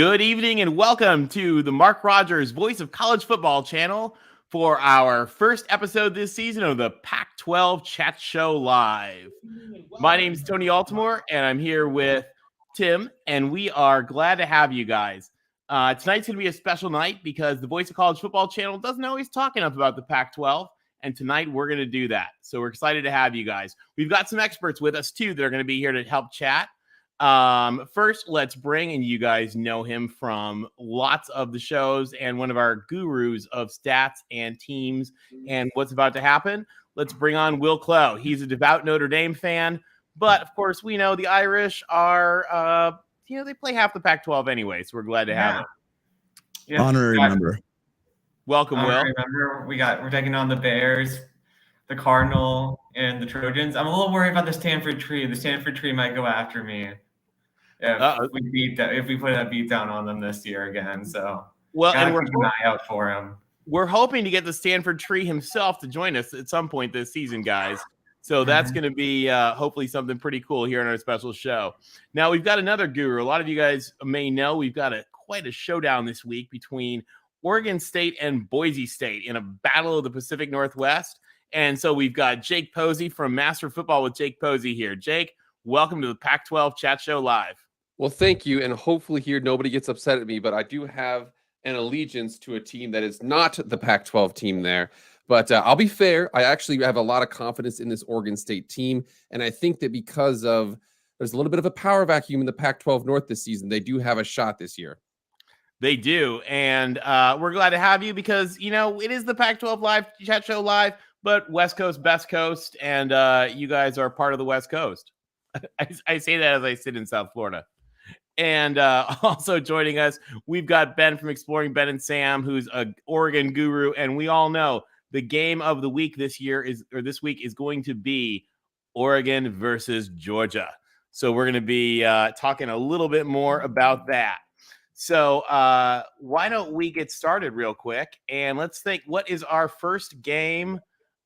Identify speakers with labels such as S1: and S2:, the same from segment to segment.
S1: Good evening and welcome to the Mark Rogers Voice of College Football channel for our first episode this season of the Pac-12 Chat Show Live. My name is Tony Altimore and I'm here with Tim, and we are glad to have you guys. Tonight's going to be a special night because the Voice of College Football channel doesn't always talk enough about the Pac-12, and tonight we're going to do that. So we're excited to have you guys. We've got some experts with us too that are going to be here to help chat. First, let's bring, and you guys know him from lots of the shows and one of our gurus of stats and teams and what's about to happen. Let's bring on Will Clough. He's a devout Notre Dame fan, but of course we know the Irish are, they play half the Pac-12 anyway, so we're glad to have him.
S2: Yeah. Honorary member.
S1: Welcome, Will.
S3: Remember, we're taking on the Bears, the Cardinal, and the Trojans. I'm a little worried about the Stanford tree. The Stanford tree might go after me if we put a beat down on them this year again. So and we're keep an eye out for him.
S1: We're hoping to get the Stanford tree himself to join us at some point this season, guys. So that's going to be hopefully something pretty cool here on our special show. Now we've got another guru. A lot of you guys may know we've got quite a showdown this week between Oregon State and Boise State in a battle of the Pacific Northwest. And so we've got Jake Posey from Master Football with Jake Posey here. Jake, welcome to the Pac-12 Chat Show Live.
S4: Well, thank you. And hopefully here nobody gets upset at me, but I do have an allegiance to a team that is not the Pac-12 team there. But I'll be fair. I actually have a lot of confidence in this Oregon State team. And I think that because there's a little bit of a power vacuum in the Pac-12 North this season, they do have a shot this year.
S1: They do. And we're glad to have you because, it is the Pac-12 Live Chat Show Live, but West Coast, best coast, and you guys are part of the West Coast. I say that as I sit in South Florida. And also joining us, we've got Ben from Exploring Ben and Sam, who's an Oregon guru, and we all know the game of the week this week is going to be Oregon versus Georgia. So we're going to be talking a little bit more about that. So why don't we get started real quick, and let's think, what is our first game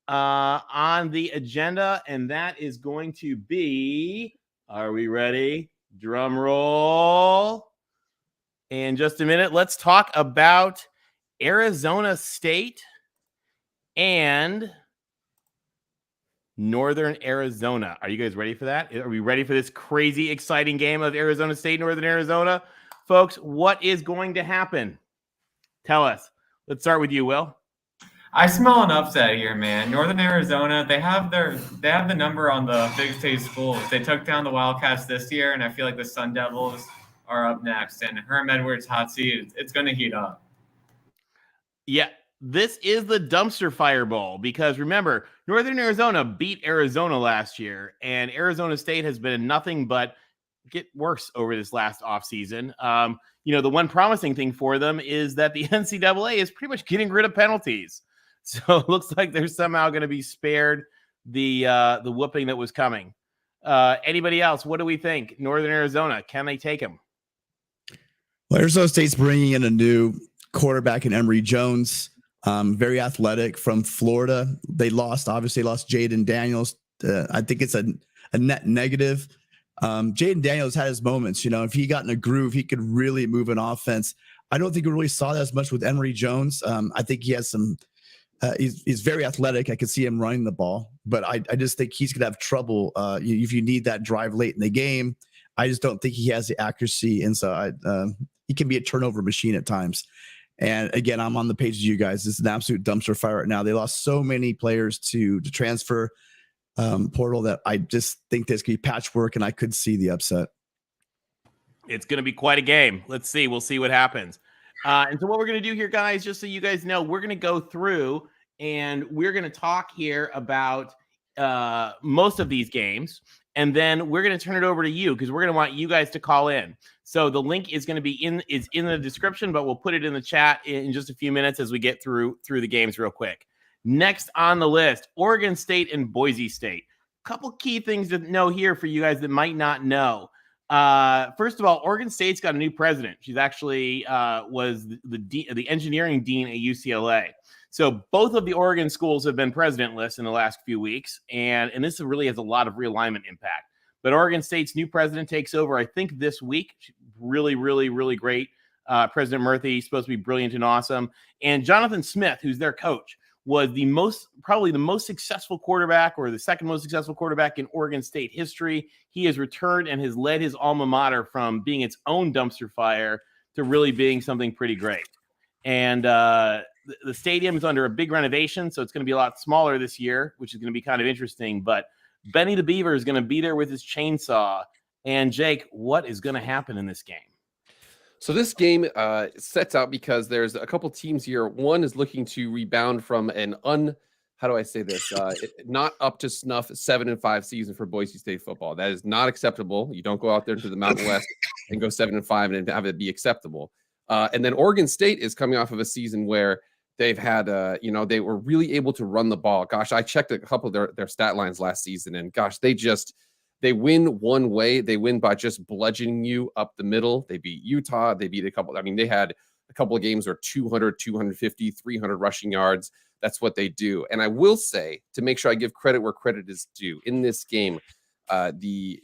S1: on the agenda? And that is going to be, are we ready? Drum roll. In just a minute, let's talk about Arizona State and Northern Arizona. Are you guys ready for that? Are we ready for this crazy, exciting game of Arizona State, Northern Arizona? Folks, what is going to happen? Tell us. Let's start with you, Will.
S3: I smell an upset here, man. Northern Arizona, they have the number on the Big State schools. They took down the Wildcats this year, and I feel like the Sun Devils are up next. And Herm Edwards' hot seat, it's going to heat up.
S1: Yeah, this is the dumpster fire bowl because remember, Northern Arizona beat Arizona last year, and Arizona State has been nothing but get worse over this last offseason. The one promising thing for them is that the NCAA is pretty much getting rid of penalties. So it looks like they're somehow going to be spared the whooping that was coming. Anybody else? What do we think? Northern Arizona, can they take them?
S2: Well, Arizona State's bringing in a new quarterback in Emory Jones, very athletic from Florida. They obviously lost Jaden Daniels. I think it's a net negative. Jaden Daniels had his moments. If he got in a groove, he could really move an offense. I don't think we really saw that as much with Emory Jones. I think he has some. He's very athletic. I could see him running the ball, but I just think he's going to have trouble if you need that drive late in the game. I just don't think he has the accuracy inside. He can be a turnover machine at times. And again, I'm on the page of you guys. It's an absolute dumpster fire right now. They lost so many players to transfer portal that I just think this could be patchwork, and I could see the upset.
S1: It's going to be quite a game. Let's see. We'll see what happens. And so what we're going to do here, guys, just so you guys know, we're going to go through and we're going to talk here about most of these games. And then we're going to turn it over to you because we're going to want you guys to call in. So the link is going to be in the description, but we'll put it in the chat in just a few minutes as we get through the games real quick. Next on the list, Oregon State and Boise State. A couple key things to know here for you guys that might not know. First of all, Oregon State's got a new president. She's actually was the engineering dean at UCLA. So both of the Oregon schools have been presidentless in the last few weeks, and this really has a lot of realignment impact. But Oregon State's new president takes over, I think, this week. Really, really, really great President Murphy is supposed to be brilliant and awesome. And Jonathan Smith, who's their coach, was probably the most successful quarterback, or the second most successful quarterback in Oregon State history. He has returned and has led his alma mater from being its own dumpster fire to really being something pretty great. And the stadium is under a big renovation, so it's going to be a lot smaller this year, which is going to be kind of interesting. But Benny the Beaver is going to be there with his chainsaw. And Jake, what is going to happen in this game?
S4: So this game sets out because there's a couple teams here. One is looking to rebound from an how do I say this? Not up to snuff 7-5 season for Boise State football. That is not acceptable. You don't go out there to the Mountain West and go 7-5 and have it be acceptable. And then Oregon State is coming off of a season where they've had, they were really able to run the ball. Gosh, I checked a couple of their stat lines last season, and gosh, they win one way. They win by just bludgeoning you up the middle. They beat Utah. They beat they had a couple of games where 200, 250, 300 rushing yards. That's what they do. And I will say, to make sure I give credit where credit is due, in this game, the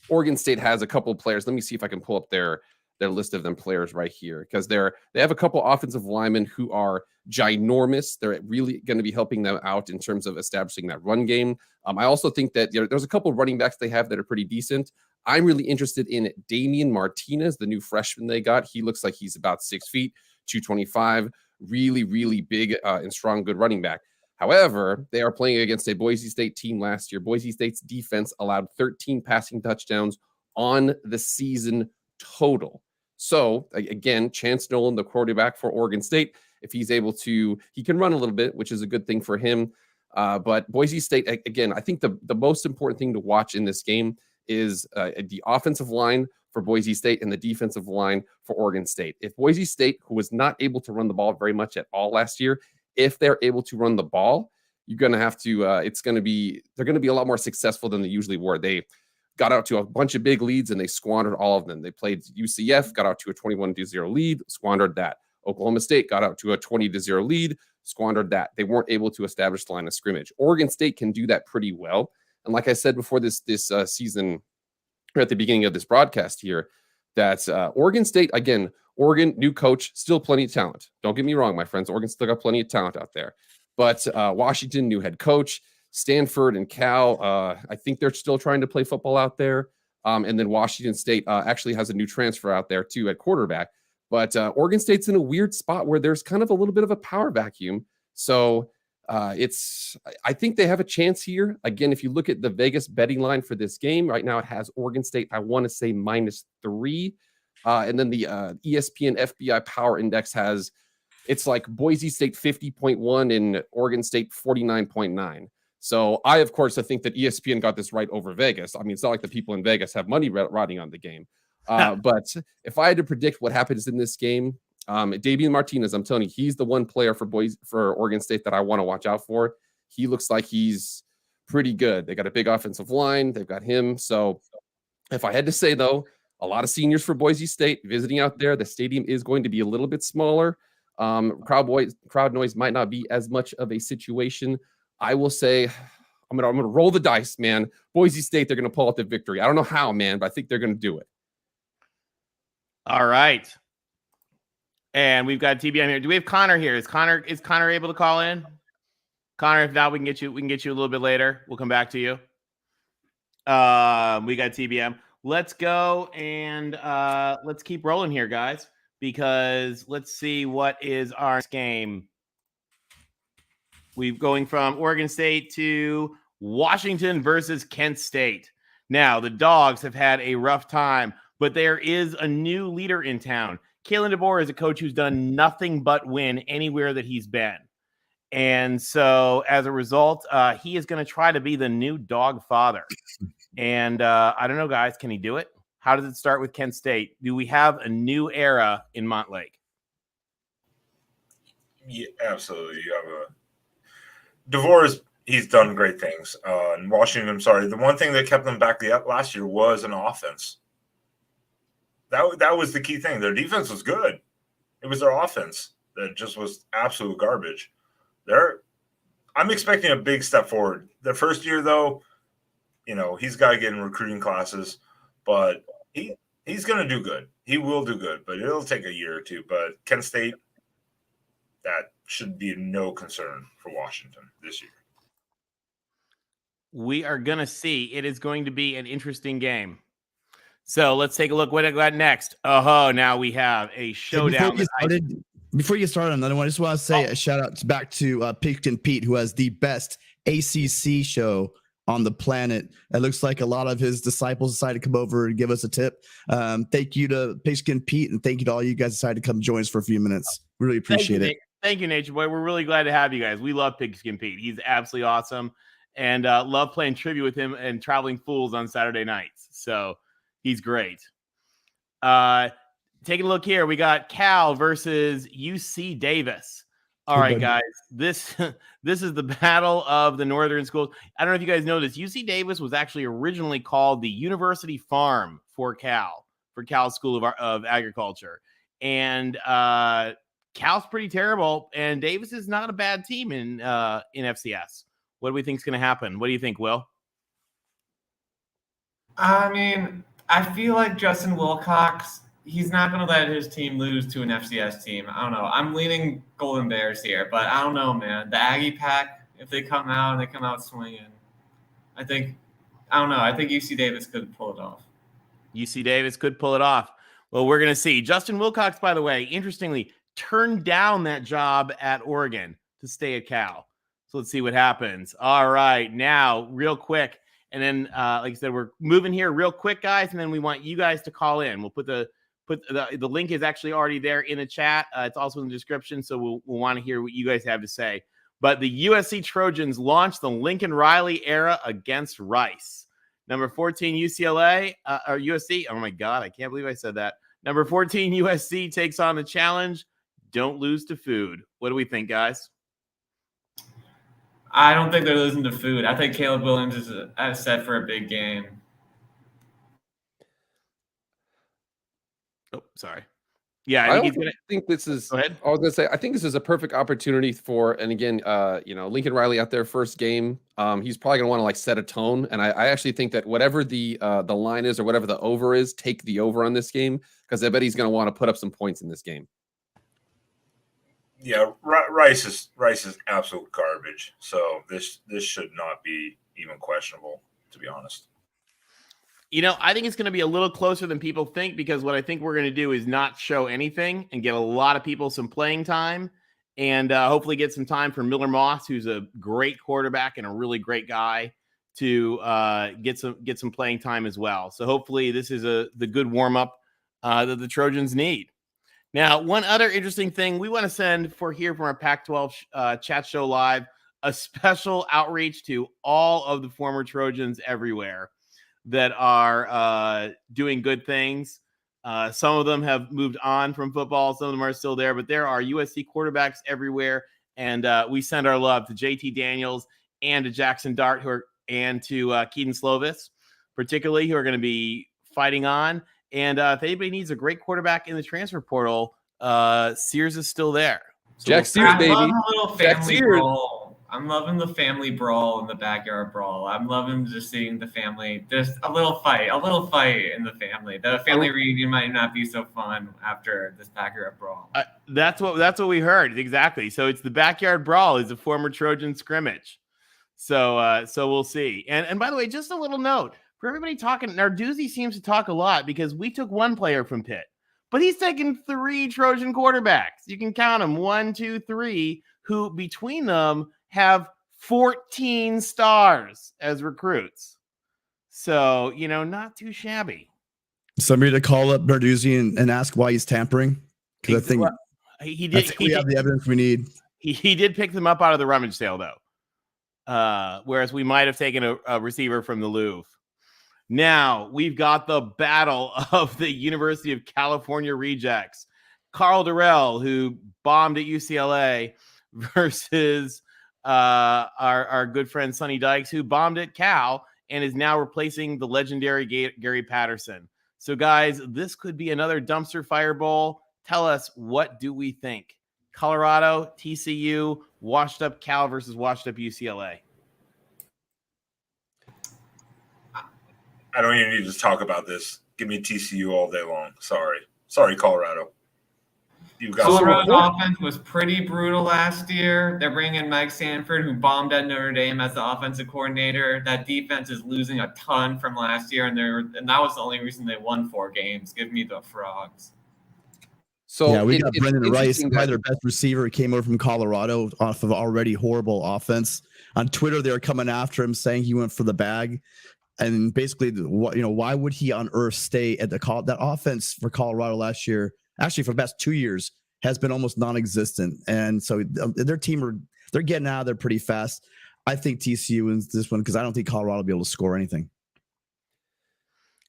S4: Oregon State has a couple of players. Let me see if I can pull up their list of them players right here, because they have a couple offensive linemen who are ginormous. They're really going to be helping them out in terms of establishing that run game. I also think that there's a couple of running backs they have that are pretty decent. I'm really interested in Damian Martinez, the new freshman they got. He looks like he's about 6 feet, 225, really, really big and strong, good running back. However, they are playing against a Boise State team last year. Boise State's defense allowed 13 passing touchdowns on the season total. So again, Chance Nolan, the quarterback for Oregon State, if he's able to, he can run a little bit, which is a good thing for him. But Boise State, again, I think the most important thing to watch in this game is the offensive line for Boise State and the defensive line for Oregon State. If Boise State, who was not able to run the ball very much at all last year, if they're able to run the ball, you're going to have to, they're going to be a lot more successful than they usually were. They got out to a bunch of big leads and they squandered all of them. They played UCF, got out to a 21-0 lead, squandered that. Oklahoma State got out to a 20-0 lead, squandered that. They weren't able to establish the line of scrimmage. Oregon State can do that pretty well. And like I said before this season, or at the beginning of this broadcast here, that Oregon State, again, Oregon, new coach, still plenty of talent. Don't get me wrong, my friends. Oregon still got plenty of talent out there. But Washington, new head coach. Stanford and Cal, I think they're still trying to play football out there. And then Washington State actually has a new transfer out there too at quarterback. But Oregon State's in a weird spot where there's kind of a little bit of a power vacuum. So I think they have a chance here. Again, if you look at the Vegas betting line for this game, right now it has Oregon State, I want to say -3. And then the ESPN FBI Power Index it's like Boise State 50.1 and Oregon State 49.9. So I think that ESPN got this right over Vegas. I mean, it's not like the people in Vegas have money riding on the game. But if I had to predict what happens in this game, Damian Martinez, I'm telling you, he's the one player for Oregon State that I want to watch out for. He looks like he's pretty good. They got a big offensive line. They've got him. So if I had to say, though, a lot of seniors for Boise State visiting out there. The stadium is going to be a little bit smaller. Crowd noise might not be as much of a situation. I will say, I'm gonna roll the dice, man. Boise State, they're gonna pull out the victory. I don't know how, man, but I think they're gonna do it.
S1: All right. And we've got TBM here. Do we have Connor here? Is Connor able to call in? Connor, if not, we can get you a little bit later. We'll come back to you. We got TBM. Let's go and let's keep rolling here, guys, because let's see what is our game. We're going from Oregon State to Washington versus Kent State. Now, the Dogs have had a rough time, but there is a new leader in town. Kalen DeBoer is a coach who's done nothing but win anywhere that he's been. And so as a result, he is going to try to be the new Dog father. And I don't know, guys, can he do it? How does it start with Kent State? Do we have a new era in Montlake?
S5: Yeah, absolutely. You have DeVore he's done great things. In Washington, the one thing that kept them back last year was an offense. That was the key thing. Their defense was good. It was their offense that just was absolute garbage. I'm expecting a big step forward. The first year, though, he's got to get in recruiting classes, but he He's going to do good. He will do good, but it'll take a year or two. But Kent State, that should be no concern for Washington this year.
S1: We are going to see. It is going to be an interesting game. So let's take a look what I got next. Oh, now we have a showdown.
S2: Before you start on another one, I just want to say a shout out back to Pigskin Pete, who has the best ACC show on the planet. It looks like a lot of his disciples decided to come over and give us a tip. Thank you to Pigskin Pete, and thank you to all you guys decided to come join us for a few minutes. Really appreciate it.
S1: Thank you, Nature Boy. We're really glad to have you guys. We love Pigskin Pete. He's absolutely awesome, and love playing trivia with him and Traveling Fools on Saturday nights. So he's great. Taking a look here, we got Cal versus UC Davis. All right, guys, this is the battle of the northern schools. I don't know if you guys know this. UC Davis was actually originally called the University Farm for Cal School of Agriculture, and Cal's pretty terrible, and Davis is not a bad team in FCS. What do we think is going to happen? What do you think, Will?
S3: I mean, I feel like Justin Wilcox, he's not going to let his team lose to an FCS team. I don't know. I'm leaning Golden Bears here, but I don't know, man. The Aggie Pack, if they come out and they come out swinging, I think UC Davis could pull it off.
S1: UC Davis could pull it off. Well, we're going to see. Justin Wilcox, by the way, interestingly, turned down that job at Oregon to stay at Cal. So let's see what happens. All right, now, real quick. And then, like I said, we're moving here real quick, guys, and then we want you guys to call in. We'll put the link is actually already there in the chat. It's also in the description, so we'll want to hear what you guys have to say. But the USC Trojans launched the Lincoln Riley era against Rice. Number 14 UCLA or USC. Oh my God, I can't believe I said that. Number 14 USC takes on the challenge. Don't lose to food. What do we think, guys?
S3: I don't think they're losing to food. I think Caleb Williams is set for a big game.
S1: Oh, sorry. Yeah,
S4: I think this is.
S1: Go ahead.
S4: I was gonna say I think this is a perfect opportunity for, and again, Lincoln Riley out there first game. He's probably gonna want to set a tone, and I actually think that whatever the line is or whatever the over is, take the over on this game because I bet he's gonna want to put up some points in this game.
S5: Yeah, Rice is absolute garbage. So this should not be even questionable, to be honest.
S1: I think it's going to be a little closer than people think because what I think we're going to do is not show anything and get a lot of people some playing time and hopefully get some time for Miller Moss, who's a great quarterback and a really great guy, to get some playing time as well. So hopefully this is the good warm-up that the Trojans need. Now, one other interesting thing, we want to send from our Pac-12 Chat Show Live, a special outreach to all of the former Trojans everywhere that are doing good things. Some of them have moved on from football. Some of them are still there, but there are USC quarterbacks everywhere. And we send our love to JT Daniels and to Jackson Dart and to Keaton Slovis, particularly, who are going to be fighting on. And if anybody needs a great quarterback in the transfer portal, Sears is still there. So
S4: Jack Sears, baby.
S3: I love a little family brawl. I'm loving the family brawl in the backyard brawl. I'm loving just seeing the family. There's a little fight in the family. The family reunion might not be so fun after this backyard brawl.
S1: That's what we heard. Exactly. So it's the backyard brawl is a former Trojan scrimmage. So we'll see. And by the way, just a little note. For everybody talking, Narduzzi seems to talk a lot because we took one player from Pitt, but he's taken 3 Trojan quarterbacks. You can count them 1, 2, 3, who between them have 14 stars as recruits. So, not too shabby.
S2: Somebody to call up Narduzzi and ask why he's tampering. Because I think we have the evidence we need.
S1: He did pick them up out of the rummage sale, though. Whereas we might have taken a receiver from the Louvre. Now, we've got the battle of the University of California rejects. Carl Durrell, who bombed at UCLA, versus our good friend Sonny Dykes, who bombed at Cal and is now replacing the legendary Gary Patterson. So, guys, this could be another dumpster fire bowl. Tell us, what do we think? Colorado, TCU, washed up Cal versus washed up UCLA.
S5: I don't even need to talk about this. Give me TCU all day long. Sorry, Colorado. You got
S3: Colorado's
S5: smart.
S3: offense was pretty brutal last year. They're bringing in Mike Sanford, who bombed at Notre Dame as the offensive coordinator. That defense is losing a ton from last year, and that was the only reason they won 4 games. Give me the Frogs.
S4: So
S2: yeah, we got
S4: it's
S2: Brendan Rice,
S4: interesting
S2: probably
S4: that
S2: their best receiver. He came over from Colorado off of already horrible offense. On Twitter, they were coming after him, saying he went for the bag. And basically, why would he on earth stay at that offense for Colorado last year? Actually, for the past 2 years, has been almost non-existent. And so their team they're getting out of there pretty fast. I think TCU wins this one because I don't think Colorado will be able to score anything.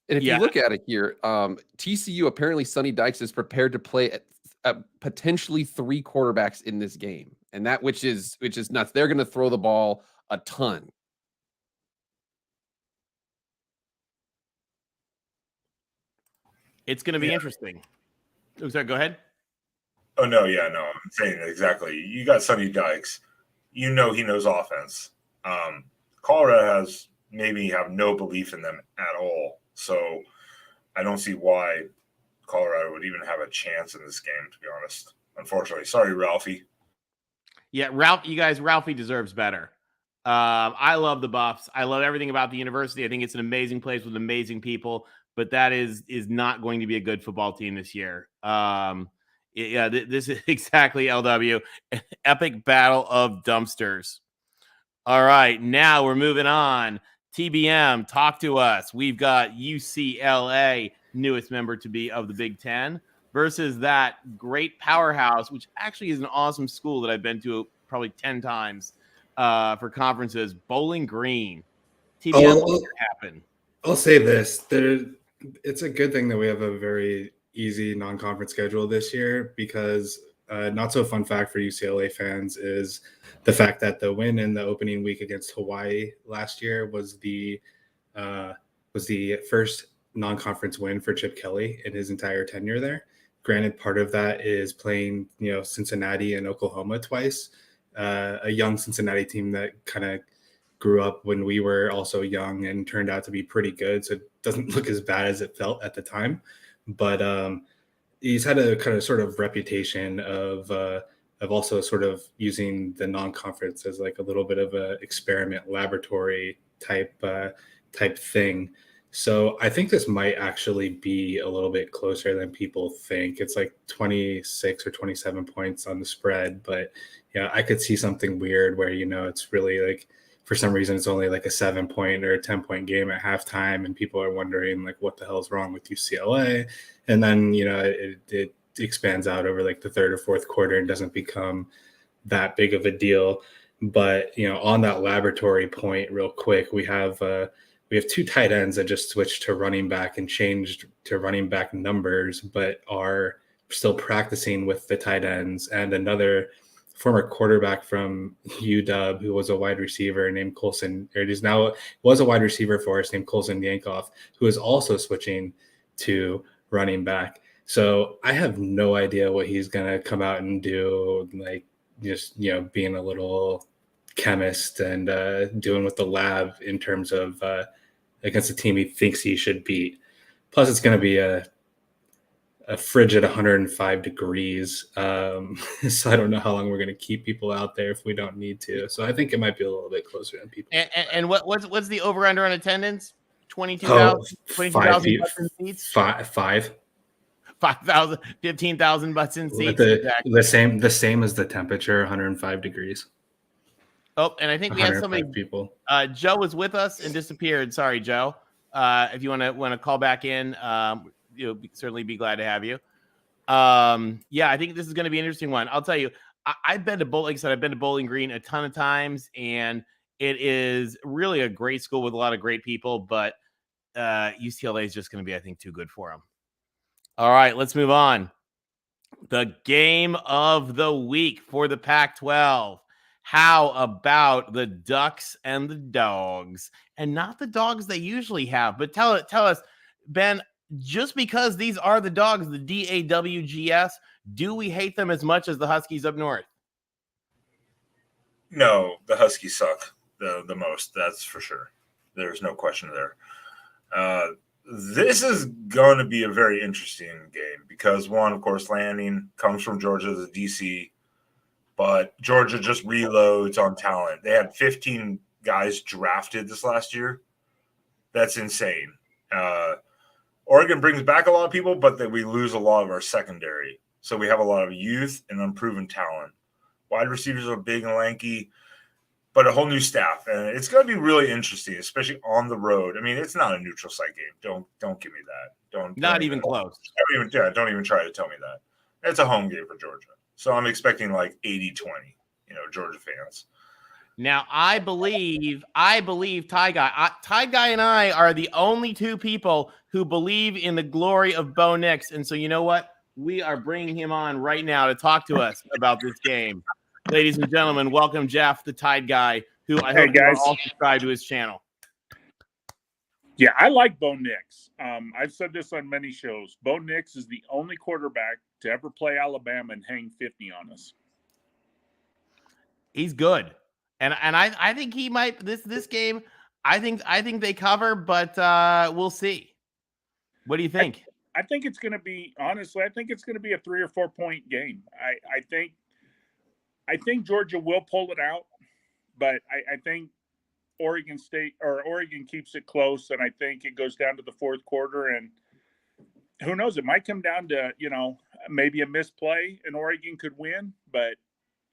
S4: And if you look at it here, TCU, apparently Sonny Dykes is prepared to play at potentially 3 quarterbacks in this game, and that which is nuts. They're going to throw the ball a ton.
S1: It's going to be interesting. Oh, sorry, go ahead.
S5: Oh, no, yeah, no. I'm saying exactly. You got Sonny Dykes. He knows offense. Colorado have no belief in them at all. So I don't see why Colorado would even have a chance in this game, to be honest. Unfortunately. Sorry, Ralphie.
S1: Yeah, Ralphie deserves better. I love the Buffs. I love everything about the university. I think it's an amazing place with amazing people, but that is not going to be a good football team this year. This is exactly LW, an epic battle of dumpsters. All right, now we're moving on. TBM, talk to us. We've got UCLA, newest member to be of the Big Ten, versus that great powerhouse, which actually is an awesome school that I've been to probably 10 times for conferences, Bowling Green. TBM, what happened?
S6: I'll say this. It's a good thing that we have a very easy non-conference schedule this year because not so fun fact for UCLA fans is the fact that the win in the opening week against Hawaii last year was the first non-conference win for Chip Kelly in his entire tenure there. Granted, part of that is playing, Cincinnati and Oklahoma twice, a young Cincinnati team that kind of grew up when we were also young and turned out to be pretty good. So it doesn't look as bad as it felt at the time. But he's had a kind of sort of reputation of also sort of using the non-conference as like a little bit of a experiment laboratory type thing. So I think this might actually be a little bit closer than people think. It's like 26 or 27 points on the spread, but yeah, I could see something weird where, it's really like, for some reason, it's only like a 7-point or a 10-point game at halftime. And people are wondering like, what the hell's wrong with UCLA? And then, it expands out over like the third or fourth quarter and doesn't become that big of a deal. But, on that laboratory point real quick, we have 2 tight ends that just switched to running back and changed to running back numbers, but are still practicing with the tight ends, and another former quarterback from UW who was a wide receiver named Colson, or was a wide receiver for us named Colson Yankoff, who is also switching to running back. So I have no idea what he's going to come out and do, like just, being a little chemist and doing with the lab in terms of against a team he thinks he should beat. Plus, it's going to be a frigid 105 degrees. So I don't know how long we're going to keep people out there if we don't need to. So I think it might be a little bit closer than people.
S1: And what's the over under on attendance? 22,000 seats. 5,000, 15,000 butts in seats.
S6: The same as the temperature, 105 degrees.
S1: Oh, and I think we had somebody.
S6: People.
S1: Joe was with us and disappeared. Sorry, Joe. If you want to call back in, certainly be glad to have you. Yeah, I think this is going to be an interesting one. I'll tell you, I've been to Bowling Green a ton of times, and it is really a great school with a lot of great people. But UCLA is just going to be, I think, too good for them. All right, let's move on. The game of the week for the Pac-12. How about the Ducks and the Dogs? And not the dogs they usually have, but tell us, Ben, just because these are the Dogs, the DAWGS, do we hate them as much as the Huskies up north?
S5: No, the Huskies suck the most. That's for sure. There's no question there. This is going to be a very interesting game because one, of course, Lanning comes from Georgia to DC, but Georgia just reloads on talent. They had 15 guys drafted this last year. That's insane. Oregon brings back a lot of people, but we lose a lot of our secondary. So we have a lot of youth and unproven talent. Wide receivers are big and lanky, but a whole new staff. And it's going to be really interesting, especially on the road. I mean, it's not a neutral site game. Don't give me that. Don't
S1: even close.
S5: Don't even try to tell me that. It's a home game for Georgia. So I'm expecting like 80-20, Georgia fans.
S1: Now, I believe Ty Guy and I are the only two people who believe in the glory of Bo Nix. And so you know what? We are bringing him on right now to talk to us about this game. Ladies and gentlemen, welcome Jeff, the Tide Guy, who I hope you all subscribe to his channel.
S7: Yeah, I like Bo Nix. I've said this on many shows. Bo Nix is the only quarterback to ever play Alabama and hang 50 on us.
S1: He's good. And I think he might this game. I think they cover, but we'll see. What do you think?
S7: I think it's going to be, honestly, I think it's going to be a 3 or 4 point game. I think Georgia will pull it out, but I think Oregon keeps it close, and I think it goes down to the fourth quarter. And who knows? It might come down to maybe a misplay, and Oregon could win, but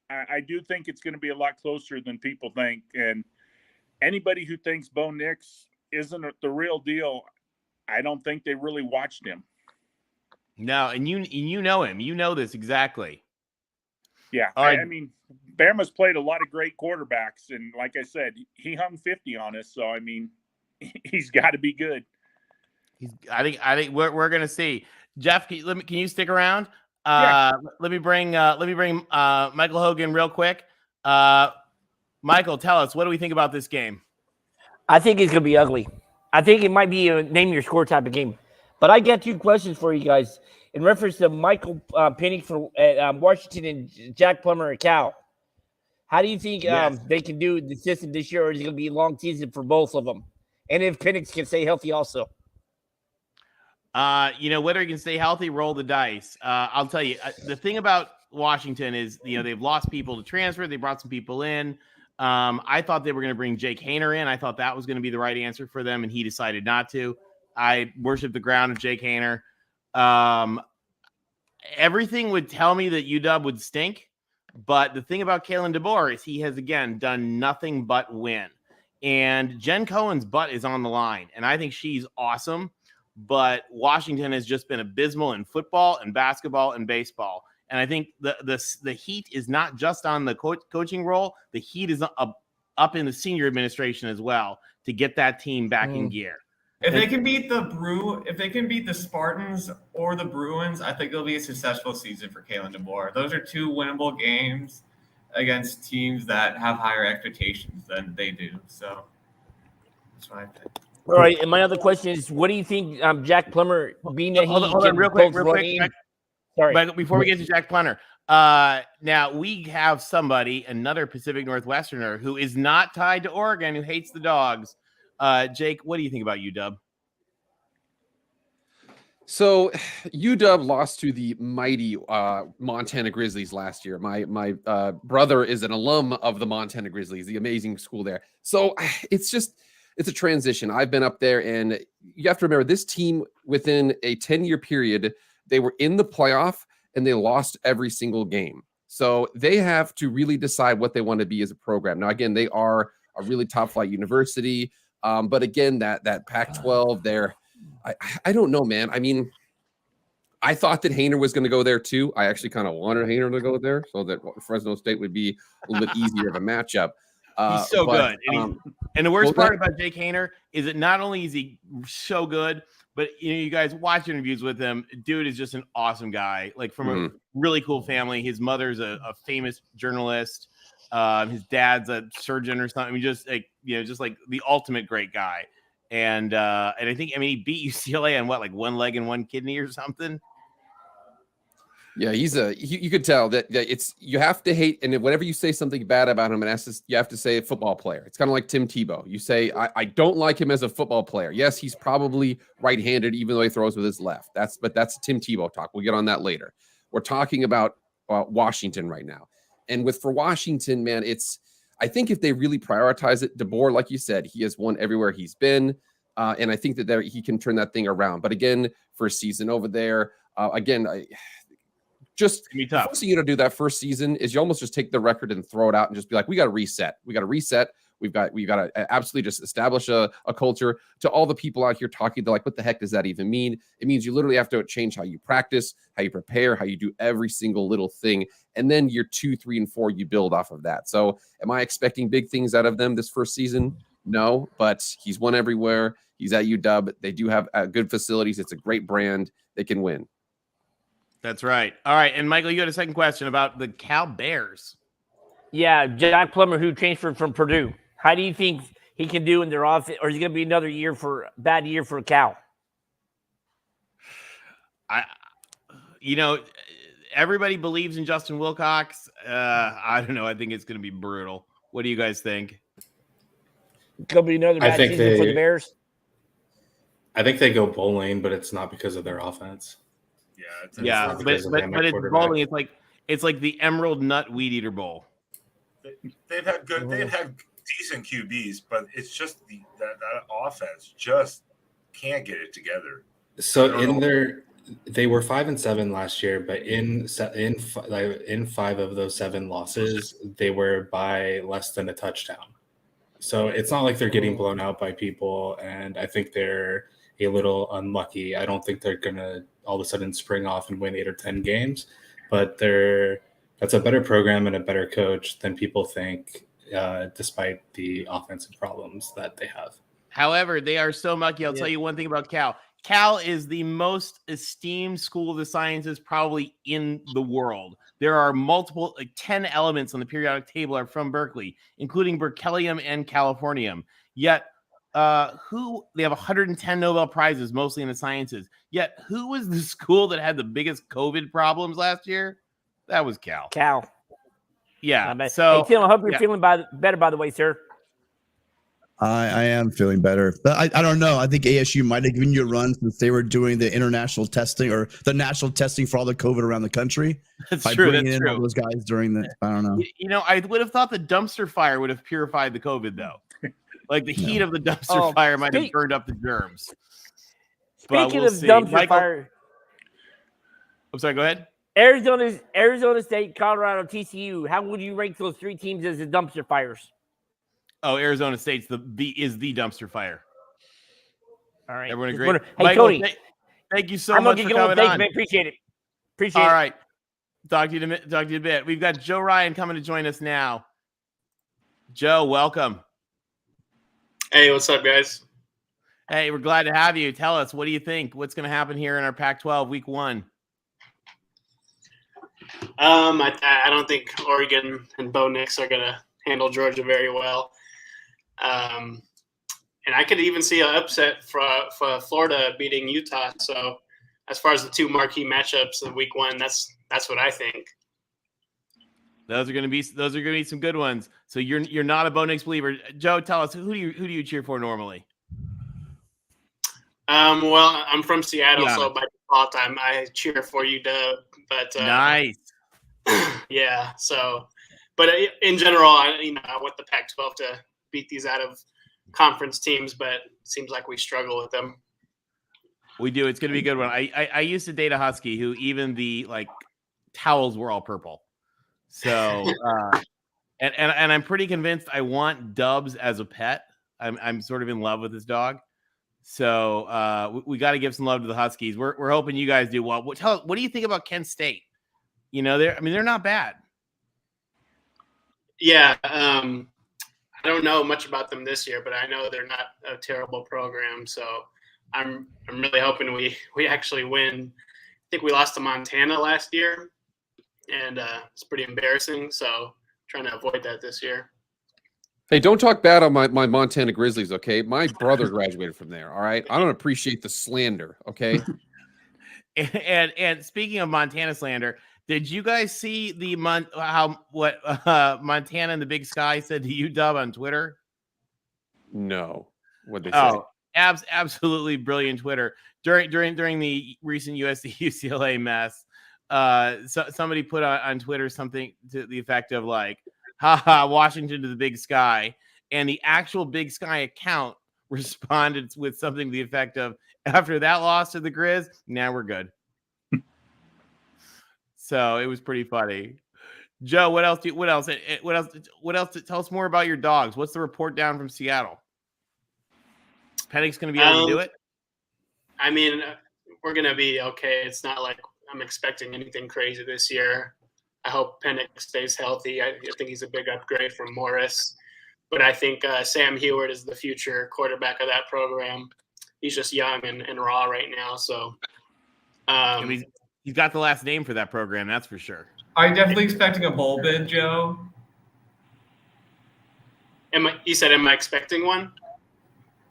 S7: I do think it's going to be a lot closer than people think. And anybody who thinks Bo Nix isn't the real deal, I don't think they really watched him.
S1: No, and you know him. You know this exactly.
S7: Yeah, I mean, Bama's played a lot of great quarterbacks, and like I said, he hung 50 on us. So I mean, he's got to be good.
S1: I think we're gonna see. Jeff, can you stick around?
S7: Yeah.
S1: Let me bring Michael Hogan real quick. Michael, tell us, what do we think about this game?
S8: I think it's gonna be ugly. I think it might be a name your score type of game. But I got 2 questions for you guys in reference to Michael Penix for Washington and Jack Plummer at Cal. How do you think they can do the system this year, or is it going to be a long season for both of them? And if Penix can stay healthy also.
S1: Whether he can stay healthy, roll the dice. I'll tell you, the thing about Washington is, they've lost people to transfer. They brought some people in. I thought they were going to bring Jake Haener in. I thought that was going to be the right answer for them, and he decided not to. I worship the ground of Jake Haener. Everything would tell me that UW would stink, but the thing about Kalen DeBoer is he has, again, done nothing but win. And Jen Cohen's butt is on the line, and I think she's awesome, but Washington has just been abysmal in football and basketball and baseball. And I think the heat is not just on the coaching role. The heat is up in the senior administration as well to get that team back in gear.
S3: If they can beat the Spartans or the Bruins, I think it'll be a successful season for Kalen DeBoer. Those are 2 winnable games against teams that have higher expectations than they do. So that's what I think.
S8: All right, and my other question is, what do you think Jack Plummer being that
S1: hold on, real quick.
S8: Sorry.
S1: But before we get to Jack Plummer, now we have another Pacific Northwesterner who is not tied to Oregon, who hates the dogs. Jake, what do you think about UW?
S4: So UW lost to the mighty Montana Grizzlies last year. My brother is an alum of the Montana Grizzlies, the amazing school there. So it's a transition. I've been up there, and you have to remember this team within a 10-year period, they were in the playoff and they lost every single game. So they have to really decide what they want to be as a program. Now, again, they are a really top flight university. But again, that Pac-12 there, I don't know, man. I mean, I thought that Haener was going to go there too. I actually kind of wanted Haener to go there so that Fresno State would be a little bit easier of a matchup.
S1: He's so good. And the worst part about Jake Haener is that not only is he so good, but you guys watch interviews with him. Dude is just an awesome guy, like from a really cool family. His mother's a famous journalist. His dad's a surgeon or something. I mean, just like the ultimate great guy. And I think he beat UCLA on one leg and one kidney or something.
S4: Yeah, you could tell that it's you have to hate, and whenever you say something bad about him, and you have to say a football player. It's kind of like Tim Tebow. You say I don't like him as a football player. Yes, he's probably right-handed, even though he throws with his left. That's Tim Tebow talk. We'll get on that later. We're talking about Washington right now, and for Washington, man, I think if they really prioritize it, DeBoer, like you said, he has won everywhere he's been, and I think that he can turn that thing around. But again, for a season over there, just the first thing you got to do that first season is you almost just take the record and throw it out and just be like, we got to reset. We got to reset. We've got to absolutely just establish a culture. To all the people out here talking, they're like, what the heck does that even mean? It means you literally have to change how you practice, how you prepare, how you do every single little thing. And then year 2, 3, and 4, you build off of that. So am I expecting big things out of them this first season? No, but he's won everywhere. He's at UW. They do have good facilities. It's a great brand. They can win.
S1: That's right. All right. And Michael, you had a second question about the Cal Bears.
S8: Yeah, Jack Plummer, who transferred from Purdue. How do you think he can do in their offense, or is it going to be another bad year for Cal?
S1: Everybody believes in Justin Wilcox. I don't know. I think it's going to be brutal. What do you guys think?
S8: Could be another bad season for the Bears.
S6: I think they go bowling, but it's not because of their offense.
S1: Yeah, but it's bowling. It's like the Emerald Nut Weed Eater Bowl.
S5: They've had decent QBs, but it's just that offense just can't get it together.
S6: So they were 5-7 last year, but in 5 of those 7 losses, they were by less than a touchdown. So it's not like they're getting blown out by people, and I think they're a little unlucky. I don't think they're gonna all of a sudden spring off and win 8 or 10 games, but that's a better program and a better coach than people think, despite the offensive problems that they have.
S1: However, they are so mucky. I'll tell you one thing about Cal. Cal is the most esteemed school of the sciences probably in the world. There are multiple, 10 elements on the periodic table are from Berkeley, including berkelium and californium. Yet, they have 110 Nobel Prizes, mostly in the sciences. Yet, who was the school that had the biggest COVID problems last year? That was Cal. Yeah. So,
S8: hey, Tim, I hope you're feeling better, by the way, sir.
S2: I am feeling better, but I don't know. I think ASU might have given you a run since they were doing the international testing or the national testing for all the COVID around the country.
S1: That's true. That's true.
S2: All those guys during the, I don't know.
S1: I would have thought the dumpster fire would have purified the COVID, though. Like the heat of the dumpster fire might have burned up the germs.
S8: Speaking of dumpster fire,
S1: I'm sorry. Go ahead.
S8: Arizona State, Colorado, TCU. How would you rank those 3 teams as the dumpster fires?
S1: Oh, Arizona State's the dumpster fire.
S8: All right.
S1: Everyone agree?
S8: Hey,
S1: Michael,
S8: Cody.
S1: Thank you so much for coming on.
S8: Man. Appreciate it.
S1: All right. Talk to you in a bit. We've got Joe Ryan coming to join us now. Joe, welcome.
S9: Hey, what's up, guys?
S1: Hey, we're glad to have you. Tell us, what do you think? What's going to happen here in our Pac-12 week 1?
S9: I don't think Oregon and Bo Nix are going to handle Georgia very well. And I could even see an upset for Florida beating Utah. So as far as the 2 marquee matchups of week 1, that's what I think.
S1: Those are going to be some good ones. So you're not a Bo Nix believer. Joe, tell us, who do you cheer for normally?
S9: Well, I'm from Seattle, so by default I cheer for UW. But
S1: nice.
S9: Yeah. So, but in general, I want the Pac-12 to beat these out of conference teams, but it seems like we struggle with them.
S1: We do. It's going to be a good one. I used to date a Husky who even the towels were all purple. So, and I'm pretty convinced I want Dubs as a pet. I'm sort of in love with this dog. So we got to give some love to the Huskies. We're hoping you guys do well. What do you think about Kent State? They're not bad.
S9: Yeah, I don't know much about them this year, but I know they're not a terrible program. So I'm really hoping we actually win. I think we lost to Montana last year, and it's pretty embarrassing. So trying to avoid that this year.
S4: Hey, don't talk bad on my Montana Grizzlies, okay? My brother graduated from there, all right? I don't appreciate the slander, okay?
S1: And speaking of Montana slander, did you guys see the Montana and the Big Sky said to UW on Twitter?
S4: No. What'd they say?
S1: Oh, absolutely brilliant Twitter during the recent USC UCLA mess. Somebody put on Twitter something to the effect of like, haha, Washington to the Big Sky. And the actual Big Sky account responded with something to the effect of, after that loss to the Grizz, now we're good. So it was pretty funny. Joe, what else? Tell us more about your dogs. What's the report down from Seattle? Pennick's going to be able to do it?
S9: I mean, we're going to be okay. It's not like I'm expecting anything crazy this year. I hope Pennick stays healthy. I think he's a big upgrade from Morris. But I think Sam Heward is the future quarterback of that program. He's just young and raw right now. So
S1: he's got the last name for that program, that's for sure.
S3: Are you definitely expecting a bowl bid, Joe?
S9: You said, am I expecting one?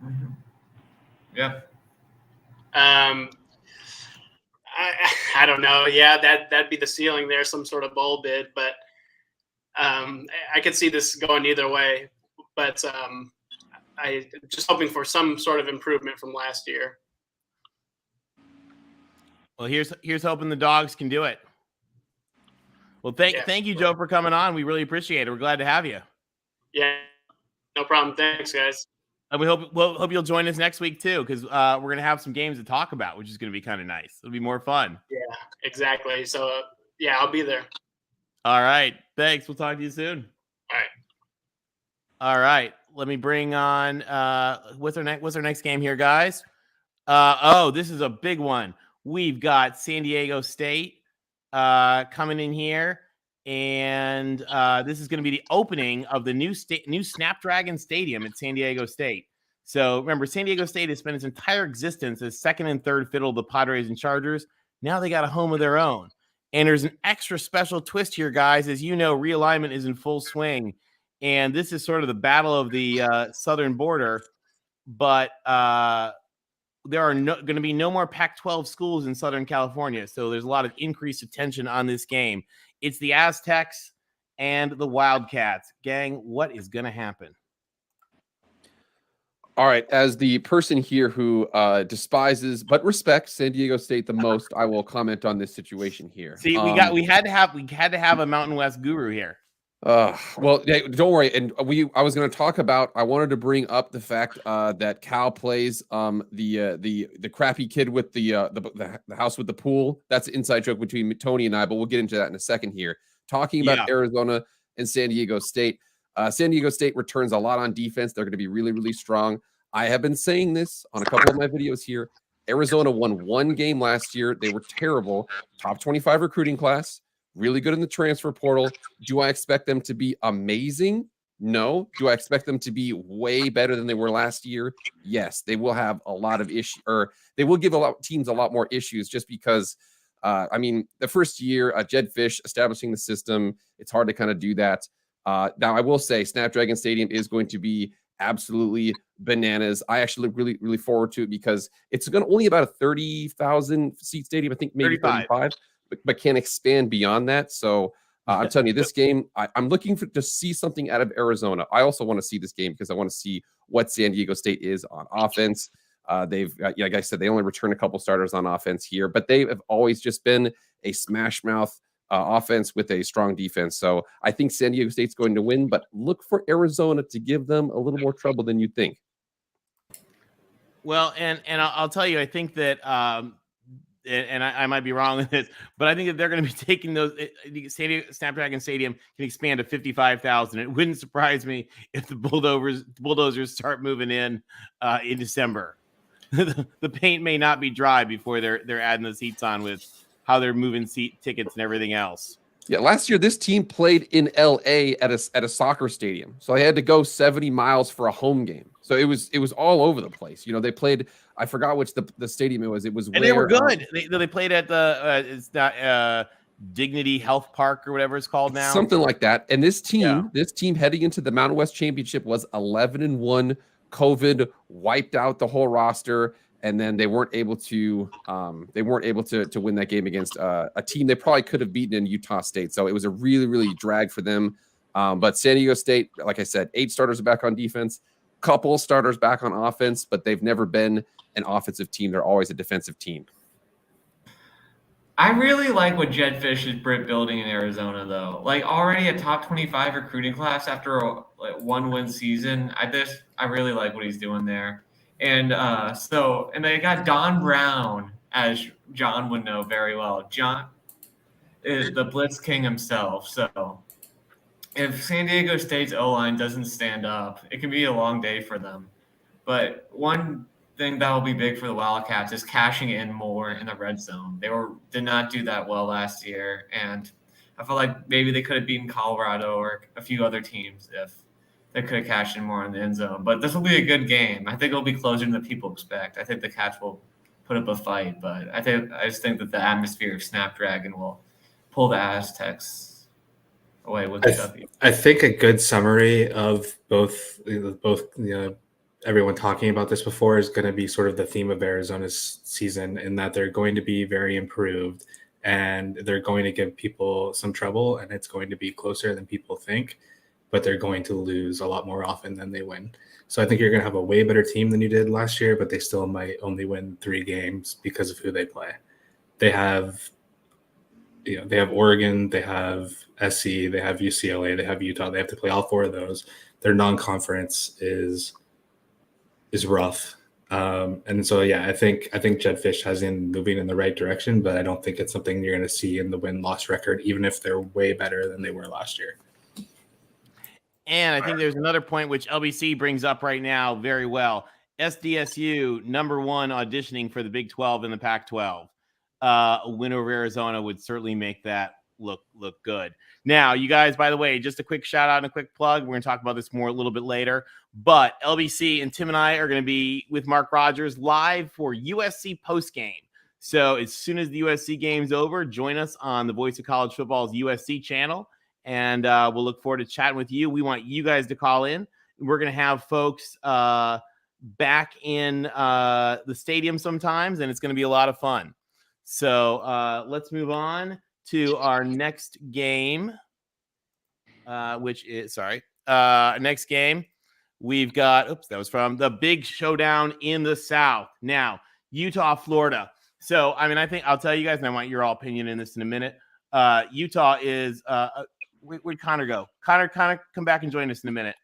S3: Mm-hmm. Yeah.
S9: I don't know. Yeah, that'd be the ceiling there, some sort of bowl bid. But I could see this going either way. But I'm just hoping for some sort of improvement from last year.
S1: Well, here's hoping the dogs can do it. Well, thank you, Joe, for coming on. We really appreciate it. We're glad to have you.
S9: Yeah, no problem. Thanks, guys.
S1: And we hope you'll join us next week too, because we're gonna have some games to talk about, which is gonna be kind of nice. It'll be more fun.
S9: Yeah, exactly. So yeah, I'll be there.
S1: All right. Thanks. We'll talk to you soon. All right. Let me bring on what's our next game here, guys? This is a big one. We've got San Diego State coming in here, and this is going to be the opening of the new Snapdragon Stadium at San Diego State. So remember, San Diego State has spent its entire existence as second and third fiddle to the Padres and Chargers. Now they got a home of their own. And there's an extra special twist here, guys. As you know, realignment is in full swing. And this is sort of the battle of the southern border. But there are going to be no more Pac-12 schools in Southern California. So there's a lot of increased attention on this game. It's the Aztecs and the Wildcats. Gang, what is going to happen?
S4: All right, as the person here who despises but respects San Diego State the most, I will comment on this situation here.
S1: See, we had to have a Mountain West guru here.
S4: Well, don't worry. And I was going to talk about. I wanted to bring up the fact that Cal plays the crappy kid with the house with the pool. That's an inside joke between Tony and I, but we'll get into that in a second here. Talking about Arizona and San Diego State. San Diego State returns a lot on defense. They're going to be really, really strong. I have been saying this on a couple of my videos here. Arizona won one game last year. They were terrible. Top 25 recruiting class. Really good in the transfer portal. Do I expect them to be amazing? No. Do I expect them to be way better than they were last year? Yes. They will have a lot of issues, or they will give teams a lot more issues just because, the first year, Jed Fish establishing the system, it's hard to kind of do that. Now, I will say Snapdragon Stadium is going to be absolutely bananas. I actually look really, really forward to it because it's going to only about a 30,000 seat stadium. I think maybe 35. But can't expand beyond that. So I'm telling you, this game, I'm looking to see something out of Arizona. I also want to see this game because I want to see what San Diego State is on offense. They've, like I said, they only return a couple starters on offense here, but they have always just been a smash mouth offense with a strong defense. So I think San Diego State's going to win, but look for Arizona to give them a little more trouble than you think.
S1: Well, and I'll tell you, I think that and I might be wrong with this, but I think that they're going to be taking those. Snapdragon Stadium can expand to 55,000. It wouldn't surprise me if the bulldozers start moving in December. The paint may not be dry before they're adding the seats on with how they're moving seat tickets and everything else.
S4: Yeah, last year this team played in LA at a soccer stadium, so they had to go 70 miles for a home game. So it was all over the place. You know, they played. I forgot which the stadium it was. It was,
S1: and they were good. They played at the it's not Dignity Health Park or whatever it's called now,
S4: something like that. And this team heading into the Mountain West Championship was 11-1. COVID wiped out the whole roster. and then they weren't able to win that game against a team they probably could have beaten in Utah State. So it was a really drag for them. But San Diego State, like I said, 8 starters are back on defense, couple starters back on offense, but they've never been an offensive team. They're always a defensive team.
S3: I really like what Jed Fish is building in Arizona, though. Like already a top 25 recruiting class after a 1-win season. I really like what he's doing there. And and they got Don Brown, as John would know very well. John is the Blitz King himself. So if San Diego State's O-line doesn't stand up, it can be a long day for them. But one thing that will be big for the Wildcats is cashing in more in the red zone. They did not do that well last year, and I feel like maybe they could have beaten Colorado or a few other teams if they could have cashed in more in the end zone. But this will be a good game. I think it'll be closer than the people expect. I think the Cats will put up a fight, but I just think that the atmosphere of Snapdragon will pull the Aztecs away with the W.
S6: I think a good summary of both everyone talking about this before is going to be sort of the theme of Arizona's season, in that they're going to be very improved and they're going to give people some trouble, and it's going to be closer than people think, but they're going to lose a lot more often than they win. So I think you're going to have a way better team than you did last year, but they still might only win 3 games because of who they play. They have Oregon, they have SC, they have UCLA, they have Utah. They have to play all 4 of those. Their non-conference is rough. And so, I think Jed Fish has him moving in the right direction, but I don't think it's something you're going to see in the win-loss record, even if they're way better than they were last year.
S1: And I think there's another point which LBC brings up right now very well. SDSU, number 1 auditioning for the Big 12 and the Pac-12. A win over Arizona would certainly make that look good. Now, you guys, by the way, just a quick shout out and a quick plug. We're going to talk about this more a little bit later. But LBC and Tim and I are going to be with Mark Rogers live for USC postgame. So as soon as the USC game's over, join us on the Voice of College Football's USC channel. And we'll look forward to chatting with you. We want you guys to call in. We're going to have folks back in the stadium sometimes, and it's going to be a lot of fun. So let's move on to our next game, next game. We've got, that was from the big showdown in the South. Now, Utah, Florida. So, I think I'll tell you guys, and I want your all opinion in this in a minute. Utah is, where'd Connor go? Connor, come back and join us in a minute.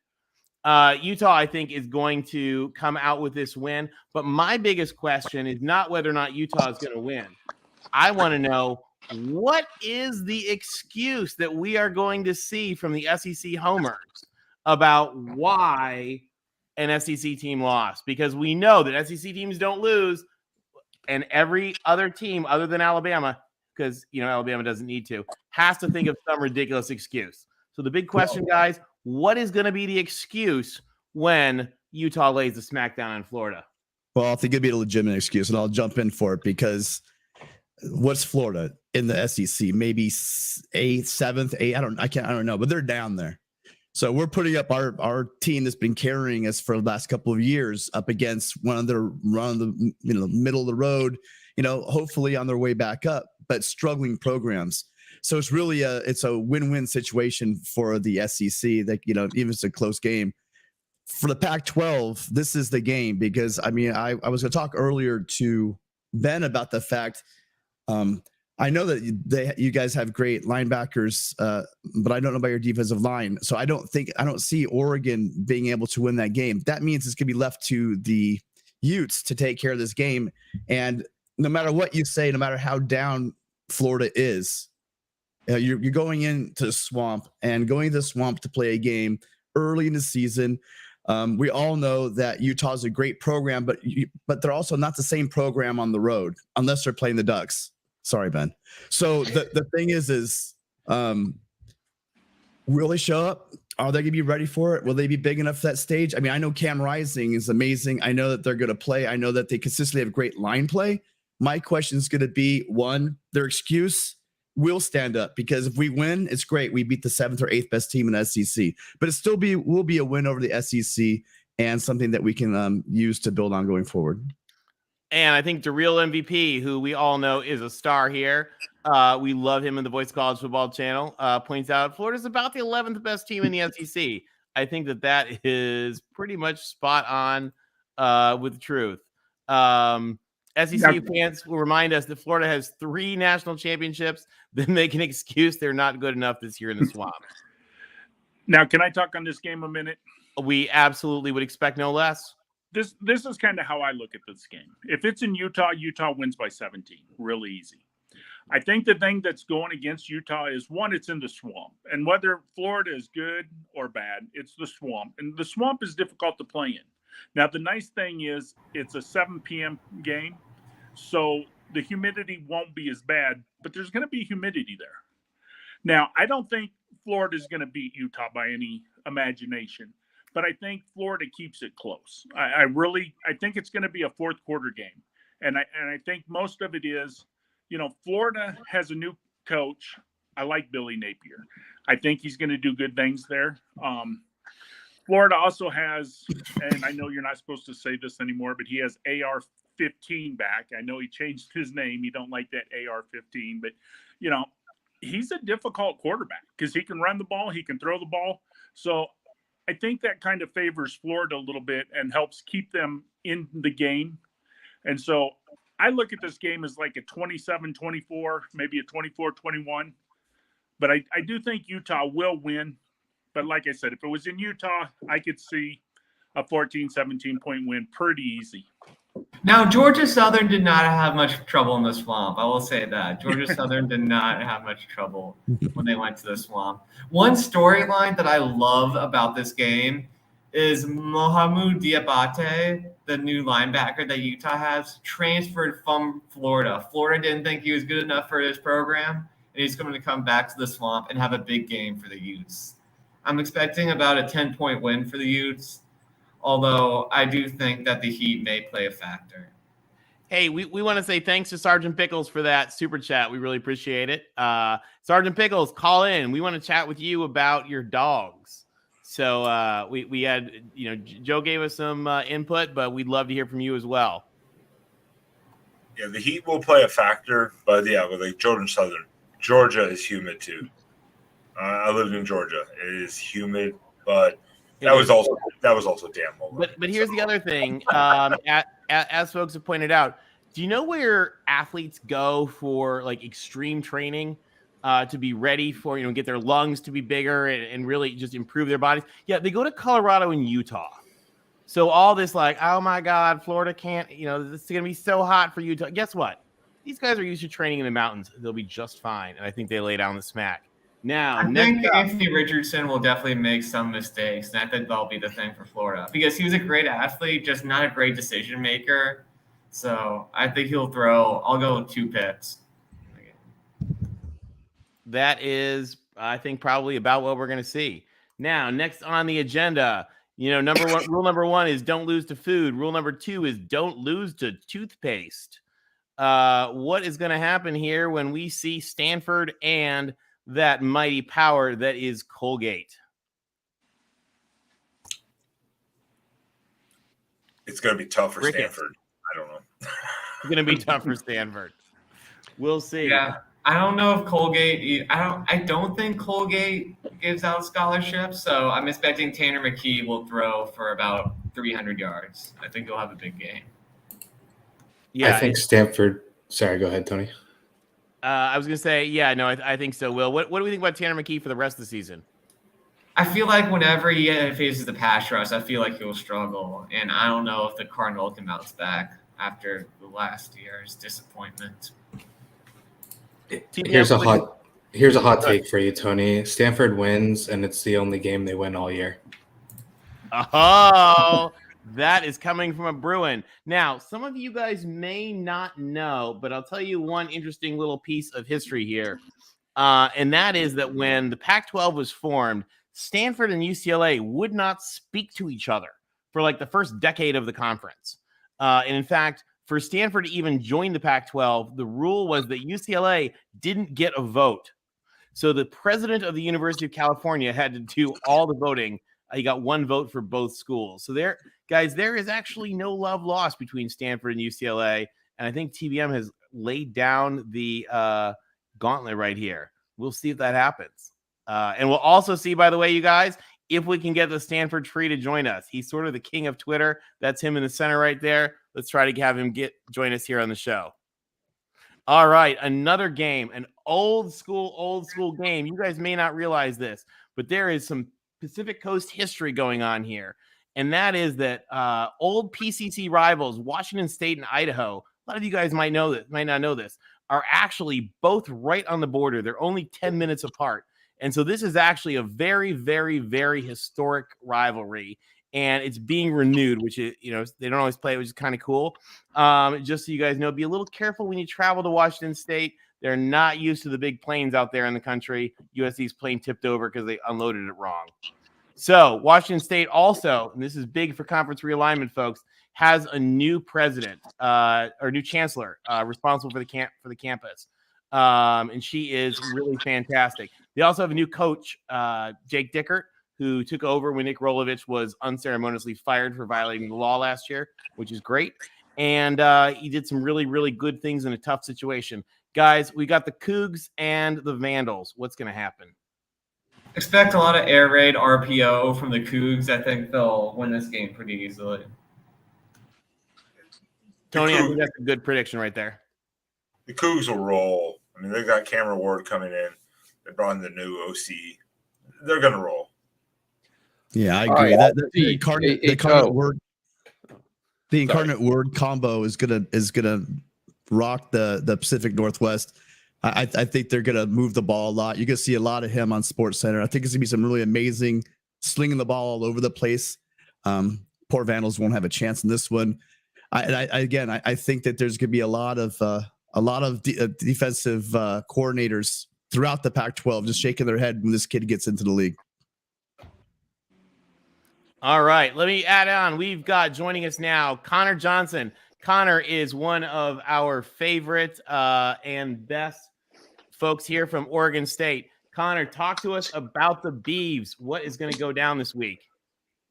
S1: Utah, I think, is going to come out with this win. But my biggest question is not whether or not Utah is going to win. I want to know, what is the excuse that we are going to see from the SEC homers about why an SEC team lost? Because we know that SEC teams don't lose, and every other team other than Alabama, because Alabama doesn't need to, has to think of some ridiculous excuse. So the big question, guys, what is going to be the excuse when Utah lays the smackdown in Florida?
S2: Well, I think it'd be a legitimate excuse, and I'll jump in for it, because what's Florida in the SEC? Maybe 8th, 7th, 8th. I don't know, but they're down there. So we're putting up our team that's been carrying us for the last couple of years up against one of the middle of the road, hopefully on their way back up, but struggling programs. So it's really it's a win-win situation for the SEC that, even if it's a close game. For the Pac-12, this is the game, because I was going to talk earlier to Ben about the fact, I know that you guys have great linebackers, but I don't know about your defensive line. So I don't see Oregon being able to win that game. That means it's going to be left to the Utes to take care of this game. And no matter what you say, no matter how down Florida is, you're going into the swamp, and going to the swamp to play a game early in the season. We all know that Utah is a great program, but they're also not the same program on the road unless they're playing the Ducks. Sorry, Ben. So the thing is will they show up? Are they going to be ready for it? Will they be big enough for that stage? I know Cam Rising is amazing. I know that they're going to play. I know that they consistently have great line play. My question is going to be, one, their excuse will stand up, because if we win, it's great. We beat the 7th or 8th best team in the SEC, but it still will be a win over the SEC, and something that we can use to build on going forward.
S1: And I think the real MVP, who we all know is a star here, we love him in the Voice of College Football channel, points out Florida's about the 11th best team in the SEC. I think that is pretty much spot on with the truth. SEC fans will remind us that Florida has 3 national championships. Then they can excuse they're not good enough this year in the swamp.
S7: Now, can I talk on this game a minute?
S1: We absolutely would expect no less.
S7: This is kind of how I look at this game. If it's in Utah, Utah wins by 17. Really easy. I think the thing that's going against Utah is, one, it's in the swamp. And whether Florida is good or bad, it's the swamp. And the swamp is difficult to play in. Now, the nice thing is it's a 7 p.m. game, so the humidity won't be as bad, but there's going to be humidity there. Now, I don't think Florida is going to beat Utah by any imagination, but I think Florida keeps it close. I think it's going to be a fourth quarter game. And I think most of it is, Florida has a new coach. I like Billy Napier. I think he's going to do good things there. Florida also has, and I know you're not supposed to say this anymore, but he has AR-15 back. I know he changed his name. You don't like that AR-15, but, he's a difficult quarterback because he can run the ball. He can throw the ball. So I think that kind of favors Florida a little bit and helps keep them in the game. And so I look at this game as like a 27-24, maybe a 24-21. But I do think Utah will win. But like I said, if it was in Utah, I could see a 14, 17-point win pretty easy.
S3: Now, Georgia Southern did not have much trouble in the swamp. I will say that. Georgia Southern did not have much trouble when they went to the swamp. One storyline that I love about this game is Mohamed Diabate, the new linebacker that Utah has, transferred from Florida. Florida didn't think he was good enough for his program, and he's going to come back to the swamp and have a big game for the Utes. I'm expecting about a 10-point win for the Utes, although I do think that the heat may play a factor.
S1: Hey, we want to say thanks to Sergeant Pickles for that super chat. We really appreciate it. Sergeant Pickles, call in. We want to chat with you about your dogs. So we had, Joe gave us some input, but we'd love to hear from you as well.
S5: Yeah, the heat will play a factor, but yeah, with like Georgia is humid too. I lived in Georgia. It is humid, but that was also damn cold.
S1: But here's the other thing. As folks have pointed out, do you know where athletes go for like extreme training to be ready for, get their lungs to be bigger and really just improve their bodies? Yeah, they go to Colorado and Utah. So all this like, oh my God, Florida can't, it's going to be so hot for Utah. Guess what? These guys are used to training in the mountains. They'll be just fine. And I think they lay down the smack. Now,
S3: I think Anthony Richardson will definitely make some mistakes, and I think that'll be the thing for Florida because he was a great athlete, just not a great decision maker. So I think he'll throw. I'll go with 2 picks.
S1: That is, I think, probably about what we're going to see. Now, next on the agenda, rule number 1 is don't lose to food. Rule number 2 is don't lose to toothpaste. What is going to happen here when we see Stanford and that mighty power that is Colgate?
S5: It's going to be tough for Stanford. I don't know.
S1: It's going to be tough for Stanford. We'll see.
S3: Yeah, I don't know if Colgate. I don't think Colgate gives out scholarships, so I'm expecting Tanner McKee will throw for about 300 yards. I think he'll have a big game.
S6: Yeah, I think Stanford. Sorry, go ahead, Tony.
S1: I was going to say, yeah, no, I think so, Will. What do we think about Tanner McKee for the rest of the season?
S3: I feel like whenever he faces the pass rush, I feel like he'll struggle. And I don't know if the Cardinals can bounce back after the last year's disappointment.
S6: Here's a hot take for you, Tony. Stanford wins, and it's the only game they win all year.
S1: Oh, that is coming from a Bruin. Now, some of you guys may not know, but I'll tell you one interesting little piece of history here. And that is that when the Pac-12 was formed, Stanford and UCLA would not speak to each other for like the first decade of the conference. And in fact, for Stanford to even join the Pac-12, the rule was that UCLA didn't get a vote. So the president of the University of California had to do all the voting. He got 1 vote for both schools. So there, Guys, there is actually no love lost between Stanford and UCLA, and I think TBM has laid down the gauntlet right here. We'll see if that happens. And we'll also see, by the way, you guys, if we can get the Stanford tree to join us. He's sort of the king of Twitter. That's him in the center right there. Let's try to have him join us here on the show. All right, another game, an old school game. You guys may not realize this, but there is some Pacific Coast history going on here. And that is that old PCC rivals, Washington State and Idaho, a lot of you guys might not know this, are actually both right on the border. They're only 10 minutes apart. And so this is actually a very, very, very historic rivalry. And it's being renewed, which is, they don't always play it, which is kind of cool. Just so you guys know, be a little careful when you travel to Washington State. They're not used to the big planes out there in the country. USC's plane tipped over because they unloaded it wrong. So Washington State also, and this is big for conference realignment, folks, has a new president or new chancellor responsible for the campus. And she is really fantastic. They also have a new coach, Jake Dickert, who took over when Nick Rolovich was unceremoniously fired for violating the law last year, which is great. And he did some really, really good things in a tough situation. Guys, we got the Cougs and the Vandals. What's going to happen?
S3: Expect a lot of air raid RPO from the Cougs. I think they'll win this game pretty easily.
S1: Tony, I think that's a good prediction right there.
S5: The Cougs will roll. I mean, they got Cameron Ward coming in. They brought in the new OC. They're going to roll.
S2: Yeah, I agree.
S4: Right,
S2: The incarnate word combo is gonna rock the Pacific Northwest. I think they're gonna move the ball a lot. You're gonna see a lot of him on Sports Center. I think it's gonna be some really amazing slinging the ball all over the place. Poor Vandals won't have a chance in this one. I think that there's gonna be a lot of defensive coordinators throughout the Pac-12 just shaking their head when this kid gets into the league.
S1: All right, let me add on. We've got joining us now Connor Johnson. Connor is one of our favorite and best folks here from Oregon State. Connor, talk to us about the Beavs. What is going to go down this week?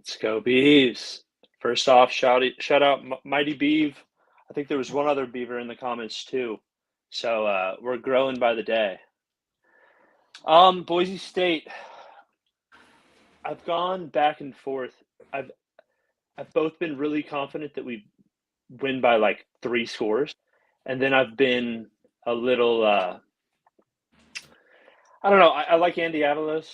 S10: Let's go Beavs. First off, shout out Mighty Beav. I think there was one other Beaver in the comments too. So we're growing by the day. Boise State. I've gone back and forth. I've both been really confident that we win by like 3 scores, and then I've been a little I don't know. I like Andy Avalos.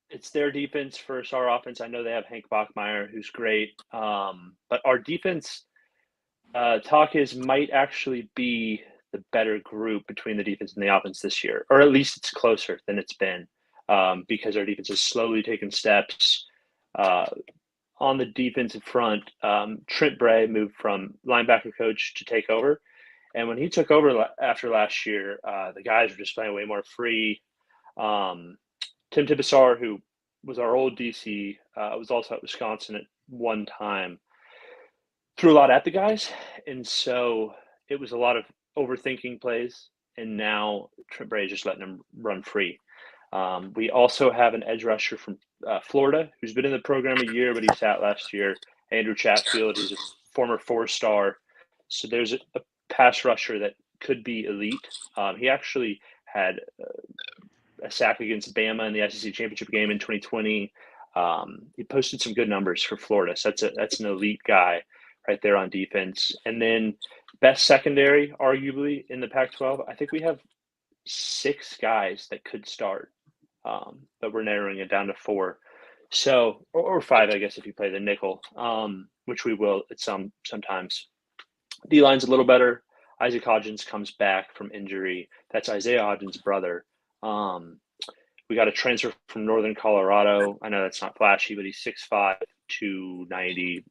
S10: It's their defense versus our offense. I know they have Hank Bachmeier, who's great, but our defense talk is might actually be the better group between the defense and the offense this year, or at least it's closer than it's been. Because our defense has slowly taken steps on the defensive front. Trent Bray moved from linebacker coach to take over. And when he took over after last year, the guys were just playing way more free. Tim Tibesar, who was our old DC, was also at Wisconsin at one time, threw a lot at the guys. And so it was a lot of overthinking plays. And now Trent Bray is just letting them run free. We also have an edge rusher from Florida who's been in the program a year, but he sat last year. Andrew Chatfield, who's a former 4-star. So there's a pass rusher that could be elite. He actually had a sack against Bama in the SEC championship game in 2020. He posted some good numbers for Florida. So that's an elite guy right there on defense. And then best secondary, arguably, in the Pac-12. I think we have 6 guys that could start. But we're narrowing it down to 4. So, or 5, I guess, if you play the nickel, which we will at sometimes. D-line's a little better. Isaac Hodgins comes back from injury. That's Isaiah Hodgins' brother. We got a transfer from Northern Colorado. I know that's not flashy, but he's 6'5", 290.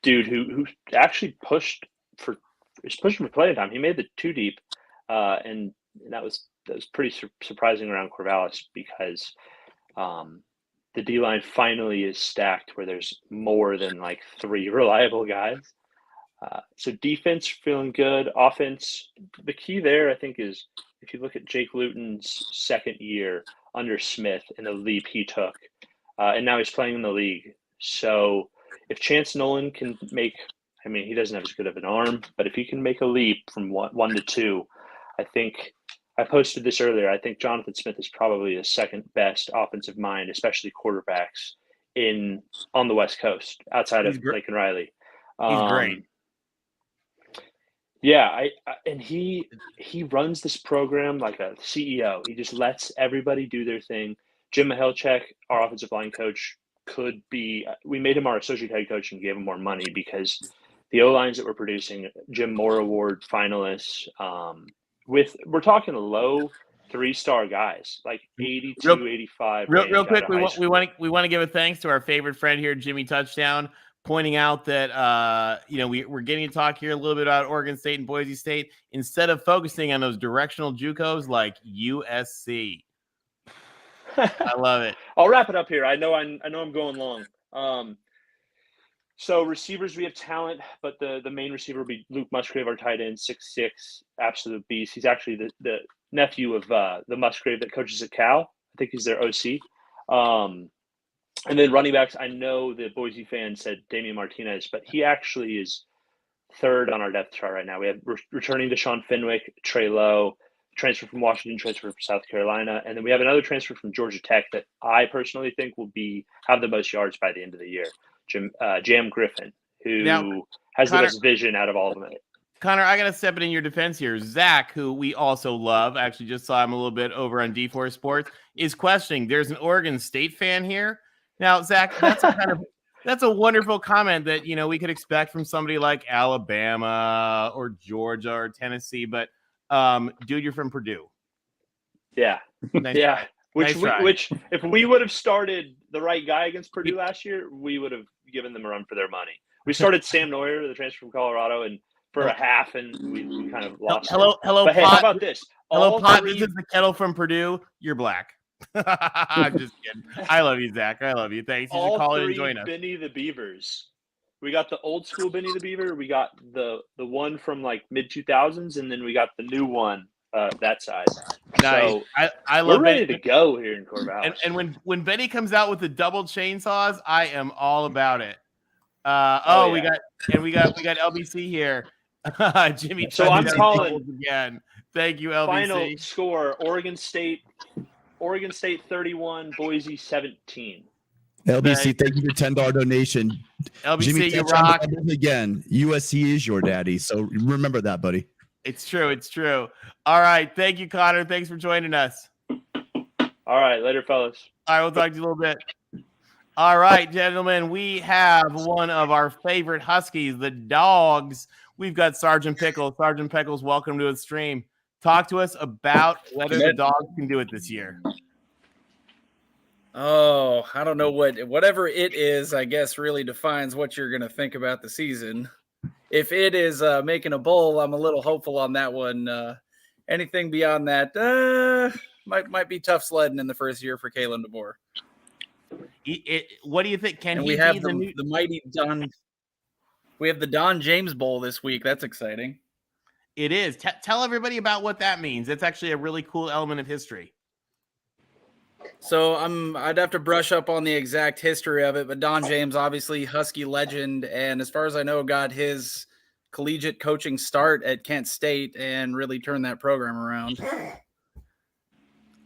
S10: Dude who actually pushed for playing time. He made the 2 deep, and that was pretty surprising around Corvallis because the D-line finally is stacked where there's more than like 3 reliable guys. So defense feeling good. Offense, the key there I think is if you look at Jake Luton's second year under Smith and the leap he took, and now he's playing in the league. So if Chance Nolan can make, I mean, he doesn't have as good of an arm, but if he can make a leap from one to two, I think I posted this earlier. I think Jonathan Smith is probably the second best offensive mind, especially quarterbacks on the West Coast outside of Lincoln Riley.
S1: He's great.
S10: Yeah, and he runs this program like a CEO. He just lets everybody do their thing. Jim Mahelchek, our offensive line coach, we made him our associate head coach and gave him more money because the O-lines that we're producing, Jim Moore Award finalists, we're talking low 3-star guys, like 82, 85.
S1: Real quick, we want to give a thanks to our favorite friend here, Jimmy Touchdown, pointing out that we're getting to talk here a little bit about Oregon State and Boise State instead of focusing on those directional JUCOs like USC. I love it.
S10: I'll wrap it up here. I know I'm going long. So receivers, we have talent, but the main receiver will be Luke Musgrave, our tight end, 6'6", absolute beast. He's actually the nephew of the Musgrave that coaches at Cal. I think he's their OC. And then running backs, I know the Boise fan said Damian Martinez, but he actually is third on our depth chart right now. We have returning to Sean Fenwick, Trey Lowe, transfer from Washington, transfer from South Carolina, and then we have another transfer from Georgia Tech that I personally think will have the most yards by the end of the year. Jam Griffin, who has the best vision out of all of them.
S1: Connor, I got to step in your defense here. Zach, who we also love, actually just saw him a little bit over on D4 Sports, is questioning. There's an Oregon State fan here. Now, Zach, that's a wonderful comment that we could expect from somebody like Alabama or Georgia or Tennessee, but dude, you're from Purdue.
S10: Yeah,
S1: nice
S10: yeah.
S1: Try.
S10: Which, if we would have started the right guy against Purdue last year, we would have given them a run for their money. We started Sam Neuer, the transfer from Colorado, and for a half, and we kind of lost.
S1: Hello,
S10: but hey,
S1: Pot.
S10: how about this?
S1: Hello, Pot. This is the kettle from Purdue. You're black. I'm just kidding. I love you, Zach. I love you. Thanks. You should call in and join us.
S10: Benny the Beavers. We got the old school Benny the Beaver. We got the one from like mid 2000s, and then we got the new one that side.
S1: Nice.
S10: So
S1: I love.
S10: We're ready to go here in Corvallis.
S1: And when Benny comes out with the double chainsaws, I am all about it. We got LBC here. Jimmy.
S10: So I'm calling
S1: again. Thank you, LBC.
S10: Final score: Oregon State 31, Boise 17.
S2: LBC, thank you for $10 donation.
S1: LBC,
S2: Jimmy,
S1: you rock.
S2: Again, USC is your daddy, so remember that, buddy.
S1: It's true. It's true. All right. Thank you, Connor. Thanks for joining us.
S10: All right. Later, fellas.
S1: All right. We'll talk to you a little bit. All right, gentlemen. We have one of our favorite Huskies, the Dogs. We've got Sergeant Pickles. Sergeant Pickles, welcome to the stream. Talk to us about whether the Dogs can do it this year.
S11: Oh, I don't know whatever it is, I guess, really defines what you're going to think about the season. If it is making a bowl, I'm a little hopeful on that one. Anything beyond that might be tough sledding in the first year for Kalen DeBoer.
S1: What do you think?
S11: We have the mighty Don? We have the Don James Bowl this week. That's exciting.
S1: It is. Tell everybody about what that means. It's actually a really cool element of history.
S11: So I'd have to brush up on the exact history of it, but Don James, obviously Husky legend, and as far as I know, got his collegiate coaching start at Kent State and really turned that program around.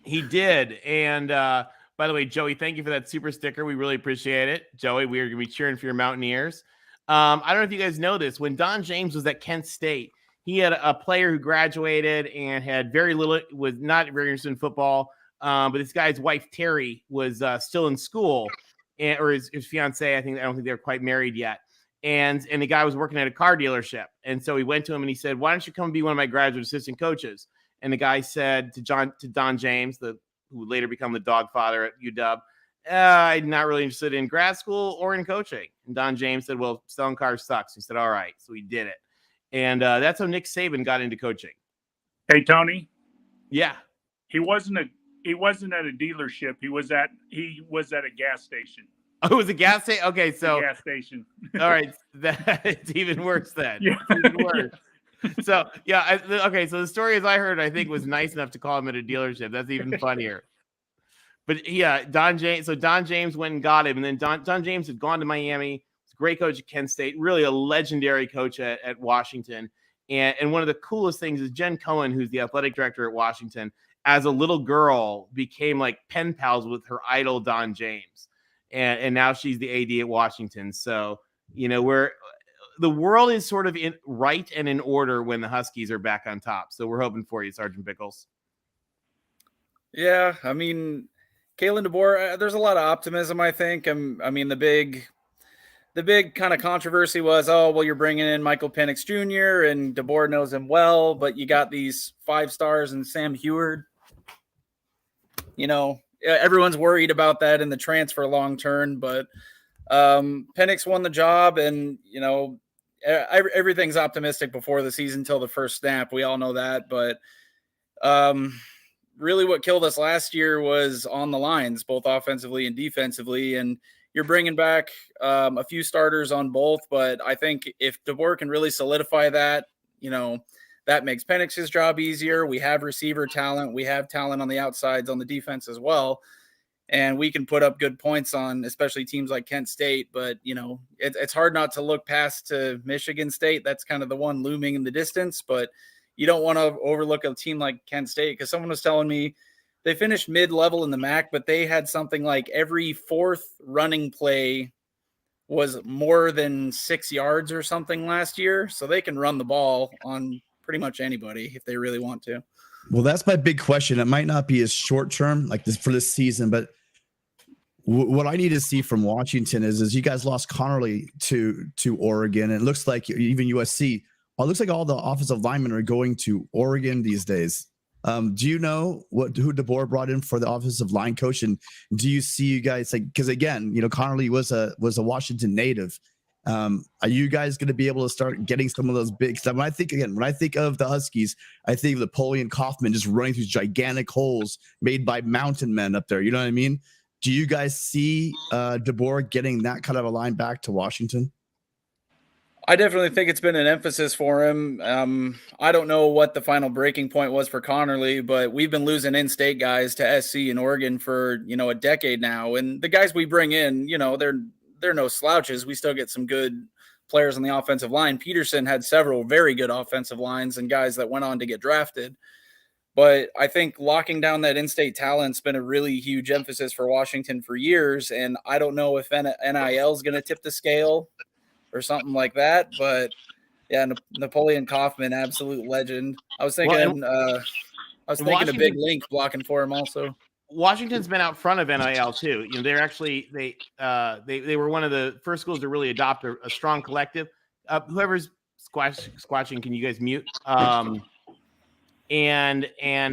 S1: He did. And by the way, Joey, thank you for that super sticker. We really appreciate it. Joey, we are going to be cheering for your Mountaineers. I don't know if you guys know this. When Don James was at Kent State, he had a player who graduated and had was not very interested in football. But this guy's wife, Terry, was still in school, or his fiance. I don't think they were quite married yet. And the guy was working at a car dealership. And so he went to him and he said, "Why don't you come be one of my graduate assistant coaches?" And the guy said to Don James, who later became the dog father at UW, "I'm not really interested in grad school or in coaching." And Don James said, "Well, selling cars sucks." He said, "All right." So he did it. And that's how Nick Saban got into coaching.
S7: Hey, Tony.
S1: Yeah.
S7: He wasn't at a dealership. He was at a gas station.
S1: Oh, it was a gas station? Okay, so
S7: gas station.
S1: All right, that's even worse then.
S7: Yeah.
S1: Even worse. So yeah, okay. So the story, as I heard, I think was nice enough to call him at a dealership. That's even funnier. But yeah, Don James. So Don James went and got him, and then Don James had gone to Miami. He's a great coach at Kent State, really a legendary coach at Washington. And one of the coolest things is Jen Cohen, who's the athletic director at Washington, as a little girl became like pen pals with her idol Don James, and now she's the AD at Washington. So the world is sort of right and in order when the Huskies are back on top. So we're hoping for you, Sergeant Pickles.
S11: Yeah, I mean, Kalen DeBoer, there's a lot of optimism, I think. I mean, the big kind of controversy was, oh, well, you're bringing in Michael Penix Jr. and DeBoer knows him well, but you got these 5 stars and Sam Heward. Everyone's worried about that in the transfer long term, but Penix won the job, and everything's optimistic before the season till the first snap. We all know that, but really what killed us last year was on the lines, both offensively and defensively, and you're bringing back a few starters on both, but I think if DeBoer can really solidify that, that makes Penix's job easier. We have receiver talent. We have talent on the outsides on the defense as well. And we can put up good points on especially teams like Kent State. But, it's hard not to look past to Michigan State. That's kind of the one looming in the distance. But you don't want to overlook a team like Kent State, because someone was telling me they finished mid-level in the MAC, but they had something like every 4th running play was more than 6 yards or something last year. So they can run the ball on pretty much anybody if they really want to.
S2: Well, that's my big question. It might not be as short term like this for this season, but what I need to see from Washington is you guys lost Connerly to Oregon, and it looks like even USC. Well, it looks like all the offensive linemen are going to Oregon these days. Do you know who DeBoer brought in for the offensive line coach, and do you see you guys because again, Connerly was a Washington native. Are you guys going to be able to start getting some of those big stuff? When I think of the Huskies, I think of Napoleon Kaufman just running through gigantic holes made by mountain men up there. You know what I mean? Do you guys see DeBoer getting that kind of a line back to Washington?
S11: I definitely think it's been an emphasis for him. I don't know what the final breaking point was for Connerly, but we've been losing in-state guys to SC and Oregon for, a decade now. And the guys we bring in, they're no slouches. We still get some good players on the offensive line. Peterson had several very good offensive lines and guys that went on to get drafted. But I think locking down that in-state talent's been a really huge emphasis for Washington for years. And I don't know if NIL is going to tip the scale or something like that. But yeah, Napoleon Kaufman, absolute legend. I was thinking a big link blocking for him also.
S1: Washington's been out front of NIL too. They're actually they were one of the first schools to really adopt a strong collective. Whoever's squatching, can you guys mute? And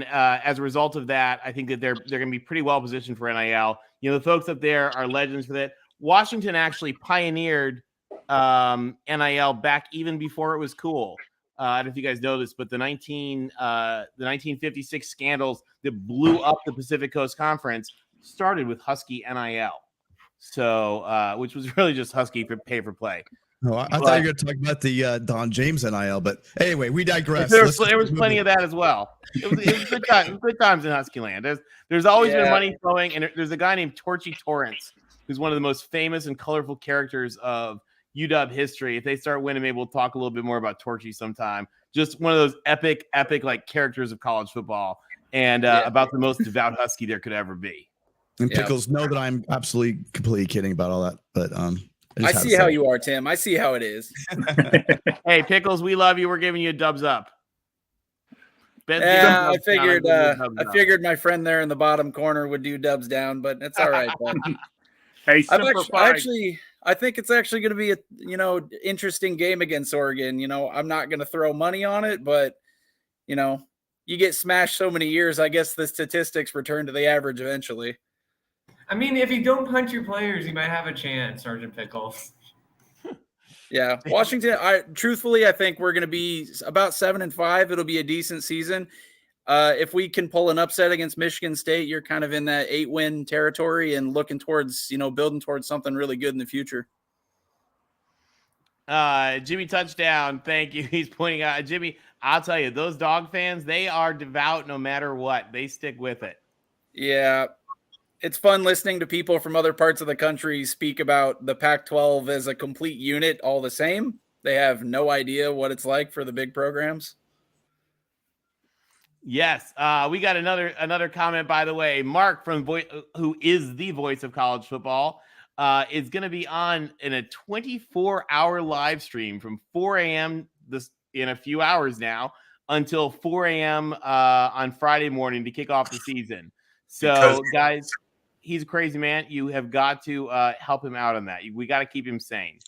S1: as a result of that, I think that they're going to be pretty well positioned for NIL. The folks up there are legends for that. Washington actually pioneered NIL back even before it was cool. I don't know if you guys know this, but the 1956 scandals that blew up the Pacific Coast Conference started with Husky NIL. So, which was really just Husky for pay for play.
S2: No, I thought you were going to talk about the Don James NIL, but anyway, we digress.
S1: There was plenty of that as well. It was good time, good times in Husky land. There's always been money flowing, and there's a guy named Torchy Torrance, who's one of the most famous and colorful characters of UW history. If they start winning, maybe we'll talk a little bit more about Torchy sometime. Just one of those epic like characters of college football, and about the most devout Husky there could ever be.
S2: And Pickles, know that I'm absolutely completely kidding about all that, but
S11: I see how you are, Tim. I see how it is.
S1: Hey, Pickles, we love you. We're giving you a dubs up.
S11: I figured my friend there in the bottom corner would do dubs down, but it's all right.
S7: Hey,
S11: I think it's actually going to be a interesting game against Oregon. I'm not going to throw money on it, but you get smashed so many years. I guess the statistics return to the average eventually.
S3: I mean, if you don't punch your players, you might have a chance, Sergeant Pickles.
S11: Yeah, Washington. I think we're going to be about 7-5. It'll be a decent season. If we can pull an upset against Michigan State, you're kind of in that 8-win territory and looking towards, building towards something really good in the future.
S1: Jimmy Touchdown. Thank you. He's pointing out, Jimmy, I'll tell you, those dog fans, they are devout no matter what. They stick with it.
S11: Yeah. it's fun listening to people from other parts of the country speak about the Pac-12 as a complete unit all the same. They have no idea what it's like for the big programs.
S1: Yes, we got another comment, by the way. Mark from who is the voice of college football, is going to be on in a 24-hour live stream from 4 a.m. this in a few hours now until 4 a.m. On Friday morning to kick off the season. So, guys, he's a crazy man. You have got to help him out on that. We got to keep him sane.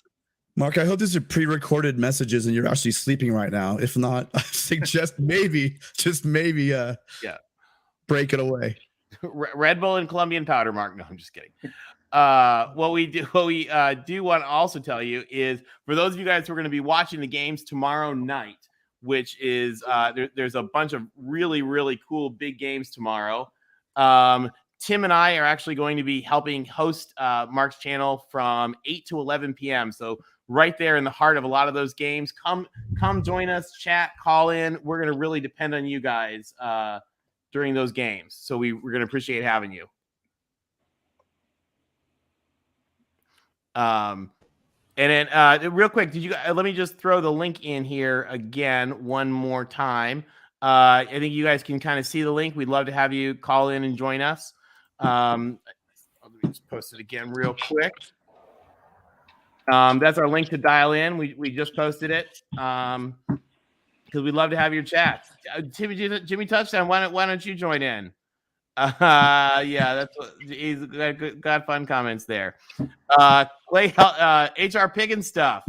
S2: Mark, I hope these are pre-recorded messages and you're actually sleeping right now. If not, I suggest just maybe break it away.
S1: Red Bull and Colombian powder, Mark. No, I'm just kidding. What we do want to also tell you is for those of you guys who are going to be watching the games tomorrow night, which is there's a bunch of really, really cool big games tomorrow. Tim and I are actually going to be helping host Mark's channel from 8 to 11 p.m. So right there in the heart of a lot of those games. Come join us, chat, call in. We're going to really depend on you guys during those games. So we're going to appreciate having you. And then real quick, let me just throw the link in here again one more time. I think you guys can kind of see the link. We'd love to have you call in and join us. Let me just post it again real quick. That's our link to dial in. We just posted it because we'd love to have your chats. Jimmy Touchdown, why don't you join in? Yeah, that's what he's got fun comments there. Clay, HR Piggin stuff.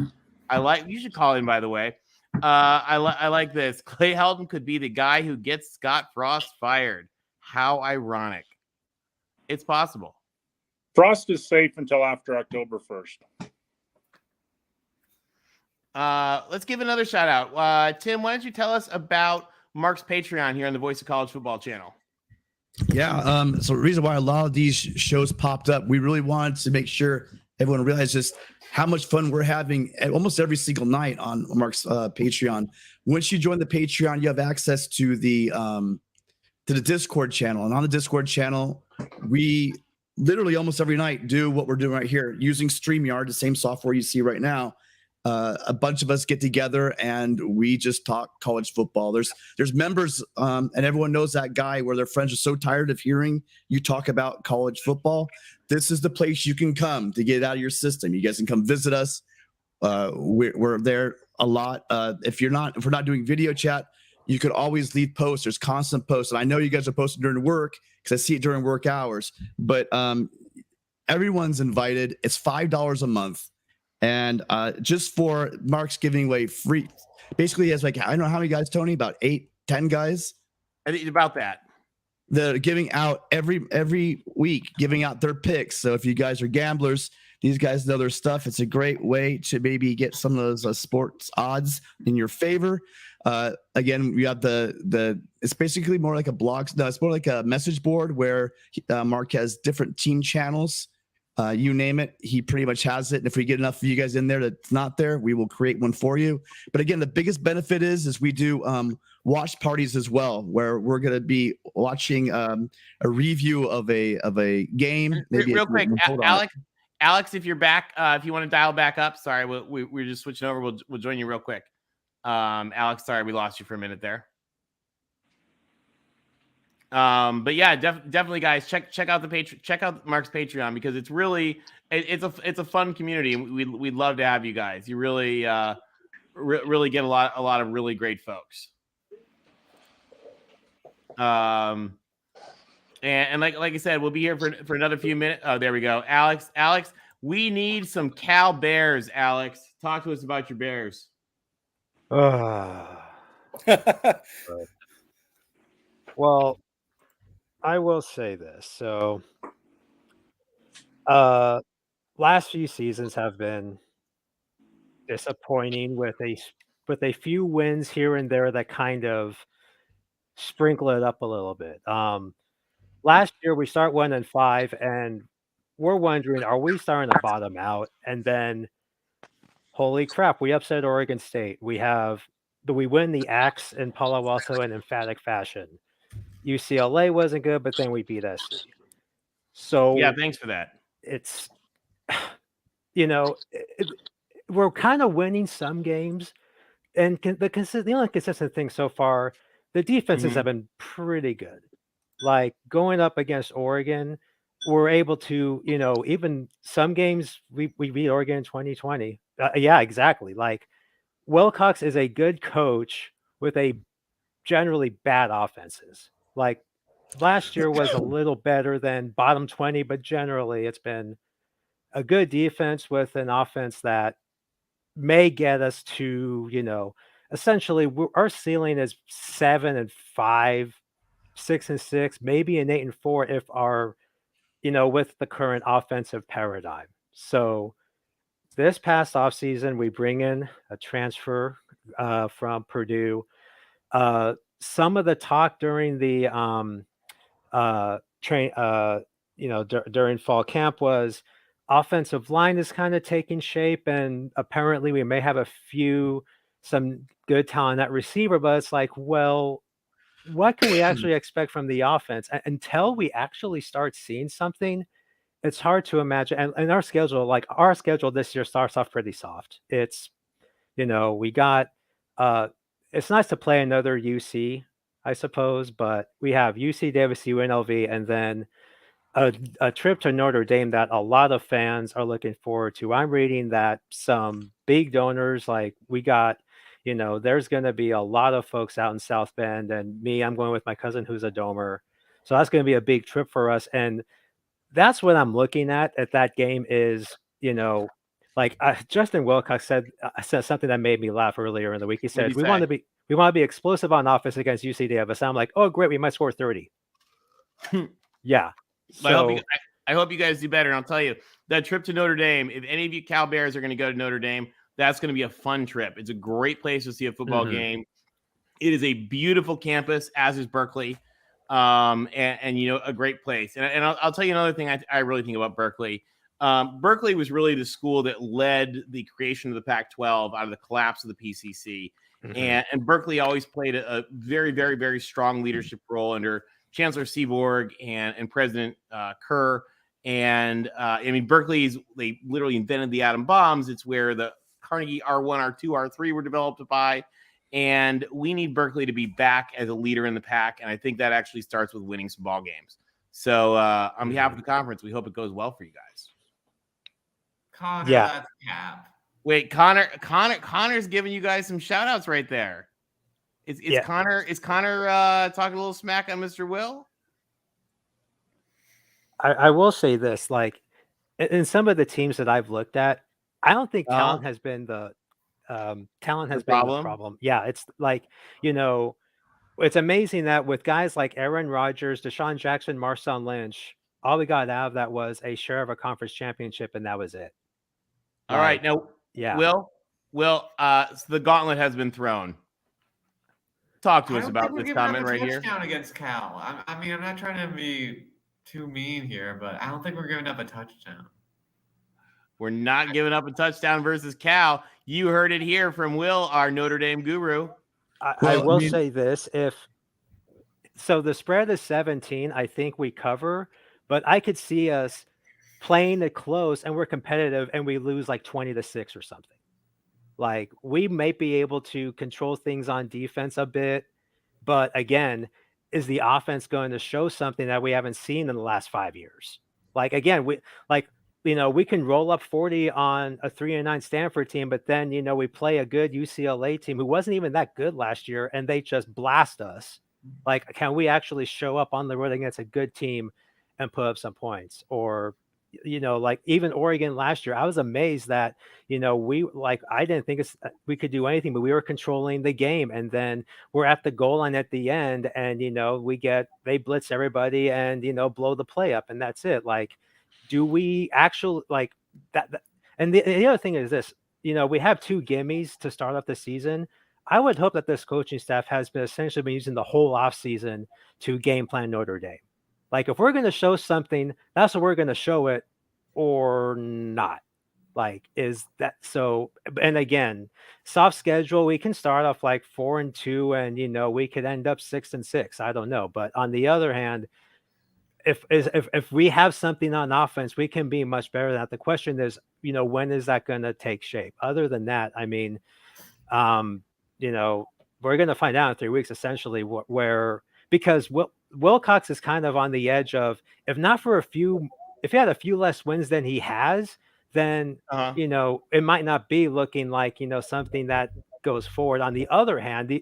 S1: You should call in, by the way. I like this. Clay Helton could be the guy who gets Scott Frost fired. How ironic. It's possible.
S7: Frost is safe until after October 1st.
S1: Let's give another shout out. Tim, why don't you tell us about Mark's Patreon here on the Voice of College Football channel?
S2: Yeah. So the reason why a lot of these shows popped up, we really wanted to make sure everyone realized just how much fun we're having almost every single night on Mark's Patreon. Once you join the Patreon, you have access to the Discord channel. And on the Discord channel, we literally almost every night do what we're doing right here using StreamYard, the same software you see right now. A bunch of us get together and we just talk college football. There's members and everyone knows that guy where their friends are so tired of hearing you talk about college football. This is the place you can come to get it out of your system. You guys can come visit us. We're there a lot. If we're not doing video chat, you could always leave posts. There's constant posts. And I know you guys are posting during work because I see it during work hours, but everyone's invited. It's $5 a month. And just for Mark's giving away free, basically he has I don't know how many guys, Tony, about 8, 10 guys.
S1: I think about that.
S2: They're giving out every week, giving out their picks. So if you guys are gamblers, these guys know their stuff. It's a great way to maybe get some of those sports odds in your favor. Again, we have it's basically more like a blog. No, it's more like a message board where Mark has different team channels. You name it, he pretty much has it. And if we get enough of you guys in there that's not there, we will create one for you. But again, the biggest benefit is we do watch parties as well, where we're going to be watching a review of a game. Maybe
S1: real quick, Alex, if you're back, if you want to dial back up, sorry, we're just switching over. We'll join you real quick. Alex, sorry, we lost you for a minute there. But yeah, definitely guys, check out check out Mark's Patreon because it's really it's a fun community and we'd love to have you guys. You really really get a lot of really great folks. And like I said, we'll be here for another few minutes. Oh, there we go. Alex, we need some Cal Bears. Alex, talk to us about your Bears.
S12: Well, I will say this. So, last few seasons have been disappointing with a few wins here and there that kind of sprinkle it up a little bit. Last year we start 1-5, and we're wondering, are we starting to bottom out? And then, holy crap, we upset Oregon State. We win the Axe in Palo Alto in emphatic fashion. UCLA wasn't good, but then we beat SC. So
S1: Yeah, thanks for that.
S12: it's, we're kind of winning some games, and the only consistent thing so far, the defenses have been pretty good. Like going up against Oregon, we're able to, even some games we beat Oregon in 2020. Yeah, exactly. Like Wilcox is a good coach with a generally bad offenses. Like last year was a little better than bottom 20, but generally it's been a good defense with an offense that may get us to, essentially our ceiling is 7-5, 6-6, maybe an 8-4 if our, with the current offensive paradigm. So this past offseason, we bring in a transfer from Purdue. Some of the talk during the during fall camp was offensive line is kind of taking shape, and apparently we may have some good talent at receiver, but it's like, well, what can we actually expect from the offense? Until we actually start seeing something, it's hard to imagine. And our schedule this year starts off pretty soft. It's, we got, it's nice to play another UC, I suppose, but we have UC Davis, UNLV, and then a trip to Notre Dame that a lot of fans are looking forward to. I'm reading that some big donors, like we got, there's going to be a lot of folks out in South Bend, and I'm going with my cousin who's a domer. So that's going to be a big trip for us. And that's what I'm looking at that game is, Justin Wilcox said something that made me laugh earlier in the week. He said, we want to be explosive on offense against UC Davis. I'm like, oh, great. We might score 30. Yeah. So,
S1: I hope you guys do better. And I'll tell you, that trip to Notre Dame, if any of you Cal Bears are going to go to Notre Dame, that's going to be a fun trip. It's a great place to see a football game. It is a beautiful campus, as is Berkeley, and a great place. And I'll tell you another thing I really think about Berkeley. Berkeley was really the school that led the creation of the Pac-12 out of the collapse of the PCC. And Berkeley always played a very, very, very strong leadership role under Chancellor Seaborg and President Kerr. And Berkeley, they literally invented the atom bombs. It's where the Carnegie R1, R2, R3 were developed by. And we need Berkeley to be back as a leader in the pack. And I think that actually starts with winning some ball games. So on behalf of the conference, we hope it goes well for you guys.
S3: Connor, that's cap.
S1: Wait, Connor's giving you guys some shout outs right there. Is Connor talking a little smack on Mr. Will?
S12: I will say this, like in some of the teams that I've looked at, I don't think talent has been the problem. Yeah, it's like, it's amazing that with guys like Aaron Rodgers, Deshaun Jackson, Marshawn Lynch, all we got out of that was a share of a conference championship, and that was it.
S1: All right, now, Will, so the gauntlet has been thrown. Talk to us about this comment right here.
S3: Touchdown against Cal. I'm not trying to be too mean here, but I don't think we're giving up a touchdown.
S12: We're not giving up a touchdown versus Cal. You heard it here from Will, our Notre Dame guru. I will say this. So the spread is 17, I think we cover, but I could see us playing it close and we're competitive and we lose like 20-6 or something. Like we may be able to control things on defense a bit, but again, is the offense going to show something that we haven't seen in the last 5 years? Like, again, we can roll up 40 on a 3-9 Stanford team, but then, we play a good UCLA team who wasn't even that good last year and they just blast us. Like, can we actually show up on the road against a good team and put up some points? Or, like even Oregon last year, I was amazed that, I didn't think we could do anything, but we were controlling the game. And then we're at the goal line at the end and, they blitz everybody and, blow the play up and that's it. Like, do we actually like that? And the other thing is this, we have 2 gimmies to start off the season. I would hope that this coaching staff has essentially been using the whole offseason to game plan Notre Dame. Like, if we're going to show something, that's what we're going to show it or not. Like, is that so? And again, soft schedule, we can start off like 4-2 and, we could end up 6-6. I don't know. But on the other hand, if we have something on offense, we can be much better than that. The question is, when is that going to take shape? Other than that, I mean, we're going to find out in 3 weeks essentially where because Wilcox is kind of on the edge of if he had a few less wins than he has, then it might not be looking like something that goes forward. On the other hand,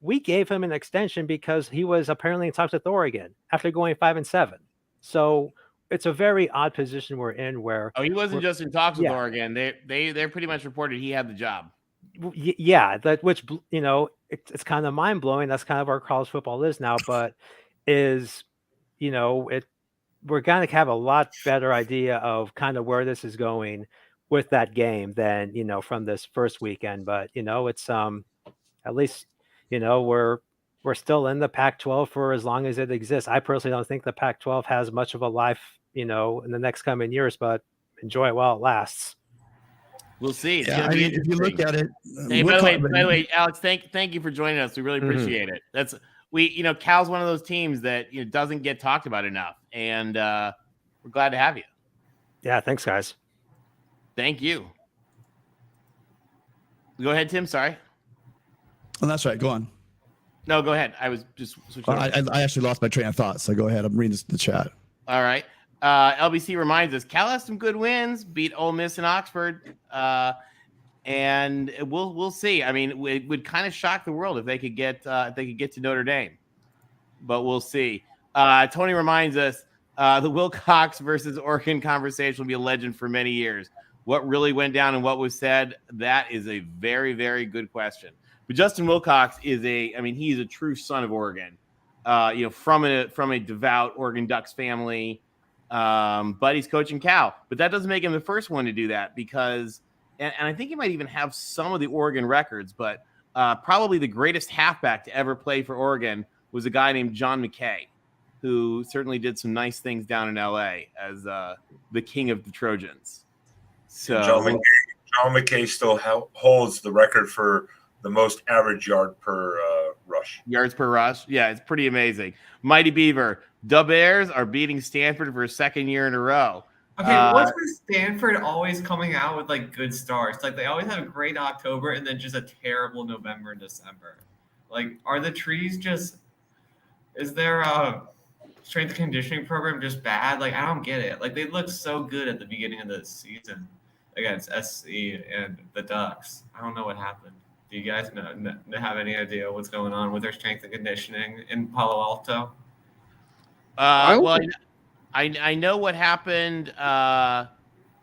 S12: we gave him an extension because he was apparently in talks with Oregon after going 5-7. So it's a very odd position we're in where
S1: he wasn't just in talks with Oregon. They pretty much reported he had the job.
S12: Yeah, which it's kind of mind blowing. That's kind of where college football is now, but we're going to have a lot better idea of kind of where this is going with that game than from this first weekend. But it's at least we're still in the Pac-12 for as long as it exists. I personally don't think the Pac-12 has much of a life in the next coming years, but enjoy it while it lasts.
S1: We'll see.
S2: If you look at it,
S1: hey, by the way, Alex, thank you for joining us. We really appreciate it. That's Cal's one of those teams that doesn't get talked about enough, and we're glad to have you.
S12: Yeah, thanks, guys.
S1: Thank you. Go ahead, Tim. Sorry.
S2: Oh, that's right. Go on.
S1: No, go ahead. I was just switching.
S2: I actually lost my train of thought, so go ahead. I'm reading the chat.
S1: All right. LBC reminds us Cal has some good wins, beat Ole Miss and Oxford, and we'll see. I mean, it would kind of shock the world if they could get to Notre Dame, but we'll see. Tony reminds us the Wilcox versus Oregon conversation will be a legend for many years. What really went down and what was said? That is a very, very good question. But Justin Wilcox he's a true son of Oregon. From a devout Oregon Ducks family. But he's coaching Cal, but that doesn't make him the first one to do that because, and I think he might even have some of the Oregon records, but probably the greatest halfback to ever play for Oregon was a guy named John McKay, who certainly did some nice things down in LA as the king of the Trojans. So
S5: John McKay still holds the record for the most average yards per rush.
S1: Yeah, it's pretty amazing. Mighty Beaver, the Bears are beating Stanford for a second year in a row.
S3: Okay, what's with Stanford always coming out with like good starts? Like they always have a great October and then just a terrible November and December. Like, are the trees is there a strength and conditioning program just bad? Like, I don't get it. Like they look so good at the beginning of the season against SC and the Ducks. I don't know what happened. Do you guys have any idea what's going on with their strength and conditioning in Palo Alto?
S1: Well, I know what happened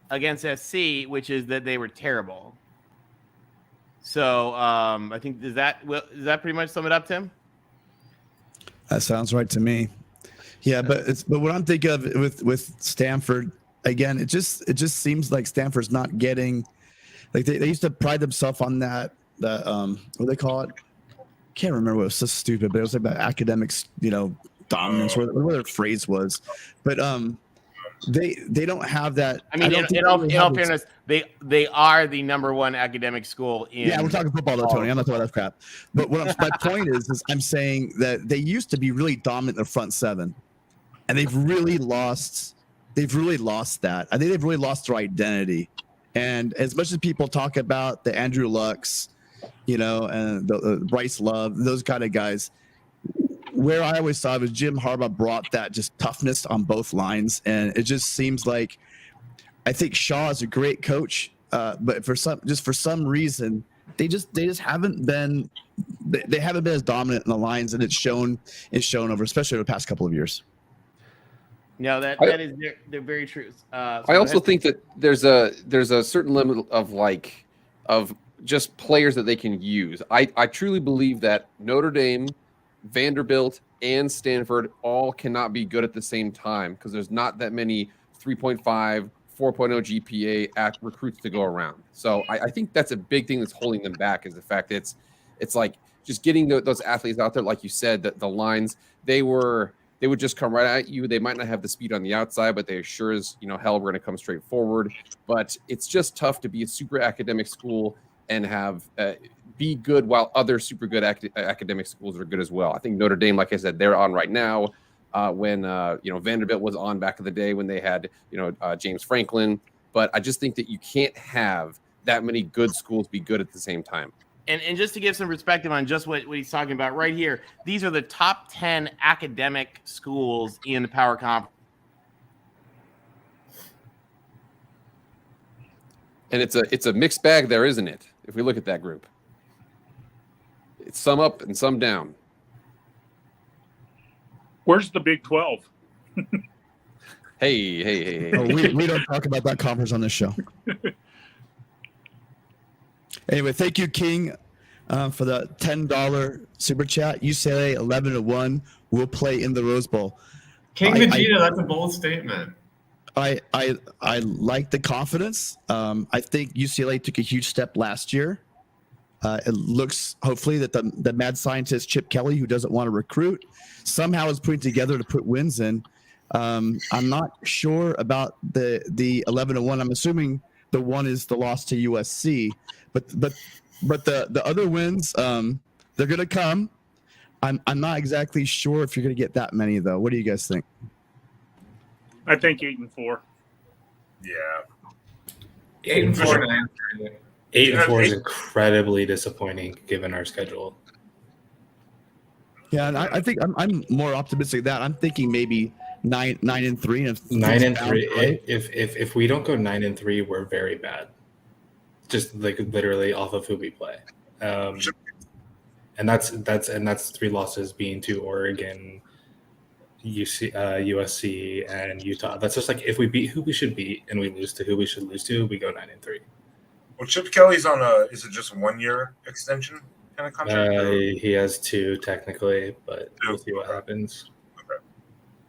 S1: against SC, which is that they were terrible. So I think does that pretty much sum it up, Tim?
S2: That sounds right to me. Yeah, but what I'm thinking of with Stanford again, it just seems like Stanford's not getting like they used to pride themselves on that. What do they call it? Can't remember what it was so stupid, but it was like about academics, dominance, whatever their phrase was. But they don't have that.
S1: I mean, in all fairness, they are the number one academic school in.
S2: Yeah, we're talking football though, Tony. I'm not talking about that crap. But my point is I'm saying that they used to be really dominant in the front seven, and they've really lost that. I think they've really lost their identity. And as much as people talk about the Andrew Lucks, and the Bryce Love, those kind of guys, where I always saw it was Jim Harbaugh brought that just toughness on both lines. And it just seems like I think Shaw is a great coach, but for some reason, they just haven't been as dominant in the lines, and it's shown over, especially over the past couple of years.
S1: No, they're very true.
S4: I also think that there's a certain limit of just players that they can use. I truly believe that Notre Dame, Vanderbilt, and Stanford all cannot be good at the same time because there's not that many 3.5, 4.0 GPA recruits to go around. So I think that's a big thing that's holding them back is the fact that it's like just getting those athletes out there, like you said, that the lines they would just come right at you. They might not have the speed on the outside, but they sure as hell we're going to come straight forward. But it's just tough to be a super academic school and have be good while other super good academic schools are good as well. I think Notre Dame, like I said, they're on right now. when Vanderbilt was on back in the day when they had James Franklin. But I just think that you can't have that many good schools be good at the same time.
S1: And just to give some perspective on just what he's talking about right here, these are the top 10 academic schools in the Power Conference.
S4: And it's a mixed bag there, isn't it? If we look at that group, it's some up and some down.
S7: Where's the Big 12?
S4: Hey.
S2: Oh, we don't talk about that conference on this show. Anyway, thank you, King, for the $10 super chat. UCLA 11-1 will play in the Rose Bowl.
S3: King Vegeta, that's a bold statement.
S2: I like the confidence. I think UCLA took a huge step last year. It looks hopefully that the mad scientist Chip Kelly, who doesn't want to recruit, somehow is putting together to put wins in. I'm not sure about the 11-1. I'm assuming the one is the loss to USC, but the other wins, they're gonna come. I'm not exactly sure if you're gonna get that many though. What do you guys think?
S7: I think 8-4.
S5: Yeah.
S3: 8-4.
S6: 8-4 is incredibly disappointing given our schedule.
S2: Yeah, and I think I'm more optimistic than that. I'm thinking maybe 9-3.
S6: 9-3. If we don't go 9-3, we're very bad. Just like literally off of who we play, and that's 3 losses being to Oregon, USC, and Utah. That's just like if we beat who we should beat and we lose to who we should lose to, we go 9-3.
S5: Well, Chip Kelly's on is it just 1 year extension kind of contract?
S6: He has 2 technically, but we'll see what happens.
S5: Okay.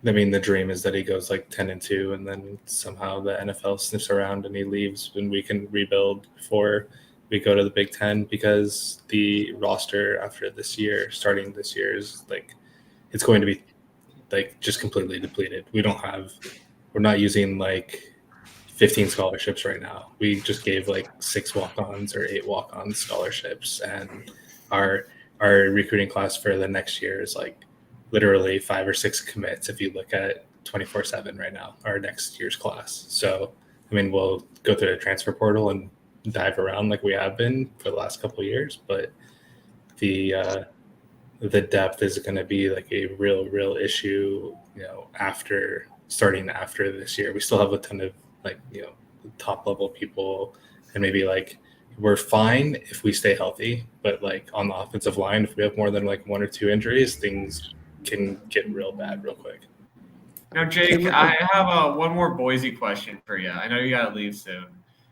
S6: I mean, the dream is that he goes like 10-2, and then somehow the NFL sniffs around and he leaves, and we can rebuild before we go to the Big Ten, because the roster after this year, starting this year, is like it's going to be like just completely depleted. We're not using like 15 scholarships right now. We just gave like 6 walk-ons or 8 walk-on scholarships, and our recruiting class for the next year is like literally 5 or 6 commits if you look at 24/7 right now, our next year's class. So I mean, we'll go through the transfer portal and dive around like we have been for the last couple of years, but the depth is going to be like a real issue, after this year. We still have a ton of top level people, and maybe like we're fine if we stay healthy, but like on the offensive line, if we have more than like 1 or 2 injuries, things can get real bad real quick.
S3: Now, Jake, I have one more Boise question for you. I know you got to leave soon.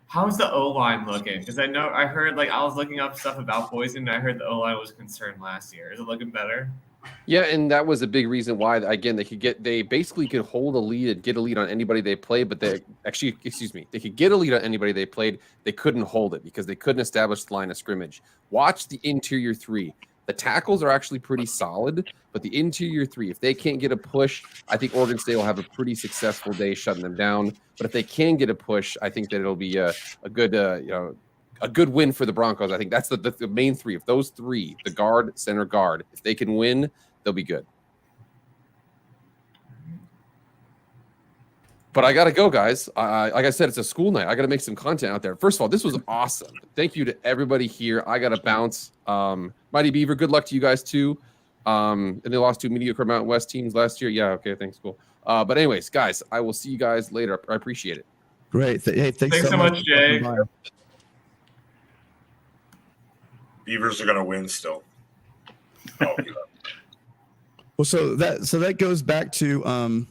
S3: How's the O-line looking? Because I heard I was looking up stuff about Boise, and I heard the O-line was concerned last year. Is it looking better?
S4: Yeah, and that was a big reason why, again, they basically could hold a lead and get a lead on anybody they played, but they could get a lead on anybody they played. They couldn't hold it because they couldn't establish the line of scrimmage. Watch the interior 3. The tackles are actually pretty solid, but the interior 3, if they can't get a push, I think Oregon State will have a pretty successful day shutting them down. But if they can get a push, I think that it'll be a good win for the Broncos. I think that's the main 3. If those 3, the guard, center, guard, if they can win, they'll be good. But I got to go, guys. Like I said, it's a school night. I got to make some content out there. First of all, this was awesome. Thank you to everybody here. I got to bounce. Mighty Beaver, good luck to you guys, too. And they lost 2 mediocre Mountain West teams last year. Yeah, okay, thanks, cool. But anyways, guys, I will see you guys later. I appreciate it.
S2: Great. Hey, thanks
S3: so much, Jake.
S5: Beavers are going to win still.
S2: Well, so that goes back to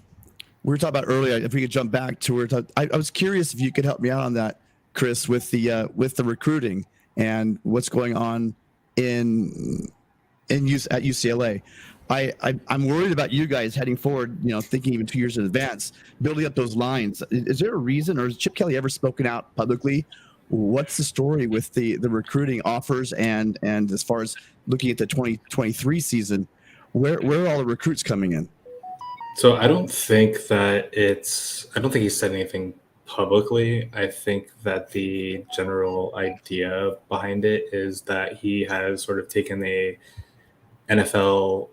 S2: we were talking about earlier. If we could jump back to where I was curious if you could help me out on that, Chris, with the recruiting and what's going on at UCLA. I'm worried about you guys heading forward. Thinking even 2 years in advance, building up those lines. Is there a reason, or has Chip Kelly ever spoken out publicly? What's the story with the recruiting offers and as far as looking at the 2023 season, where are all the recruits coming in?
S6: So I don't think he said anything publicly. I think that the general idea behind it is that he has sort of taken a NFL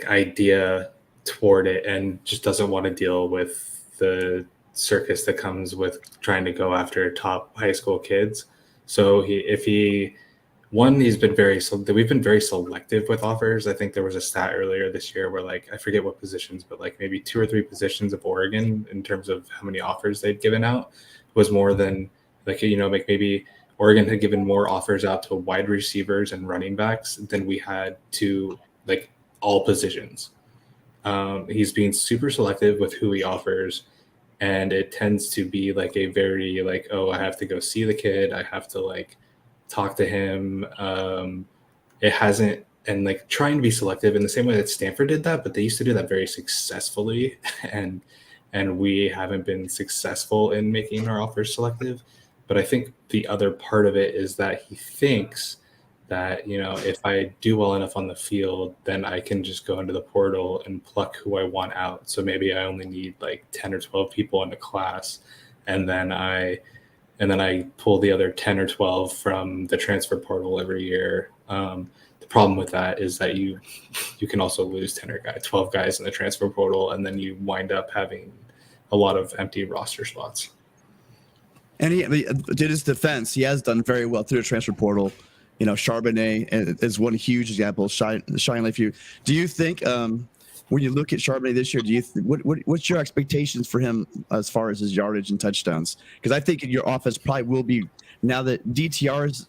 S6: idea toward it and just doesn't want to deal with the circus that comes with trying to go after top high school kids. So we've been very selective with offers. I think there was a stat earlier this year where like, I forget what positions, but like maybe 2 or 3 positions of Oregon in terms of how many offers they'd given out was more than like, like maybe Oregon had given more offers out to wide receivers and running backs than we had to like all positions. He's being super selective with who he offers. And it tends to be like a very like, oh, I have to go see the kid. I have to like talk to him. It hasn't, and like trying to be selective in the same way that Stanford did that, but they used to do that very successfully. And we haven't been successful in making our offers selective. But I think the other part of it is that he thinks that, if I do well enough on the field, then I can just go into the portal and pluck who I want out. So maybe I only need like 10 or 12 people in a class. And then I pull the other 10 or 12 from the transfer portal every year. The problem with that is that you can also lose 12 guys in the transfer portal, and then you wind up having a lot of empty roster spots.
S2: And he did his defense. He has done very well through the transfer portal. Charbonnet is one huge example. Shine like you. Do you think when you look at Charbonnet this year, what's your expectations for him as far as his yardage and touchdowns? Because I think your offense probably will be, now that DTR is,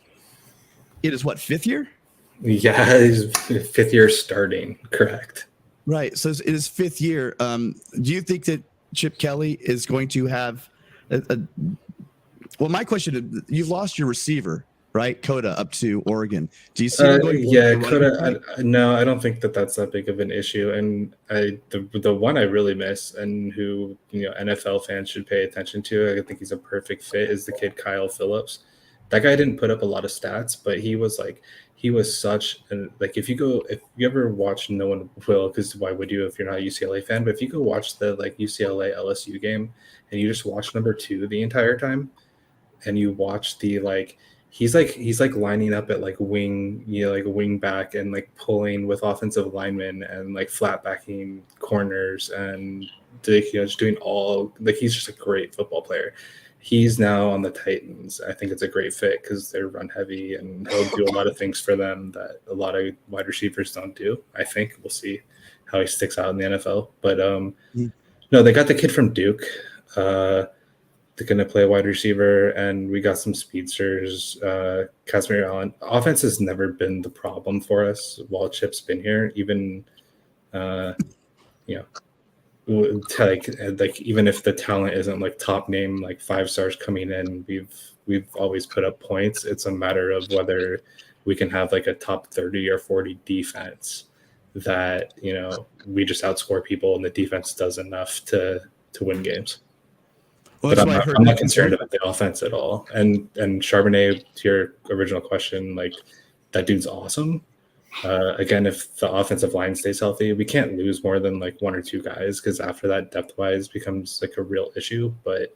S2: it is what, 5th year?
S6: Yeah, he's 5th year starting, correct.
S2: Right. So it is 5th year. Do you think that Chip Kelly is going to have well, my question is, you've lost your receiver, right? Coda up to Oregon. Do you see him going
S6: Coda? No, I don't think that's that big of an issue. And the one I really miss, and who NFL fans should pay attention to, I think he's a perfect fit, is the kid Kyle Phillips. That guy didn't put up a lot of stats, but he was such an, like, if you ever watch, no one will, because why would you if you're not a UCLA fan? But if you go watch the like UCLA LSU game and you just watch number 2 the entire time, and you watch the like, he's like lining up at like wing, like a wing back, and like pulling with offensive linemen and like flat backing corners, and just doing all, like, he's just a great football player. He's now on the Titans. I think it's a great fit because they're run heavy, and he'll do a lot of things for them that a lot of wide receivers don't do. I think we'll see how he sticks out in the NFL. But no, they got the kid from Duke. They're going to play wide receiver, and we got some speedsters. Casimir Allen. Offense has never been the problem for us while Chip's been here. Even, like even if the talent isn't like top name, like 5 stars coming in, we've always put up points. It's a matter of whether we can have like a top 30 or 40 defense that we just outscore people, and the defense does enough to win games. Well, but I'm not concerned about the offense at all. And Charbonnet, to your original question, like, that dude's awesome. Again, if the offensive line stays healthy, we can't lose more than like 1 or 2 guys, because after that, depth-wise becomes like a real issue. But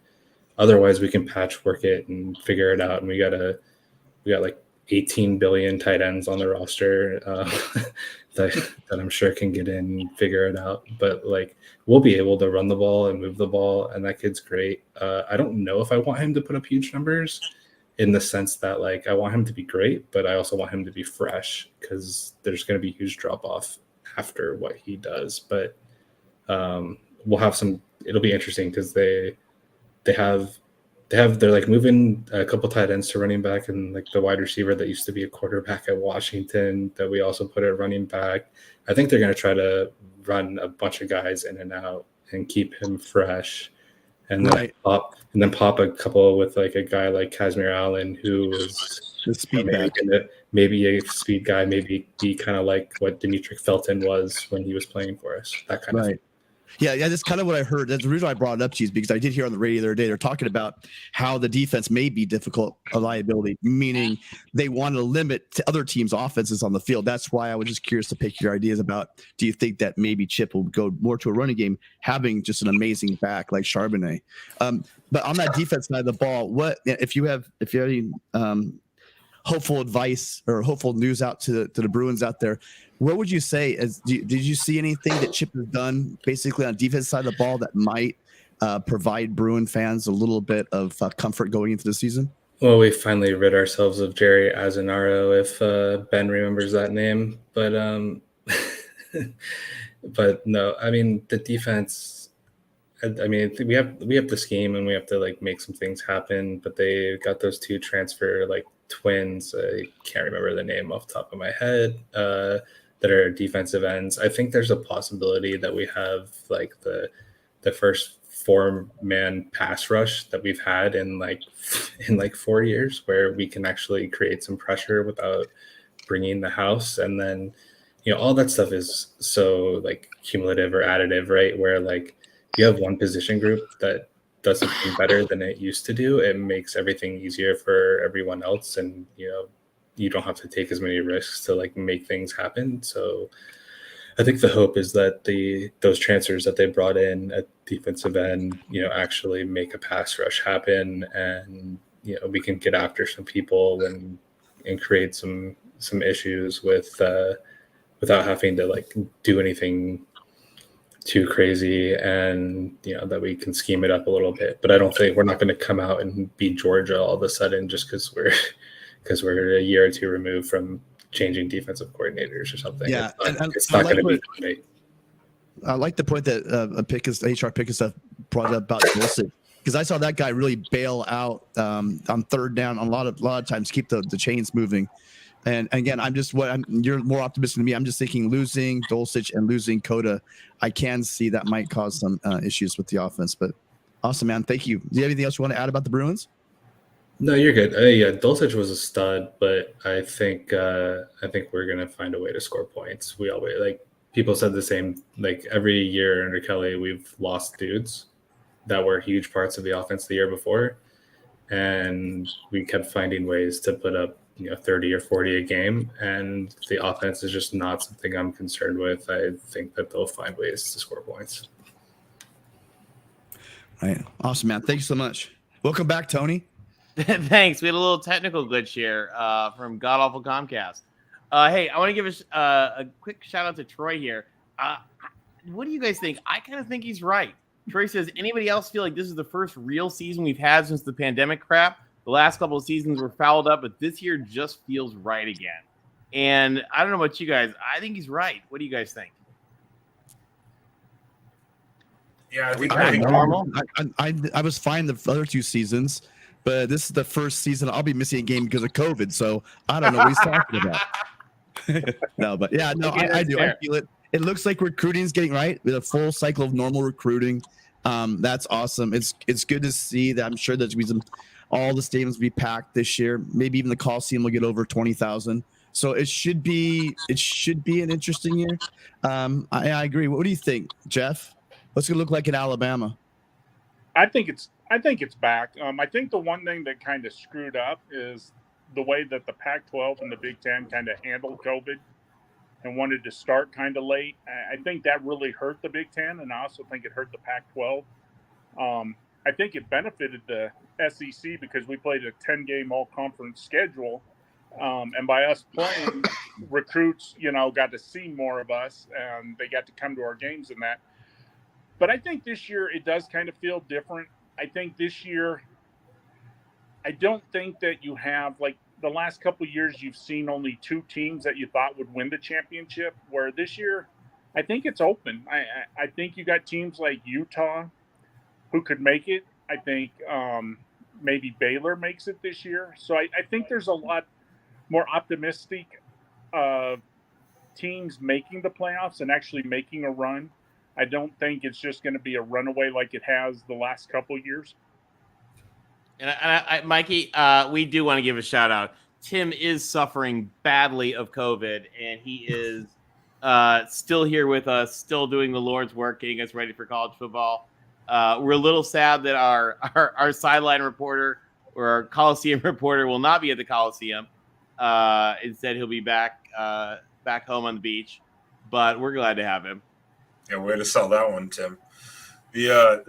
S6: otherwise, we can patchwork it and figure it out. And we got like 18 billion tight ends on the roster that I'm sure can get in and figure it out. But like, we'll be able to run the ball and move the ball, and that kid's great. I don't know if I want him to put up huge numbers, in the sense that like I want him to be great, but I also want him to be fresh, because there's going to be huge drop off after what he does. But we'll have some. It'll be interesting because they're like moving a couple tight ends to running back, and like the wide receiver that used to be a quarterback at Washington that we also put at running back. I think they're going to try to run a bunch of guys in and out and keep him fresh, and then pop a couple with like a guy like Casimir Allen, who is maybe a speed guy, maybe be kind of like what Dimitri Felton was when he was playing for us. That kind of thing.
S2: Yeah, that's kind of what I heard. That's the reason I brought it up to you, is because I did hear on the radio the other day, they're talking about how the defense may be difficult, a liability, meaning they want to limit to other teams' offenses on the field. That's why I was just curious to pick your ideas about, do you think that maybe Chip will go more to a running game, having just an amazing back like Charbonnet? But on that defense side of the ball, what if you have any hopeful advice or hopeful news out to the Bruins out there? What would you say? Did you see anything that Chip has done basically on defense side of the ball that might provide Bruin fans a little bit of comfort going into the season?
S6: Well, we finally rid ourselves of Jerry Azanaro, if Ben remembers that name. But but no, I mean the defense. I mean we have the scheme and we have to like make some things happen. But they got those two transfer like twins. I can't remember the name off the top of my head. That are defensive ends. I think there's a possibility that we have like the first 4-man pass rush that we've had in 4 years, where we can actually create some pressure without bringing the house. And then, all that stuff is so like cumulative or additive, right? Where like you have one position group that does something better than it used to do, it makes everything easier for everyone else. And, you don't have to take as many risks to like make things happen. So I think the hope is that those transfers that they brought in at defensive end, actually make a pass rush happen, and we can get after some people and create some issues without having to like do anything too crazy, and that we can scheme it up a little bit. But I don't think we're not going to come out and beat Georgia all of a sudden just because we're a year or two removed from changing defensive coordinators or something.
S2: Yeah,
S6: it's not going to be great.
S2: I like the point that HR Pickus brought up about Wilson, because I saw that guy really bail out on third down a lot of times, keep the chains moving. And again, you're more optimistic than me. I'm just thinking losing Dulcich and losing Coda, I can see that might cause some issues with the offense. But awesome, man. Thank you. Do you have anything else you want to add about the Bruins?
S6: No, you're good. Yeah, Dulcich was a stud, but I think we're gonna find a way to score points. We always people said the same. Like every year under Kelly, we've lost dudes that were huge parts of the offense the year before, and we kept finding ways to put up 30 or 40 a game. And the offense is just not something I'm concerned with. I think that they'll find ways to score points.
S2: All right, awesome, man. Thank you so much. Welcome back, Tony.
S1: Thanks. We had a little technical glitch here from God Awful Comcast. Hey, I want to give a quick shout out to Troy here. What do you guys think? I kind of think he's right. Troy says, anybody else feel like this is the first real season we've had since the pandemic crap? The last couple of seasons were fouled up, but this year just feels right again. And I don't know about you guys. I think he's right. What do you guys think?
S5: Yeah,
S2: I was fine the other two seasons, but this is the first season I'll be missing a game because of COVID. So I don't know what he's talking about. No, but yeah, no, I do. Fair. I feel it. It looks like recruiting is getting right with a full cycle of normal recruiting. That's awesome. It's good to see that. I'm sure there's all the stadiums will be packed this year. Maybe even the Coliseum will get over 20,000. So it should be an interesting year. I agree. What do you think, Jeff? What's it gonna look like in Alabama?
S7: I think it's back. I think the one thing that kind of screwed up is the way that the Pac-12 and the Big Ten kind of handled COVID and wanted to start kind of late. I think that really hurt the Big Ten, and I also think it hurt the Pac-12. I think it benefited the SEC because we played a 10-game all-conference schedule, and by us playing, recruits, got to see more of us, and they got to come to our games and that. But I think this year it does kind of feel different. I think this year, I don't think that you have, like the last couple of years, you've seen only two teams that you thought would win the championship, where this year, I think it's open. I think you got teams like Utah who could make it. I think maybe Baylor makes it this year. So I think there's a lot more optimistic teams making the playoffs and actually making a run. I don't think it's just going to be a runaway like it has the last couple years.
S1: And I, Mikey, we do want to give a shout out. Tim is suffering badly of COVID, and he is still here with us, still doing the Lord's work, getting us ready for college football. We're a little sad that our sideline reporter or our Coliseum reporter will not be at the Coliseum. Instead, he'll be back home on the beach. But we're glad to have him.
S5: Yeah, way to sell that one, Tim. I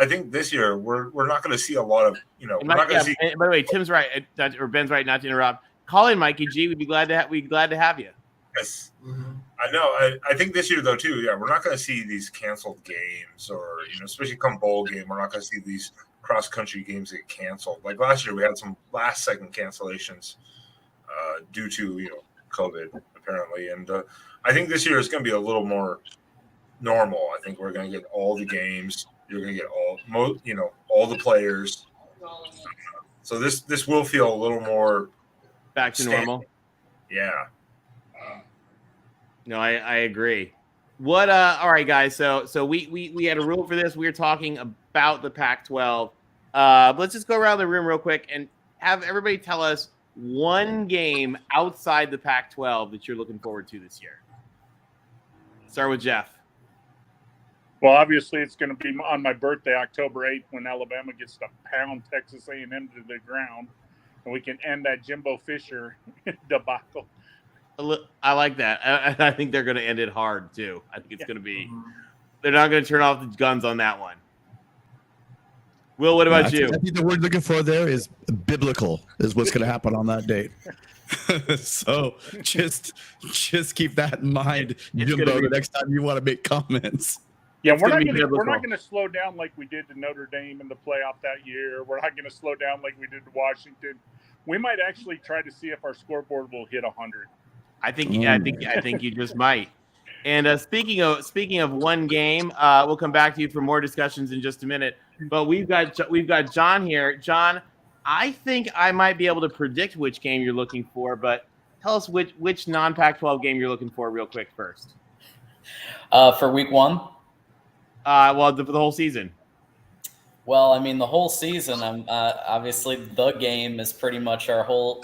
S5: think this year we're not going to see a lot of, we're not going to see.
S1: By the way, Tim's right, or Ben's right, not to interrupt. Call in, Mikey G. We'd be glad to have you.
S5: Yes. I know. I think this year though too. Yeah, we're not going to see these canceled games, or especially come bowl game, we're not going to see these cross country games get canceled. Like last year, we had some last second cancellations due to COVID apparently, and I think this year is going to be a little more normal. I think we're going to get all the games. You're going to get all the players. So this will feel a little more
S1: back to normal.
S5: Yeah.
S1: No, I agree. What all right, guys. So we had a rule for this. We were talking about the Pac-12. Let's just go around the room real quick and have everybody tell us one game outside the Pac-12 that you're looking forward to this year. Start with Jeff.
S7: Well, obviously, it's going to be on my birthday, October 8th, when Alabama gets to pound Texas A&M to the ground, and we can end that Jimbo Fisher debacle.
S1: I like that. I think they're going to end it hard, too. I think it's going to be – they're not going to turn off the guns on that one. Will, what about you?
S2: I think the word looking for there is biblical is what's going to happen on that date. So just keep that in mind, Jimbo, the next time you want to make comments.
S7: Yeah, we're not going to slow down like we did to Notre Dame in the playoff that year. We're not going to slow down like we did to Washington. We might actually try to see if our scoreboard will hit 100.
S1: I think you just might. And speaking of one game, we'll come back to you for more discussions in just a minute. But we've got John here. John, I think I might be able to predict which game you're looking for, but tell us which non-Pac-12 game you're looking for real quick first.
S13: For week one?
S1: Well, the whole season.
S13: Well, I mean, the whole season, obviously the game is pretty much our whole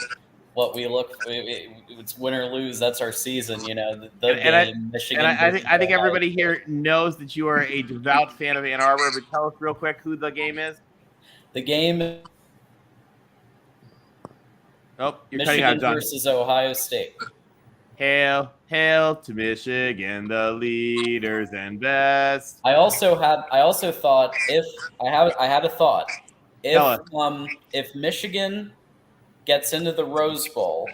S13: what we look. It's win or lose. That's our season, the game. Michigan.
S1: And I think everybody here knows that you are a devout fan of Ann Arbor. But tell us real quick who the game is.
S13: The game.
S1: Oh, you're
S13: Michigan
S1: cutting out, John.
S13: versus Ohio State.
S1: Hail to Michigan, the leaders and best.
S13: I also thought I had a thought. If Michigan gets into the Rose Bowl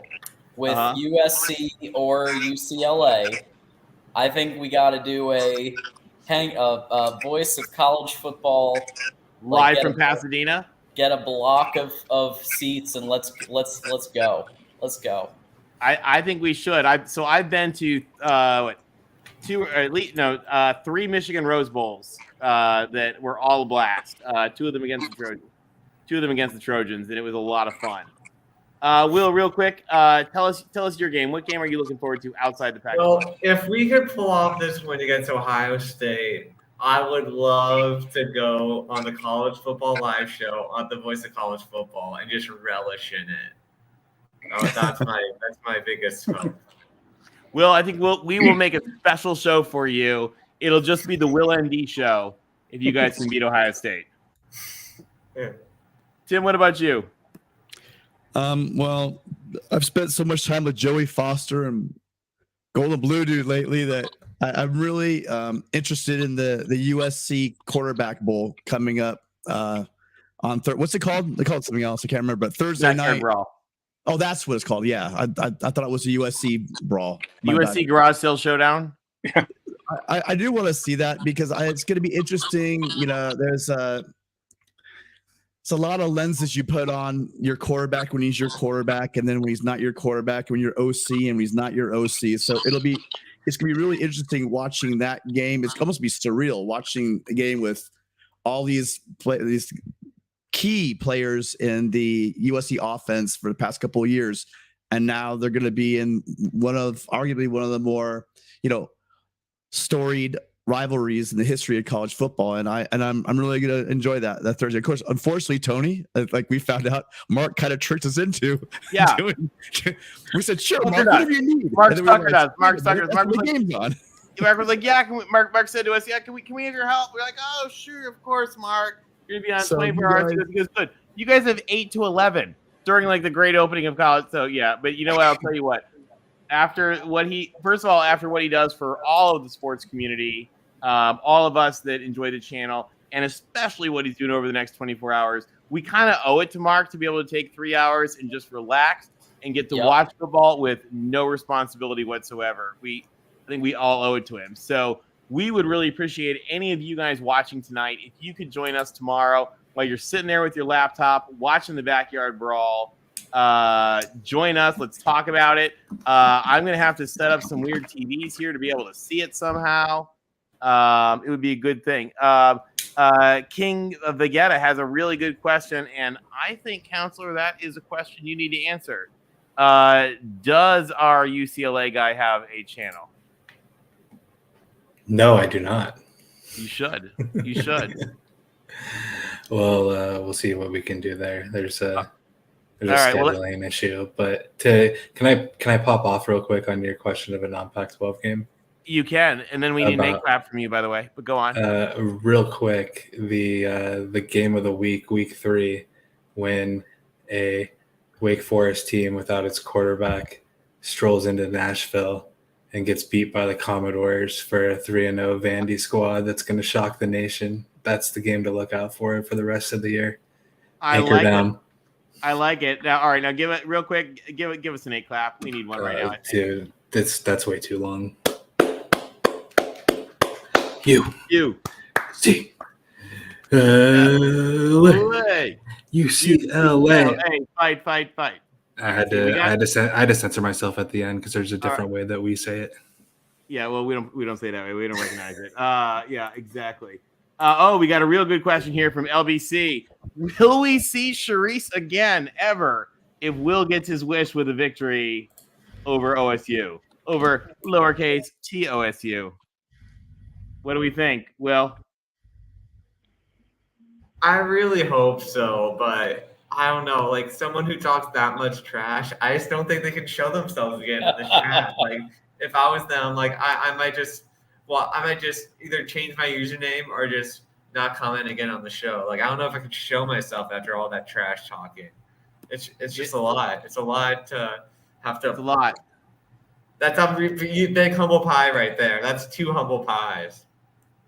S13: with USC or UCLA, I think we got to do a voice of college football
S1: live from Pasadena.
S13: Get a block of seats and let's go. Let's go.
S1: I think we should. I've been to three Michigan Rose Bowls that were all a blast. Two of them against the Trojans, and it was a lot of fun. Will, real quick, tell us your game. What game are you looking forward to outside the Pac-12?
S3: Well, if we could pull off this win against Ohio State, I would love to go on the college football live show on the Voice of College Football and just relish in it. That's my biggest hope.
S1: Will, I think we will make a special show for you. It'll just be the Will ND show if you guys can beat Ohio State.
S3: Yeah.
S1: Tim, what about you?
S2: Well, I've spent so much time with Joey Foster and Golden Blue Dude lately that I'm really interested in the USC quarterback bowl coming up on what's it called? They call it something else. I can't remember. But Thursday night.
S1: Brawl.
S2: Oh, that's what it's called. Yeah, I thought it was a USC brawl.
S1: USC Garage Sale Showdown.
S2: I do want to see that because it's going to be interesting. There's it's a lot of lenses you put on your quarterback when he's your quarterback, and then when he's not your quarterback, when you're OC and when he's not your OC. So it's going to be really interesting watching that game. It's almost be surreal watching a game with all these key players in the USC offense for the past couple of years, and now they're going to be in arguably one of the more storied rivalries in the history of college football, and I'm really going to enjoy that Thursday. Of course, unfortunately, Tony, like we found out, Mark kind of tricked us into.
S1: Yeah,
S2: we said, "Sure, Mark, whatever you need."
S1: Mark suckered us. Mark suckered us.
S2: Mark was like,
S1: Mark was like, "Yeah." Mark said to us, "Yeah, can we have your help?" We're like, "Oh, sure, of course, Mark. You're gonna be on 24 hours." He goes, "Good." You guys have 8 to 11 during like the great opening of college. So yeah, but you know what? I'll tell you what. After what he does for all of the sports community, all of us that enjoy the channel, and especially what he's doing over the next 24 hours, we kind of owe it to Mark to be able to take 3 hours and just relax. and get to watch football with no responsibility whatsoever. I think we all owe it to him. So we would really appreciate any of you guys watching tonight if you could join us tomorrow while you're sitting there with your laptop watching the Backyard Brawl. Join us. Let's talk about it. I'm going to have to set up some weird TVs here to be able to see it somehow. It would be a good thing. King Vegeta has a really good question, and I think, Counselor, that is a question you need to answer. Does our UCLA guy have a channel?
S6: No, I do not.
S1: You should. You should.
S6: Well, we'll see what we can do there. There's a
S1: right,
S6: scheduling issue, but can I pop off real quick on your question of a non-Pac-12 game?
S1: You can, and then we need an clap from you, by the way. But go on.
S6: Real quick, the game of the week 3, when a Wake Forest team without its quarterback strolls into Nashville and gets beat by the Commodores for a 3-0 Vandy squad that's going to shock the nation. That's the game to look out for the rest of the year. Anchor down.
S1: I like it. Now, all right, now give it real quick. Give us an 8 clap. We need one right now.
S6: Dude, that's way too long. UCLA.
S1: Fight.
S6: I had to censor myself at the end because there's a different way that we say it.
S1: Yeah, well, we don't say it that way. We don't recognize it. Yeah, exactly. We got a real good question here from LBC. Will we see Charisse again ever if Will gets his wish with a victory over OSU, over lowercase t OSU? What do we think, Will?
S3: I really hope so, but I don't know. Like, someone who talks that much trash, I just don't think they can show themselves again in the chat. Like, if I was them, like, I might just either change my username or just not comment again on the show. Like, I don't know if I could show myself after all that trash talking. It's just a lot. It's a lot to have to.
S1: It's a lot.
S3: That's a big humble pie right there. That's 2 humble pies.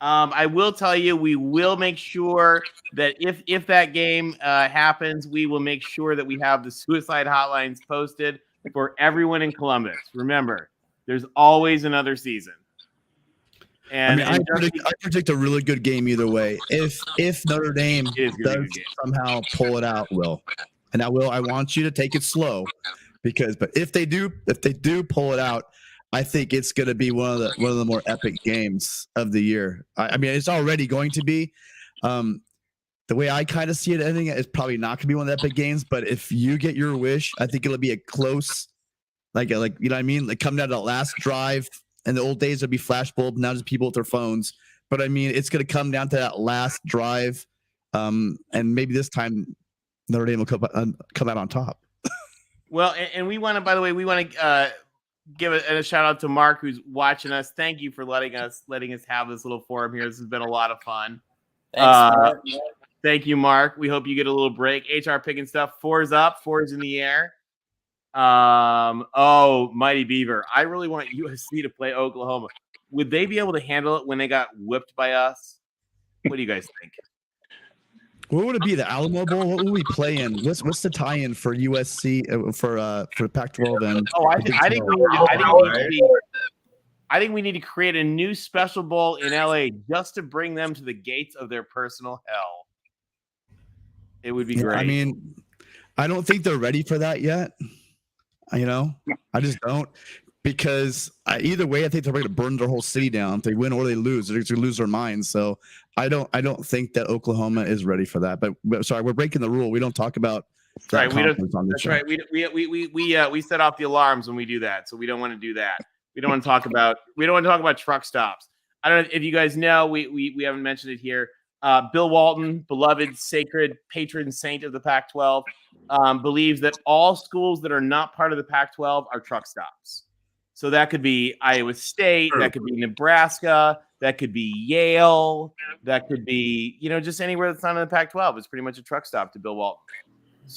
S1: I will tell you, we will make sure that if that game happens, we will make sure that we have the suicide hotlines posted for everyone in Columbus. Remember, there's always another season. And
S2: I predict a really good game either way. If Notre Dame does somehow pull it out, Will, and I want you to take it slow, but if they do pull it out, I think it's going to be one of the more epic games of the year. I mean, it's already going to be. The way I kind of see it ending, it's probably not going to be one of the epic games. But if you get your wish, I think it'll be a close, like you know what I mean, like coming down to the last drive. In the old days, there'd be flash bulb. Now just people with their phones. But I mean, it's going to come down to that last drive, and maybe this time Notre Dame will come out on top.
S1: Well, and we want to, by the way, give a shout out to Mark, who's watching us. Thank you for letting us have this little forum here. This has been a lot of fun.
S13: Thanks, Mark.
S1: Thank you, Mark. We hope you get a little break. HR picking stuff. 4's up. 4's in the air. Mighty Beaver. I really want USC to play Oklahoma. Would they be able to handle it when they got whipped by us? What do you guys think?
S2: What would it be? The Alamo Bowl? What would we play in? What's the tie-in for USC for Pac-12? And
S1: I think we need to create a new special bowl in LA just to bring them to the gates of their personal hell. It would be great.
S2: I mean, I don't think they're ready for that yet. I just don't, because either way, I think they're going to burn their whole city down. If they win or they lose, they're going to lose their minds. So I don't think that Oklahoma is ready for that. But sorry, we're breaking the rule. We don't talk about that.
S1: Right, that's right. We set off the alarms when we do that, so we don't want to do that. We don't want to talk about truck stops. I don't know if you guys know. We haven't mentioned it here. Bill Walton, beloved, sacred patron saint of the Pac-12, believes that all schools that are not part of the Pac-12 are truck stops. So that could be Iowa State, that could be Nebraska, that could be Yale, that could be, just anywhere that's not in the Pac-12. It's pretty much a truck stop to Bill Walton.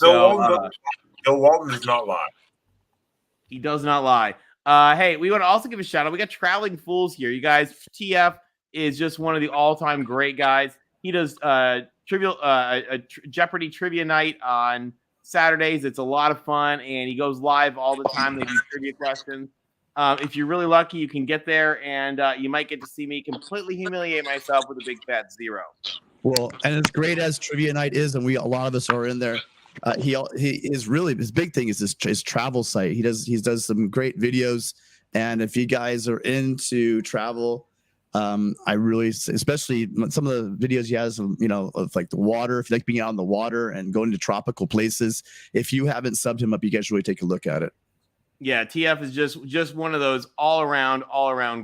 S5: Bill Walton does not lie.
S1: He does not lie. Hey, we want to also give a shout out. We got Traveling Fools here. You guys, TF is just one of the all-time great guys. He does Jeopardy trivia night on Saturdays. It's a lot of fun, and he goes live all the time. They do trivia questions. If you're really lucky, you can get there, and you might get to see me completely humiliate myself with a big fat 0.
S2: Well, and as great as trivia night is, and a lot of us are in there. He is really, his big thing is his travel site. He does some great videos, and if you guys are into travel, I really, especially some of the videos he has, of like the water. If you like being out on the water and going to tropical places, if you haven't subbed him up, you guys should really take a look at it.
S1: Yeah, TF is just one of those all around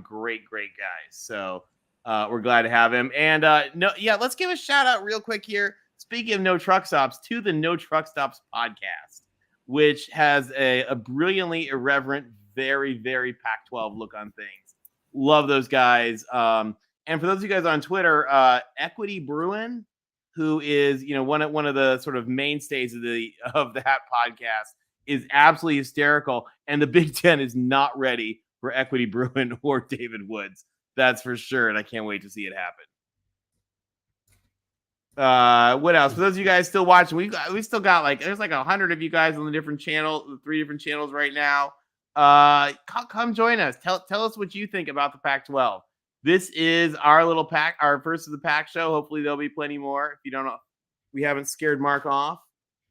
S1: great guys. So we're glad to have him. And let's give a shout out real quick here. Speaking of No Truck Stops, to the No Truck Stops podcast, which has a brilliantly irreverent, very, very Pac-12 look on things. Love those guys. And for those of you guys on Twitter, Equity Bruin, who is one of the sort of mainstays of that podcast, is absolutely hysterical. And the Big Ten is not ready for Equity Bruin or David Woods. That's for sure. And I can't wait to see it happen. What else? For those of you guys still watching, we still got there's 100 of you guys on the 3 different channels right now. Come join us. Tell us what you think about the Pac-12. This is our little pack, our first of the pack show. Hopefully there'll be plenty more. If you don't know, we haven't scared Mark off.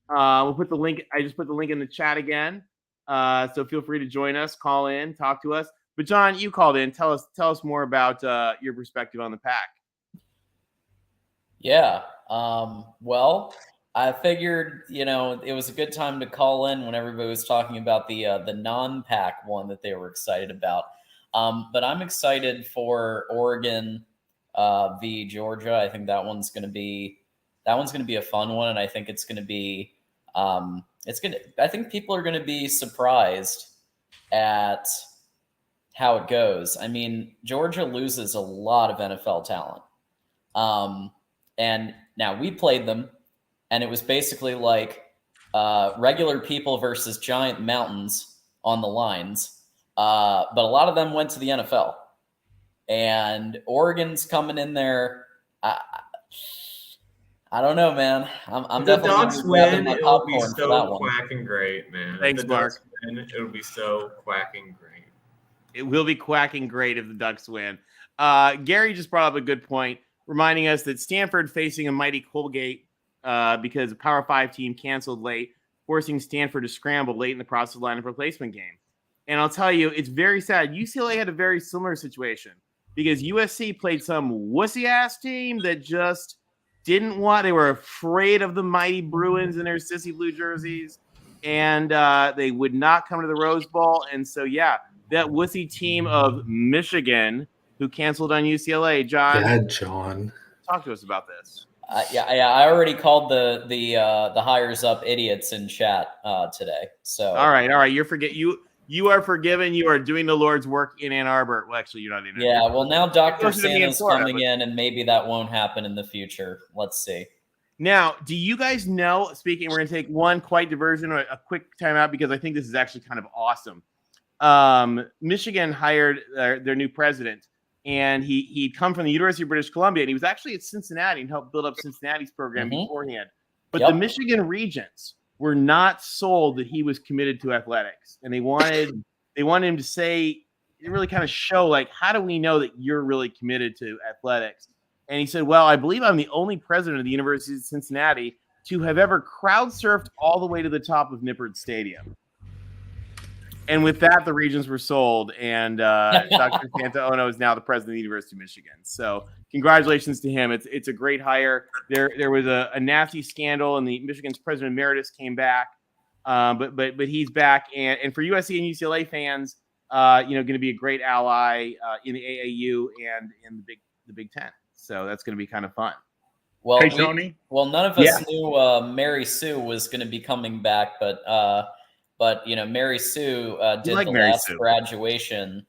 S1: We'll put the link. I just put the link in the chat again. So feel free to join us, call in, talk to us. But John, you called in. Tell us more about your perspective on the pack.
S13: Yeah. Well, I figured, it was a good time to call in when everybody was talking about the non-pack one that they were excited about. But I'm excited for Oregon v. Georgia. I think that one's going to be a fun one, and I think it's going to be I think people are going to be surprised at how it goes. I mean, Georgia loses a lot of NFL talent. And now we played them, and it was basically like regular people versus giant mountains on the lines. But a lot of them went to the NFL. And Oregon's coming in there. I don't know, man. I'm
S3: the
S13: definitely
S3: Ducks win. It'll be
S13: for that
S3: so
S13: one.
S3: quacking great, man.
S1: Thanks,
S3: if the
S1: Mark.
S3: Ducks win, it'll be so quacking great.
S1: It will be quacking great if the Ducks win. Gary just brought up a good point, reminding us that Stanford facing a mighty Colgate because a Power 5 team canceled late, forcing Stanford to scramble late in the process of lineup replacement game. And I'll tell you, it's very sad. UCLA had a very similar situation because USC played some wussy-ass team that just didn't want. They were afraid of the mighty Bruins in their sissy blue jerseys, and they would not come to the Rose Bowl. And so, yeah, that wussy team of Michigan who canceled on UCLA. John,
S6: Yeah, John,
S1: talk to us about this.
S13: Yeah, I already called the hires up idiots in chat today. So
S1: all right, you are forgiven. You are doing the Lord's work in Ann Arbor. Well, actually, you're not in.
S13: Yeah, well, now Dr.
S1: Santa's
S13: Santa's
S1: Florida,
S13: coming in, and maybe that won't happen in the future. Let's see.
S1: Now, do you guys know? Speaking, we're going to take one quick diversion, or a quick timeout, because I think this is actually kind of awesome. Michigan hired their new president, and he'd come from the University of British Columbia, and he was actually at Cincinnati and helped build up Cincinnati's program beforehand. But the Michigan Regents were not sold that he was committed to athletics, and they wanted him to say, really kind of show, like, how do we know that you're really committed to athletics? And he said, well, I believe I'm the only president of the University of Cincinnati to have ever crowd surfed all the way to the top of Nippert Stadium. And with that, the Regents were sold, and Dr. Santa Ono is now the president of the University of Michigan. So congratulations to him. It's a great hire. There was a nasty scandal, and the Michigan's president emeritus came back, but he's back. And for USC and UCLA fans, going to be a great ally in the AAU and in the Big Ten. So that's going to be kind of fun.
S13: Well,
S7: Hey, Tony?
S13: None of us knew Mary Sue was going to be coming back, but Mary Sue did the last graduation.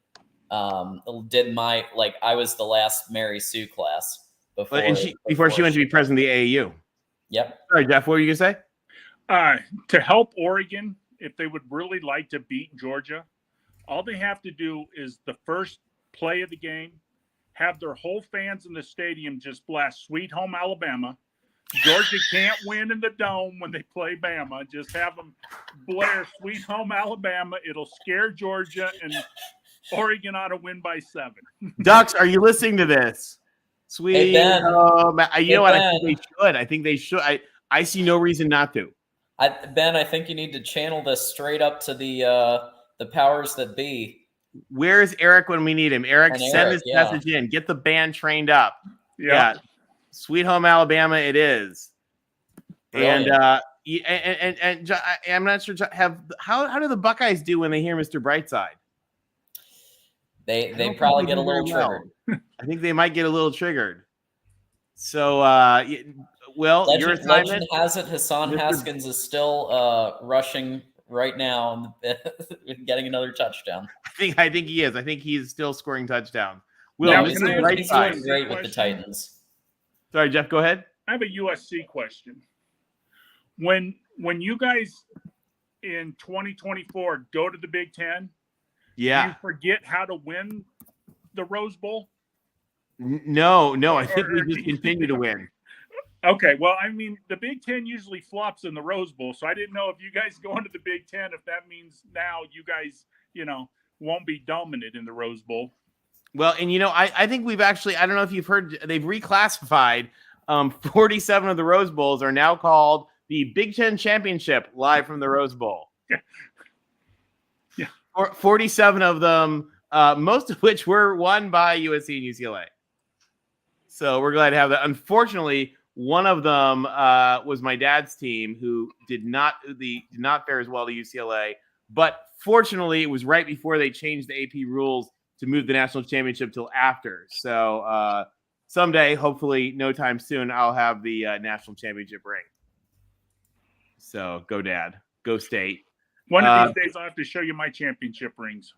S13: I was the last Mary Sue class
S1: before she went to be president of the AAU.
S13: Yep.
S1: Sorry, Jeff, what were you going to say?
S7: To help Oregon, if they would really like to beat Georgia, all they have to do is the first play of the game, have their whole fans in the stadium just blast Sweet Home Alabama, Georgia can't win in the Dome when they play Bama. Just have them blare Sweet Home Alabama. It'll scare Georgia, and Oregon ought to win by 7.
S1: Ducks, are you listening to this? Sweet.
S13: Hey, Ben.
S1: You know what?
S13: Ben.
S1: I think they should. I think they should. I see no reason not to.
S13: Ben, I think you need to channel this straight up to the powers that be.
S1: Where is Eric when we need him? Eric, send this message in. Get the band trained up. Yeah. Sweet Home Alabama it is. Brilliant. And I'm not sure how do the Buckeyes do when they hear Mr. Brightside?
S13: They probably get a little triggered.
S1: I think they might get a little triggered. So your assignment,
S13: legend has it Hassan Haskins is still rushing right now and getting another touchdown.
S1: I think he is. I think he's still scoring touchdowns.
S13: He's doing great with the Titans.
S1: Sorry, Jeff, go ahead.
S7: I have a USC question. When you guys in 2024 go to the Big Ten, do you forget how to win the Rose Bowl?
S1: No. I think we just continue to win.
S7: Okay, well, I mean, the Big Ten usually flops in the Rose Bowl, so I didn't know if you guys go into the Big Ten, if that means now you guys, won't be dominant in the Rose Bowl.
S1: Well, and I think we've actually, I don't know if you've heard, they've reclassified 47 of the Rose Bowls are now called the Big Ten Championship live from the Rose Bowl.
S7: Yeah.
S1: 47 of them, most of which were won by USC and UCLA. So we're glad to have that. Unfortunately, one of them was my dad's team, who did not fare as well to UCLA. But fortunately, it was right before they changed the AP rules to move the national championship till after. So someday, hopefully no time soon, I'll have the national championship ring. So go Dad, go State.
S7: One of these days I'll have to show you my championship rings.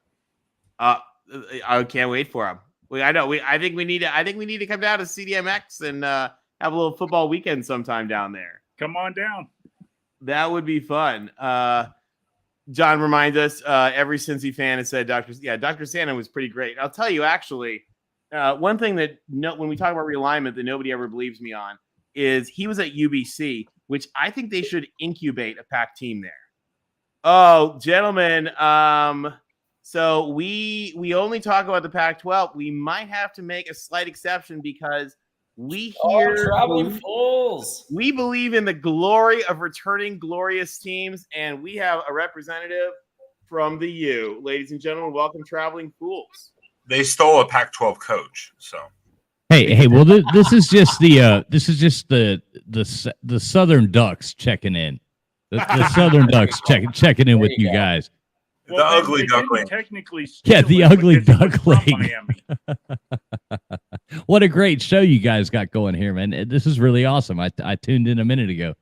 S1: I can't wait for them. I think we need to come down to CDMX and have a little football weekend sometime down there.
S7: Come on down. That
S1: would be fun. John reminds us every Cincy fan has said Dr. Santa was pretty great. I'll tell you, actually, one thing that when we talk about realignment that nobody ever believes me on is he was at UBC, which I think they should incubate a Pac team there. Oh, gentlemen, so we only talk about the Pac-12. We might have to make a slight exception because we
S13: traveling fools.
S1: We believe in the glory of returning glorious teams, and we have a representative from the U. Ladies and gentlemen, welcome Traveling Fools.
S5: They stole a Pac-12 coach, so.
S14: Hey! Well, this is just the Southern Ducks checking in. The Southern Ducks checking in with you guys.
S5: The ugly duckling.
S14: The ugly duckling. What a great show you guys got going here, man. This is really awesome. I tuned in a minute ago.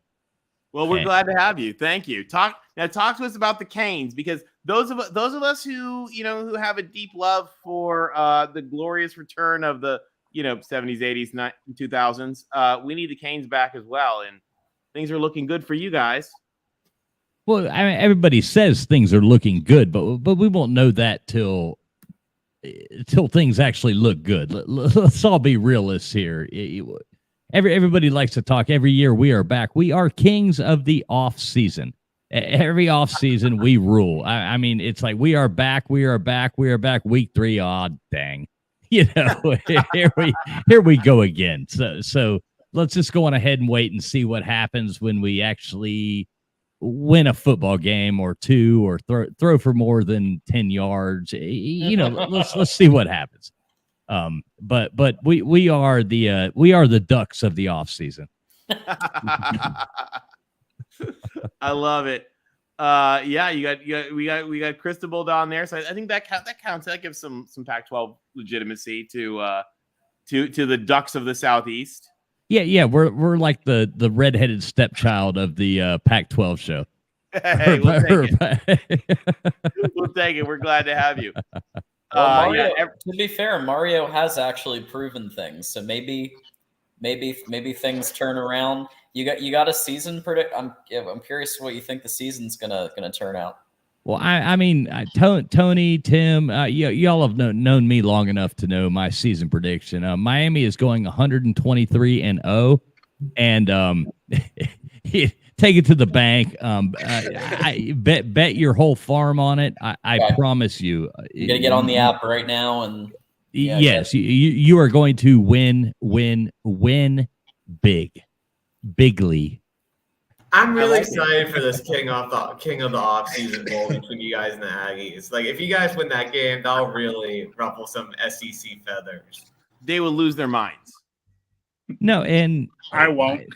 S1: Well, we're glad to have you. Thank you. Talk to us about the Canes, because those of us who have a deep love for the glorious return of the 70s, 80s, 2000s, we need the Canes back as well, and things are looking good for you guys.
S14: Well, I mean, everybody says things are looking good, but we won't know that till things actually look good. Let's all be realists here. Everybody likes to talk every year. We are back. We are kings of the off season. Every off season we rule. I mean, it's like we are back. We are back. We are back. Week 3. Oh, dang. Here we go again. So let's just go on ahead and wait and see what happens when we actually win a football game or two, or throw for more than 10 yards. Let's see what happens. But we are the Ducks of the off season.
S1: I love it. We got Cristobal down there, so I think that counts. That gives some Pac-12 legitimacy to the Ducks of the Southeast.
S14: Yeah, we're like the redheaded stepchild of the Pac-12 show.
S1: Hey, we'll take it. We'll take it. We're glad to have you.
S13: Well, to be fair, Mario has actually proven things, so maybe things turn around. You got a season predict. I'm curious what you think the season's gonna turn out.
S14: Well, I mean, Tony, Tim, y'all have known me long enough to know my season prediction. Miami is going 123-0. and take it to the bank. I bet your whole farm on it. I promise you.
S13: I'm gonna get on the app right now and. Yeah,
S14: yes, you are going to win bigly.
S15: I'm really excited for this king of the off-season bowl between you guys and the Aggies. Like, if you guys win that game, that'll really ruffle some SEC feathers.
S1: They will lose their minds.
S14: No, and
S7: I won't.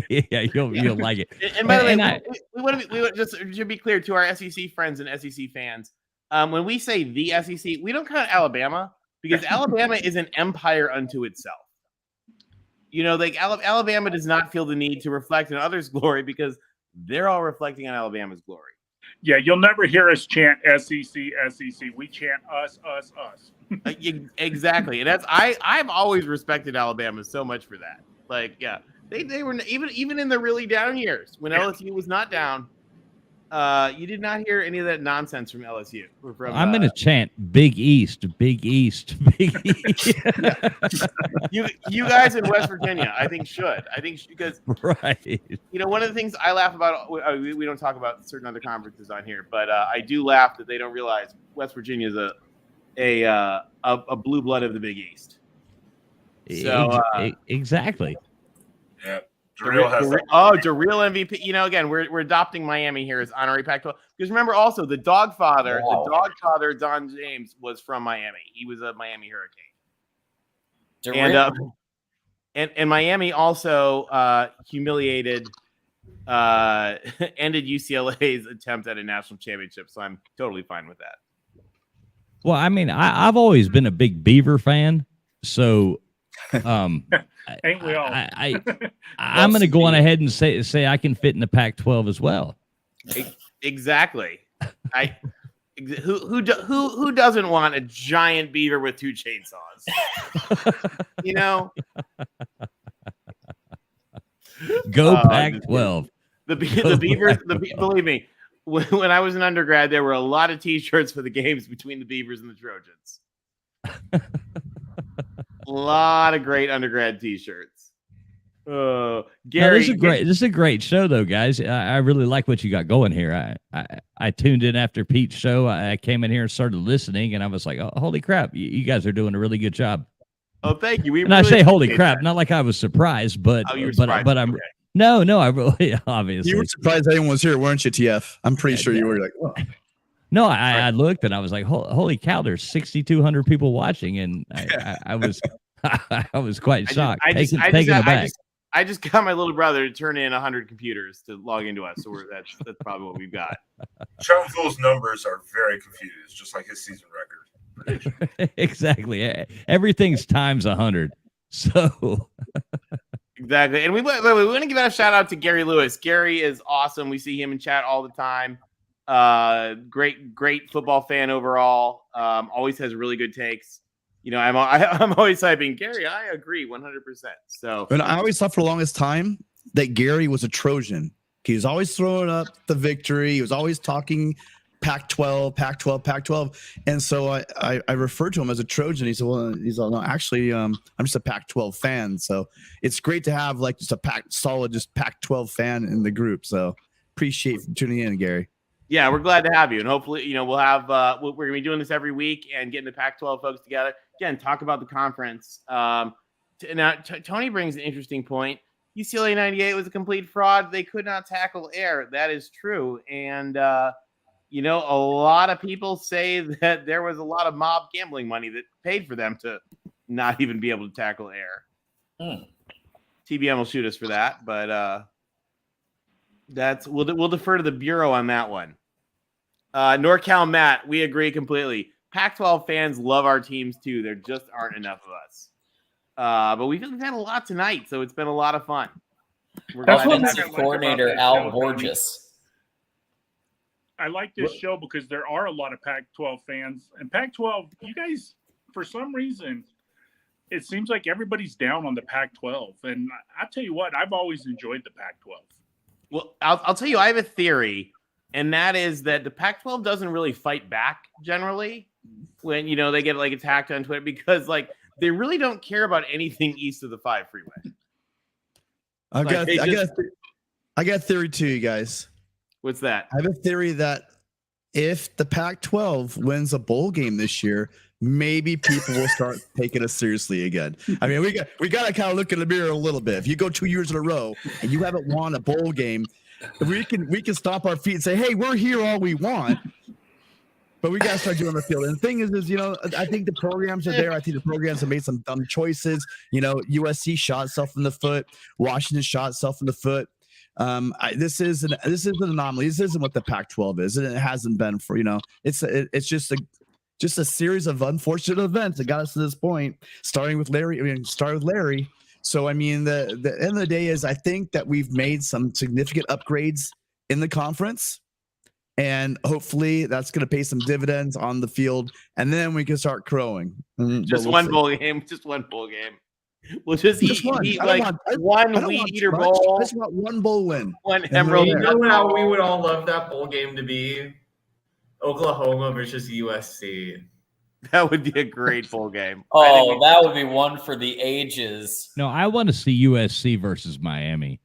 S14: Yeah, you'll like it.
S1: And by the way, we want to just to be clear to our SEC friends and SEC fans. When we say the SEC, we don't count Alabama because Alabama is an empire unto itself. You know, like Alabama does not feel the need to reflect on others' glory because they're all reflecting on Alabama's glory.
S7: Yeah, you'll never hear us chant SEC, SEC. We chant us.
S1: Exactly, and that's I've always respected Alabama so much for that. Like, yeah, they were even in the really down years when LSU was not down. You did not hear any of that nonsense from LSU.
S14: I'm going to chant Big East, Big East, Big East.
S1: you guys in West Virginia, I think should. I think because
S14: right.
S1: You know, one of the things I laugh about. We don't talk about certain other conferences on here, but I do laugh that they don't realize West Virginia is a blue blood of the Big East. So
S14: exactly.
S5: Yeah.
S1: Darrell MVP. You know, again, we're adopting Miami here as honorary Pac-12 because remember also the dog father Don James was from Miami. He was a Miami Hurricane. And Miami also humiliated, ended UCLA's attempt at a national championship. So I'm totally fine with that.
S14: Well, I mean, I've always been a big Beaver fan, so.
S7: Ain't we all?
S14: I'm going to go on ahead and say I can fit in the Pac-12 as well.
S1: Exactly. Who doesn't want a giant beaver with two chainsaws? You know.
S14: Go Pac-12.
S1: The Beavers. Believe me, when I was an undergrad, there were a lot of T-shirts for the games between the Beavers and the Trojans. A lot of great undergrad T-shirts. Gary,
S14: this is a great show, though, guys. I really like what you got going here. I tuned in after Pete's show. I came in here and started listening, and I was like, "Oh, holy crap! You guys are doing a really good job."
S1: Oh, thank you.
S14: I say "holy crap," not like I was surprised, but
S1: you were surprised.
S14: But I'm okay. No, I really obviously
S2: you were surprised anyone was here, weren't you, TF? I'm pretty sure you were like, "Whoa."
S14: No, I looked and I was like, "Holy cow!" There's 6,200 people watching, and I was I was quite shocked, taken aback.
S1: I just got my little brother to turn in 100 computers to log into us, so that's probably what we've got.
S5: Schoenfeld's numbers are very confused, just like his season record.
S14: Exactly, everything's times 100. So
S1: exactly, and we want to give a shout out to Gary Lewis. Gary is awesome. We see him in chat all the time. Great football fan overall. Always has really good takes. You know, I'm always typing Gary. I agree 100%. So,
S2: and I always thought for the longest time that Gary was a Trojan. He was always throwing up the victory. He was always talking Pac-12, and so I referred to him as a Trojan. He said, "Well, no, actually, I'm just a Pac-12 fan." So it's great to have like just a solid Pac-12 fan in the group. So appreciate tuning in, Gary.
S1: Yeah, we're glad to have you, and hopefully, you know, we'll have we're gonna be doing this every week and getting the Pac-12 folks together again, talk about the conference. Now, Tony brings an interesting point. UCLA 98 was a complete fraud. They could not tackle air. That is true, and you know, a lot of people say that there was a lot of mob gambling money that paid for them to not even be able to tackle air. TBM will shoot us for that, but we'll defer to the Bureau on that one. NorCal Matt, we agree completely. Pac-12 fans love our teams too. There just aren't enough of us. But we've had a lot tonight, so it's been a lot of fun.
S13: Offensive coordinator Al Borges.
S7: I like this show because there are a lot of Pac-12 fans. And Pac-12, you guys, for some reason, it seems like everybody's down on the Pac-12. And I'll tell you what, I've always enjoyed the Pac-12.
S1: Well, I'll tell you, I have a theory, and that is that the Pac-12 doesn't really fight back generally when, you know, they get like attacked on Twitter because like they really don't care about anything east of the 5 freeway.
S2: I got a theory too, you guys.
S1: What's that?
S2: I have a theory that if the Pac-12 wins a bowl game this year, maybe people will start taking us seriously again. I mean, we got to kind of look in the mirror a little bit. If you go 2 years in a row and you haven't won a bowl game, we can stomp our feet and say, "Hey, we're here all we want." But we got to start doing the field. And the thing is, I think the programs are there. I think the programs have made some dumb choices. USC shot itself in the foot. Washington shot itself in the foot. This is an anomaly. This isn't what the Pac-12 is, and it hasn't been for it's just a series of unfortunate events that got us to this point. Starting with Larry. So I mean, the end of the day is I think that we've made some significant upgrades in the conference, and hopefully that's going to pay some dividends on the field, and then we can start crowing.
S1: Just one bowl game. We'll just eat like one Wheat Eater bowl.
S2: I just want one bowl win.
S1: One Emerald.
S15: You know how we would all love that bowl game to be? Oklahoma versus USC.
S1: That would be a great bowl game.
S13: Oh, that would be one for the ages.
S14: No, I want to see USC versus Miami.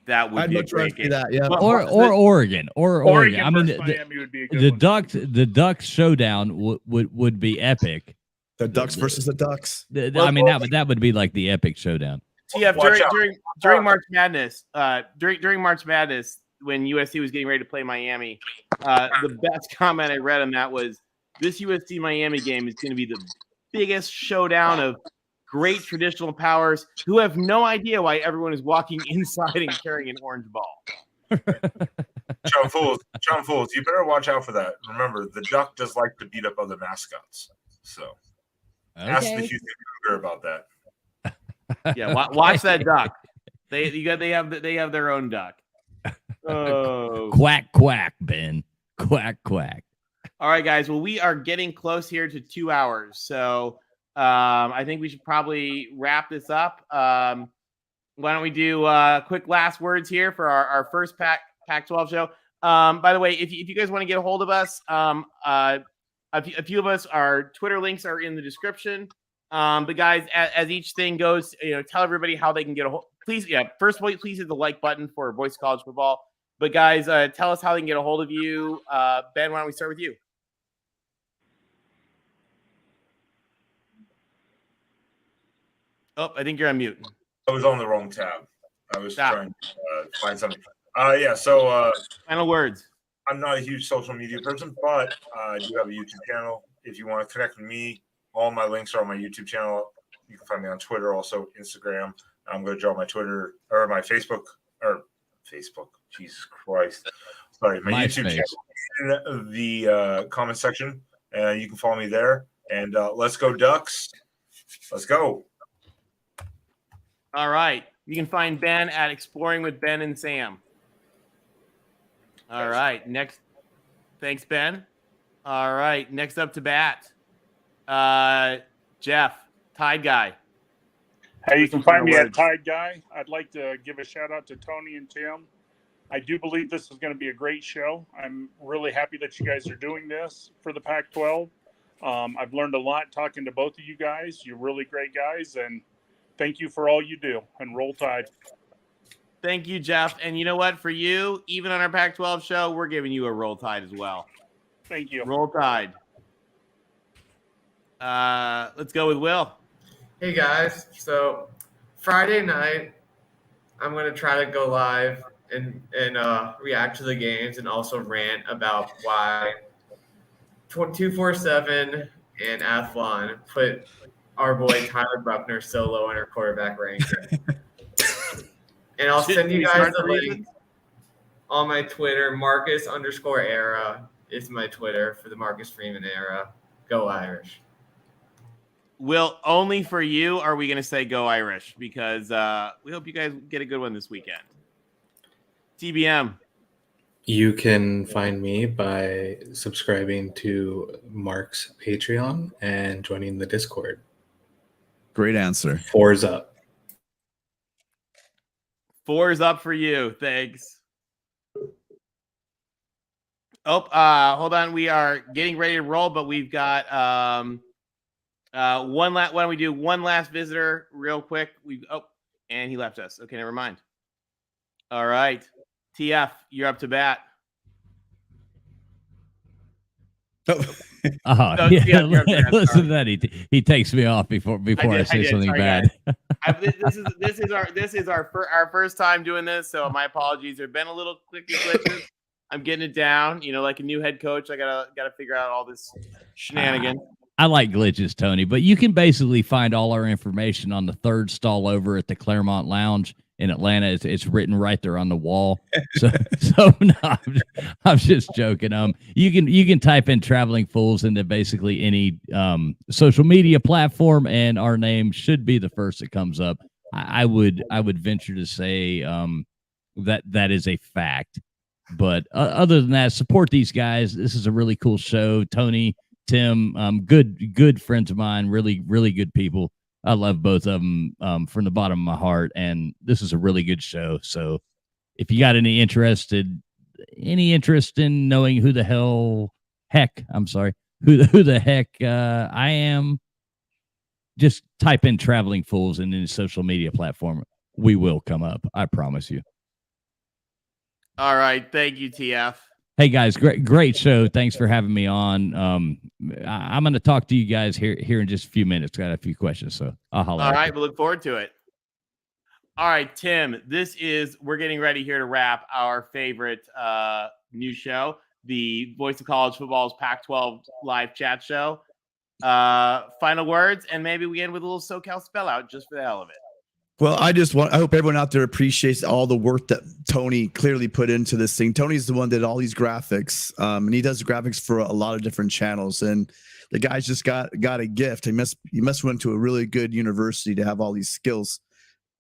S1: That would be a great game.
S2: That, yeah.
S14: Or Oregon.
S7: Oregon
S14: I mean,
S7: Miami would be a good one.
S14: the Ducks showdown would be epic.
S2: The Ducks versus the Ducks.
S14: I mean, that would be like the epic showdown.
S1: TF during March Madness, during March Madness, when USC was getting ready to play Miami, the best comment I read on that was, "This USC Miami game is going to be the biggest showdown of great traditional powers who have no idea why everyone is walking inside and carrying an orange ball."
S5: John Fools, you better watch out for that. Remember, the Duck does like to beat up other mascots, so ask the Houston Cougar about that.
S1: Yeah, watch that duck. They have their own duck. Oh,
S14: quack quack, Ben. Quack quack.
S1: All right, guys. Well, we are getting close here to 2 hours, so I think we should probably wrap this up. Why don't we do quick last words here for our first Pac-12 show? By the way, if you guys want to get a hold of us, a few of us, our Twitter links are in the description. But guys, as each thing goes, tell everybody how they can get a hold. Please, first of all, please hit the like button for Boise College football. But guys, tell us how they can get a hold of you. Ben, why don't we start with you? Oh, I think you're on mute.
S5: I was on the wrong tab. I was trying to find something. So
S1: final words.
S5: I'm not a huge social media person, but I do have a YouTube channel. If you want to connect with me, all my links are on my YouTube channel. You can find me on Twitter, also Instagram. I'm going to draw my Twitter or my Facebook. Jesus Christ. Sorry, my YouTube channel in the comment section. You can follow me there. And let's go Ducks. Let's go.
S1: All right. You can find Ben at Exploring with Ben and Sam. All right. Next. Thanks, Ben. All right. Next up to bat. Jeff, Tide Guy.
S7: Hey, you can find me at Tide Guy. I'd like to give a shout out to Tony and Tim. I do believe this is going to be a great show. I'm really happy that you guys are doing this for the Pac-12. I've learned a lot talking to both of you guys. You're really great guys, and thank you for all you do. And roll Tide.
S1: Thank you, Jeff. And you know what? For you, even on our Pac-12 show, we're giving you a roll Tide as well.
S7: Thank you.
S1: Roll Tide. Let's go with Will.
S15: Hey guys, so Friday night, I'm gonna try to go live and react to the games and also rant about why 247 and Athlon put our boy Tyler Buckner so low in our quarterback ranking. And I'll send you guys the link on my Twitter. Marcus_era is my Twitter for the Marcus Freeman era. Go Irish.
S1: Will, only for you are we going to say go Irish, because we hope you guys get a good one this weekend. TBM.
S6: You can find me by subscribing to Mark's Patreon and joining the Discord.
S2: Great answer.
S6: 4's up.
S1: 4's up for you. Thanks. Oh, hold on. We are getting ready to roll, but we've got why don't we do one last visitor real quick? And he left us. Okay, never mind. All right. TF, you're up to bat.
S14: Oh,
S1: No,
S14: yeah.
S1: TF, you're up to bat.
S14: Listen to that. He takes me off before I say something
S1: Sorry,
S14: bad.
S1: This is our first time doing this, so my apologies. There've been a little clicky glitches. I'm getting it down. You know, like a new head coach, I gotta figure out all this shenanigans.
S14: I like glitches, Tony, but you can basically find all our information on the third stall over at the Claremont Lounge in Atlanta. It's written right there on the wall. So no, I'm just joking. You can type in Traveling Fools into basically any social media platform, and our name should be the first that comes up. I would venture to say that is a fact. But other than that, support these guys. This is a really cool show. Tony, Tim, good friends of mine, really good people. I love both of them from the bottom of my heart, and this is a really good show. So if you got any interest in knowing who the heck I am, just type in Traveling Fools in any social media platform. We will come up. I promise you.
S1: All right. Thank you, TF.
S14: Hey guys, great show. Thanks for having me on. I'm going to talk to you guys here in just a few minutes. Got a few questions, so I'll holler.
S1: All right, we look forward to it. All right, Tim, we're getting ready here to wrap our favorite new show, the Voice of College Football's Pac-12 live chat show. Final words, and maybe we end with a little SoCal spell out just for the hell of it.
S2: Well, I hope everyone out there appreciates all the work that Tony clearly put into this thing. Tony's the one that did all these graphics, and he does graphics for a lot of different channels. And the guy's just got a gift. He must went to a really good university to have all these skills.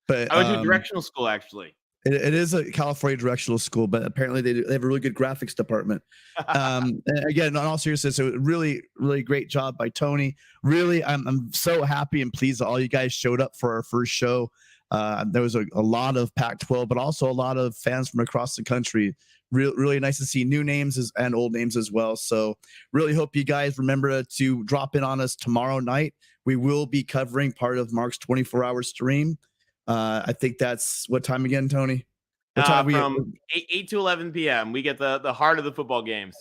S2: But
S1: I went to a directional school, actually.
S2: It is a California directional school, but apparently they have a really good graphics department. And again, on all seriousness, a really great job by Tony. Really, I'm so happy and pleased that all you guys showed up for our first show. There was a lot of Pac-12, but also a lot of fans from across the country. Really nice to see new names and old names as well. So really hope you guys remember to drop in on us tomorrow night. We will be covering part of Mark's 24-hour stream. I think that's what time again, Tony? What time
S1: from 8 to 11 p.m. We get the heart of the football games.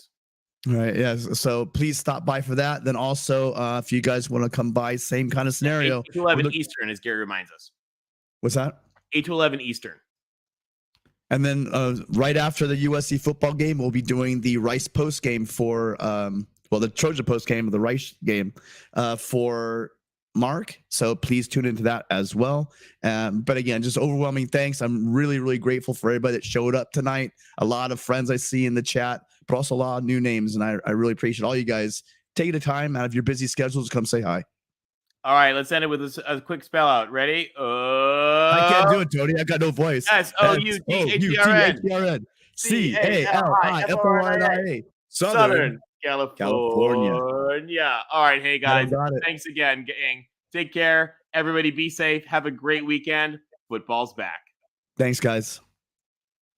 S2: All right. Yeah. So please stop by for that. Then also, if you guys want to come by, same kind of scenario.
S1: 8 to 11 Eastern, as Gary reminds us.
S2: What's that?
S1: 8 to 11 Eastern.
S2: And then right after the USC football game, we'll be doing the Rice post game for the Trojan post game, the Rice game for Mark. So please tune into that as well. But again, just overwhelming thanks. I'm really grateful for everybody that showed up tonight. A lot of friends I see in the chat, but also a lot of new names. And I really appreciate all you guys taking the time out of your busy schedules to come say hi.
S1: All right, let's end it with a quick spell out. Ready?
S2: I can't do it, Tony. I got no voice.
S1: SOUTHRN
S2: CALIFORNIA.
S1: Southern California. All right, hey guys, thanks again, gang. Take care. Everybody be safe. Have a great weekend. Football's back.
S2: Thanks, guys.